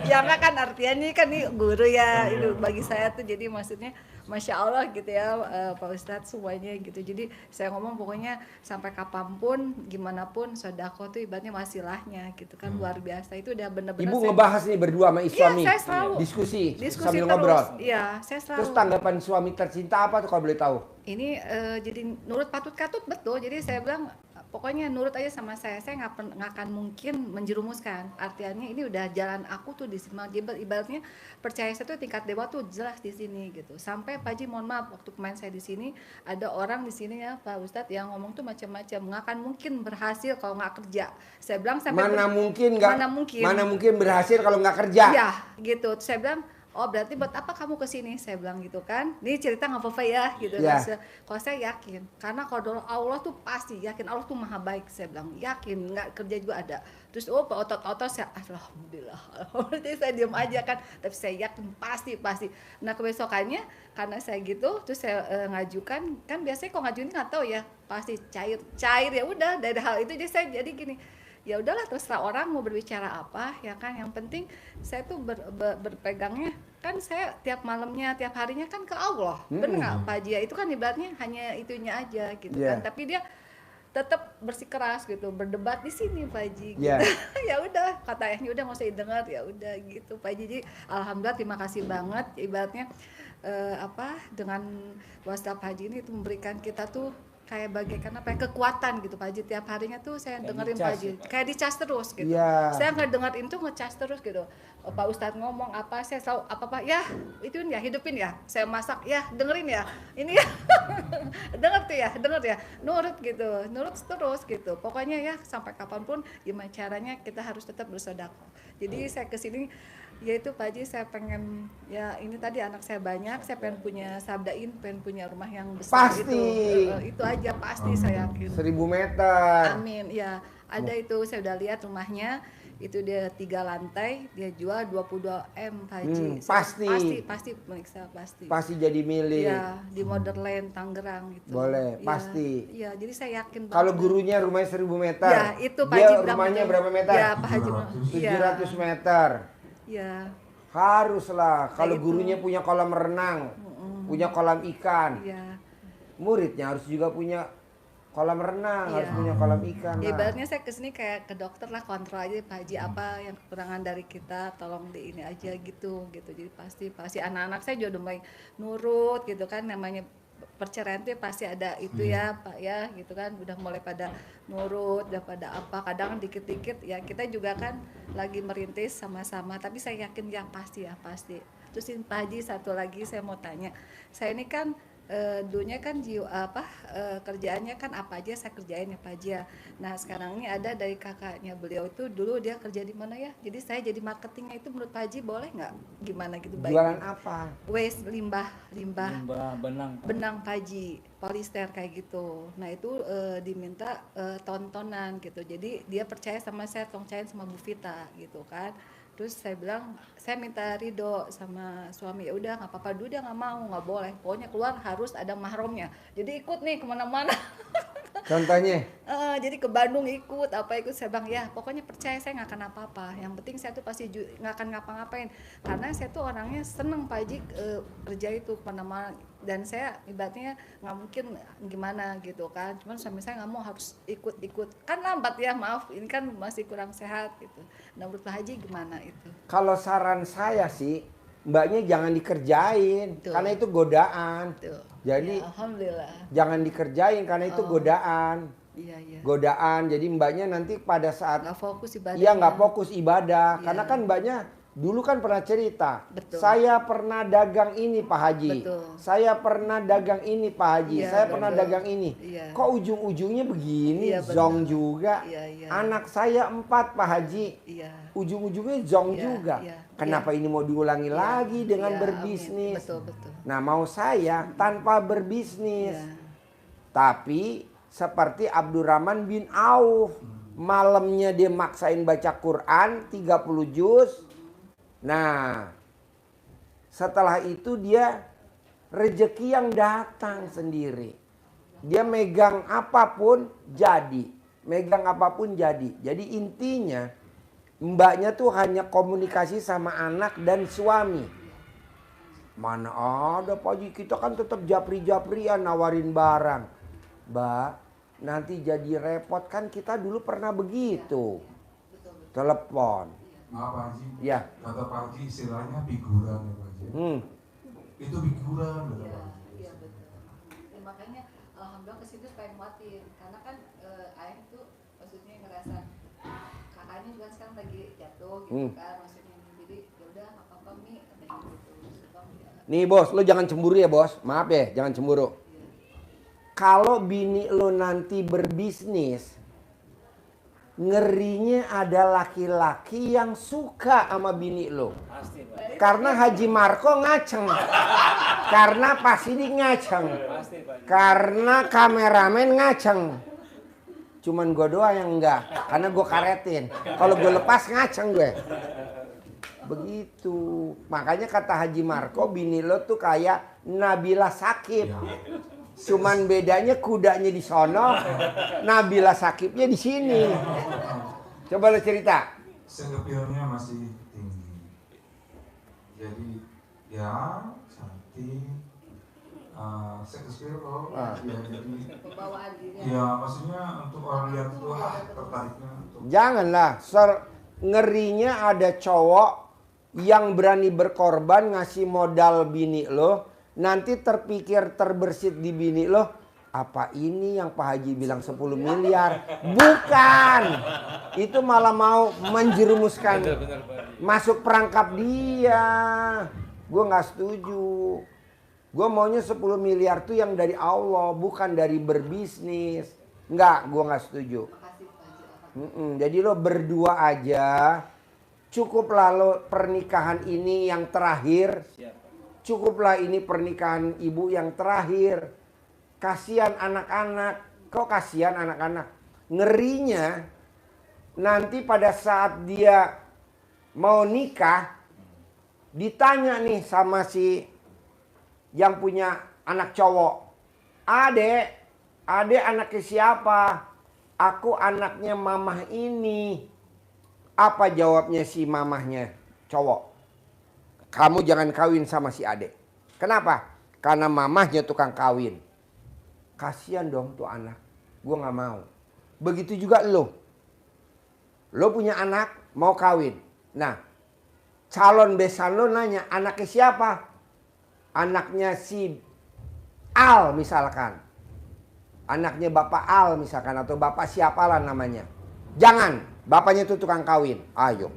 ya enggak kan artinya ini kan nih guru ya, itu bagi saya tuh jadi maksudnya Masya Allah gitu ya Pak Ustadz semuanya gitu. Jadi saya ngomong pokoknya sampai kapanpun, gimana pun sodako tuh ibaratnya wasilahnya gitu kan, luar biasa. Itu udah bener-bener Ibu saya- ngebahas nih berdua sama Iya, suami. saya selalu Diskusi sambil terus. ngobrol. Iya, saya selalu. Terus tanggapan suami tercinta apa tuh kalau boleh tahu? Ini jadi nurut patut katut betul. Jadi saya bilang pokoknya nurut aja sama saya nggak akan mungkin menjerumuskan. Artinya ini udah jalan aku tuh di sini. Ibaratnya percaya saya tuh tingkat dewa tuh jelas di sini gitu. Sampai Pak Haji mohon maaf waktu kemarin saya di sini ada orang di sini ya Pak Ustadz yang ngomong tuh macam-macam, nggak akan mungkin berhasil kalau nggak kerja. Saya bilang sampai Mana mungkin nggak? Mana mungkin. Mana mungkin berhasil kalau nggak kerja? Iya gitu. Terus saya bilang oh berarti buat apa kamu kesini, saya bilang gitu kan, ini cerita nggak apa-apa ya gitu. Kalau saya yakin, karena kalau Allah tuh pasti yakin, Allah tuh maha baik, saya bilang yakin, nggak kerja juga ada. Terus otot-otot saya alhamdulillah jadi saya diam aja kan, tapi saya yakin pasti. Nah kebesokannya karena saya gitu, terus saya ngajukan, kan biasanya kalau ngajuin nggak tahu ya, pasti cair ya udah. Dari hal itu jadi gini, ya udahlah terserah orang mau berbicara apa ya kan, yang penting saya tuh berpegangnya kan, saya tiap malamnya tiap harinya kan ke Allah. Bener nggak Pak Haji? Itu kan ibaratnya hanya itunya aja gitu kan, tapi dia tetap bersikeras gitu, berdebat di sini Pak Haji gitu. Ya udah, kata ayahnya udah nggak usah didengar, ya udah gitu Pak Haji. Jadi alhamdulillah terima kasih banget, ibaratnya dengan WhatsApp Pak Haji ini itu memberikan kita tuh kayak bagaikan kekuatan gitu Pak Haji. Tiap harinya tuh saya dengerin Pak Haji, kayak dicas terus gitu. Saya nggak dengerin tuh, ngecas terus gitu. Pak Ustadz ngomong apa, saya selalu apa ya itu ya, hidupin ya, saya masak ya, dengerin ya, ini ya denger ya, nurut gitu, nurut terus gitu. Pokoknya ya sampai kapanpun gimana caranya kita harus tetap bersedekah. Jadi saya kesini yaitu Pak Haji, saya pengen ya, ini tadi anak saya banyak, saya pengen punya sabdain, pengen punya rumah yang besar. Pasti itu aja pasti saya yakin 1000 meter. Amin ya, ada itu saya udah lihat rumahnya, itu dia 3 lantai, dia jual 22 M Pak Haji. Pasti periksa, pasti jadi milik ya, di Modern Tangerang gitu. Boleh, ya, pasti ya, jadi saya yakin kalau gurunya rumahnya 1000 meter ya, itu Pak dia Haji rumahnya berapa meter? Ya Pak Haji 700 meter ya, haruslah. Kalau gurunya punya kolam renang, punya kolam ikan, muridnya harus juga punya kolam renang, harus punya kolam ikan. Ya, ibaratnya saya kesini kayak ke dokter lah, kontrol aja Pak Haji, apa yang kekurangan dari kita, tolong di ini aja gitu. Jadi pasti anak-anak saya juga udah mulai nurut gitu kan, namanya perceraian tuh pasti ada itu ya Pak ya gitu kan, udah mulai pada nurut, udah pada apa, kadang dikit-dikit ya kita juga kan lagi merintis sama-sama, tapi saya yakin ya pasti. Terus Pak Haji satu lagi saya mau tanya, saya ini kan dulunya kan kerjaannya kan apa aja saya kerjain ya Pak Haji ya. Nah sekarang ini ada dari kakaknya beliau itu, dulu dia kerja di mana ya, jadi saya jadi marketingnya itu, menurut Pak Haji boleh nggak, gimana gitu? Jualan apa? Waste, limbah benang Pak Haji, polister kayak gitu. Nah itu diminta tontonan gitu, jadi dia percaya sama saya, tongcain sama Bu Vita gitu kan. Terus saya bilang, saya minta ridho sama suami, ya udah nggak apa-apa dulu, dia nggak mau, nggak boleh, pokoknya keluar harus ada mahramnya, jadi ikut nih kemana-mana. Contohnya? Jadi ke Bandung ikut, saya bilang ya pokoknya percaya saya nggak akan apa-apa, yang penting saya tuh pasti nggak akan ngapa-ngapain, karena saya tuh orangnya seneng Pak Haji kerja itu kemana-mana, dan saya ibaratnya nggak mungkin gimana gitu kan, cuman suami saya nggak mau, harus ikut kan lambat ya, maaf ini kan masih kurang sehat gitu. Nah menurut Pak Haji gimana itu? Kalau saran saya sih, mbaknya jangan dikerjain. Tuh. Karena itu godaan. Tuh. Jadi ya, alhamdulillah, jangan dikerjain karena itu godaan. Iya. Godaan. Jadi mbaknya nanti pada saat nggak fokus ibadah. Iya, nggak fokus ibadah. Iya. Karena kan mbaknya dulu kan pernah cerita. Betul. Saya pernah dagang ini Pak Haji. Betul. Saya pernah dagang ini Pak Haji. Iya, saya pernah dagang ini. Iya. Kok ujung-ujungnya begini? Iya, zong juga. Iya. Anak saya 4 Pak Haji. Iya. Ujung-ujungnya zong juga. Iya. Kenapa ini mau diulangi lagi dengan berbisnis? Betul. Nah mau saya tanpa berbisnis. Tapi seperti Abdurrahman bin Auf. Malamnya dia maksain baca Quran 30 juz. Nah setelah itu dia rezeki yang datang sendiri. Dia megang apapun jadi. Jadi intinya mbaknya tuh hanya komunikasi sama anak dan suami. Mana ada Pak Haji, kita kan tetap japri-japrian nawarin barang. Mbak, nanti jadi repot, kan kita dulu pernah begitu. Telepon. Maaf Pak Haji. Ya. Kata Pak Haji istilahnya figuran ya Pak Haji. Itu figuran kata Pak Haji. Iya betul. Ya, makanya alhamdulillah kesitu pengen khawatir, karena kan ayah itu maksudnya ngerasa kakaknya juga sekarang lagi jatuh gitu kan, maksudnya jadi yaudah apa-apa Mi katanya gitu. Nih bos, lo jangan cemburu ya bos, maaf ya, jangan cemburu. Kalau bini lo nanti berbisnis, ngerinya ada laki-laki yang suka sama bini lo. Pasti, Pak. Karena Haji Marco ngaceng. Karena Pak Sidik ngaceng. Pasti, Pak. Karena kameramen ngaceng. Cuman gue doang yang enggak. Karena gue karetin. Kalau gue lepas ngaceng gue. Begitu. Makanya kata Haji Marco, bini lo tuh kayak Nabila Shakib. Cuman bedanya kudanya di sono, Nabila Shakibnya di sini. Coba lo cerita. Sekepilnya masih tinggi. Jadi ya cantik. Sekepil loh. Ya jadi. Ya maksudnya untuk orang lihat itu tertariknya. Janganlah. Ngerinya ada cowok yang berani berkorban ngasih modal bini lo. Nanti terpikir terbersit di bini lo, apa ini yang Pak Haji bilang 10 miliar? Bukan. Itu malah mau menjerumuskan masuk perangkap dia. Gue gak setuju. Gue maunya 10 miliar tuh yang dari Allah, bukan dari berbisnis. Enggak, gue gak setuju. Jadi lo berdua aja. Cukuplah lo pernikahan ini yang terakhir. Cukuplah ini pernikahan ibu yang terakhir. Kasihan anak-anak. Kok kasihan anak-anak? Ngerinya nanti pada saat dia mau nikah, ditanya nih sama si yang punya anak cowok. Adek anaknya siapa? Aku anaknya mamah ini. Apa jawabnya si mamahnya cowok? Kamu jangan kawin sama si adek. Kenapa? Karena mamahnya tukang kawin. Kasihan dong tuh anak. Gue gak mau. Begitu juga lo. Lo punya anak mau kawin. Nah, calon besan lo nanya, anaknya siapa? Anaknya si Al misalkan. Anaknya Bapak Al misalkan. Atau Bapak siapalah namanya. Jangan. Bapaknya itu tukang kawin. Ayo.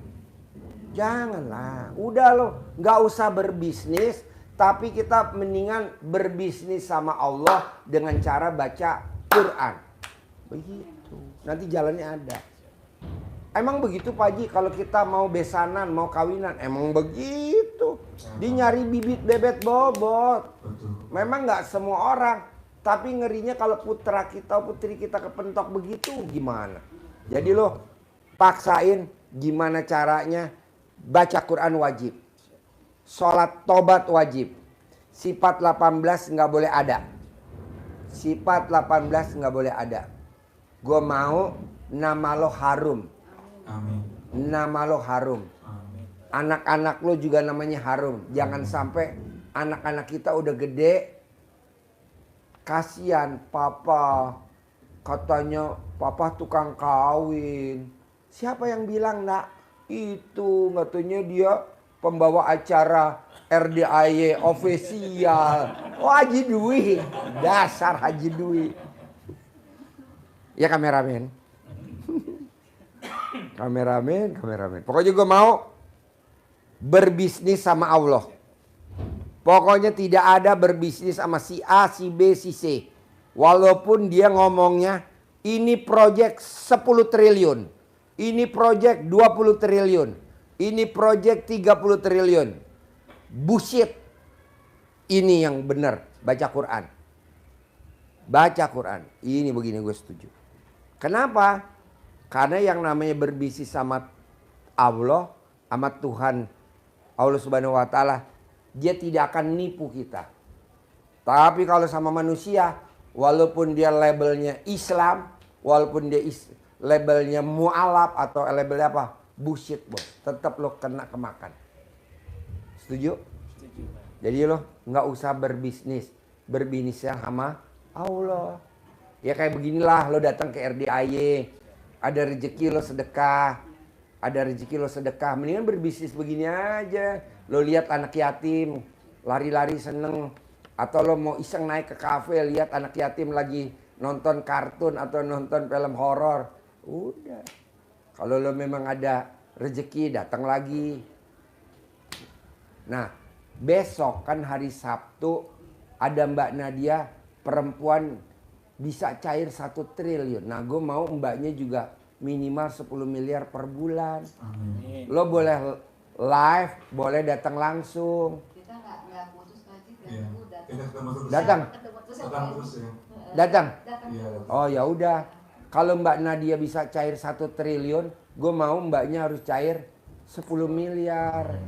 Janganlah, udah lo nggak usah berbisnis, tapi kita mendingan berbisnis sama Allah dengan cara baca Quran. Begitu, nanti jalannya ada. Emang begitu Pak Haji, kalau kita mau besanan, mau kawinan, emang begitu. Dia nyari bibit bebet bobot. Memang nggak semua orang, tapi ngerinya kalau putra kita, putri kita kepentok begitu, gimana? Jadi lo paksain gimana caranya. Baca Quran wajib. Sholat tobat wajib. Sifat 18 nggak boleh ada. Sifat 18 nggak boleh ada. Gue mau nama lo harum. Amin. Nama lo harum. Amin. Anak-anak lo juga namanya harum. Jangan sampai anak-anak kita udah gede. Kasihan papa. Katanya papa tukang kawin. Siapa yang bilang nak? Itu katanya dia pembawa acara RDIY official. Oh Haji Dwi. Dasar Haji Dwi. Ya kameramen. Kameramen. Pokoknya gue mau berbisnis sama Allah. Pokoknya tidak ada berbisnis sama si A, si B, si C. Walaupun dia ngomongnya ini proyek 10 triliun. Ini proyek 20 triliun. Ini proyek 30 triliun. Bullshit. Ini yang benar. Baca Quran. Baca Quran. Ini begini gue setuju. Kenapa? Karena yang namanya berbisnis sama Allah, sama Tuhan Allah Subhanahu wa taala, dia tidak akan nipu kita. Tapi kalau sama manusia, walaupun dia labelnya Islam, walaupun dia labelnya mu'alaf atau labelnya apa? Bullshit bos. Tetap lo kena kemakan. Setuju? Setuju, Pak. Jadi lo nggak usah berbisnis. Berbisnisnya sama Allah. Ya kayak beginilah lo datang ke RDIY. Ada rezeki lo sedekah. Ada rezeki lo sedekah. Mendingan berbisnis begini aja. Lo lihat anak yatim. Lari-lari seneng. Atau lo mau iseng naik ke kafe. Lihat anak yatim lagi nonton kartun atau nonton film horor. Udah. Kalau lo memang ada rezeki datang lagi. Nah, besok kan hari Sabtu ada Mbak Nadia perempuan bisa cair 1 triliun. Nah, gue mau mbaknya juga minimal 10 miliar per bulan. Amin. Lo boleh live, boleh datang langsung. Kita nggak putus Pak Haji, Iya. Kita ketemu terus. Datang, ketemu terus Datang terus ya. datang. Iya. Oh ya udah. Kalau Mbak Nadia bisa cair 1 triliun, gue mau Mbaknya harus cair 10 miliar.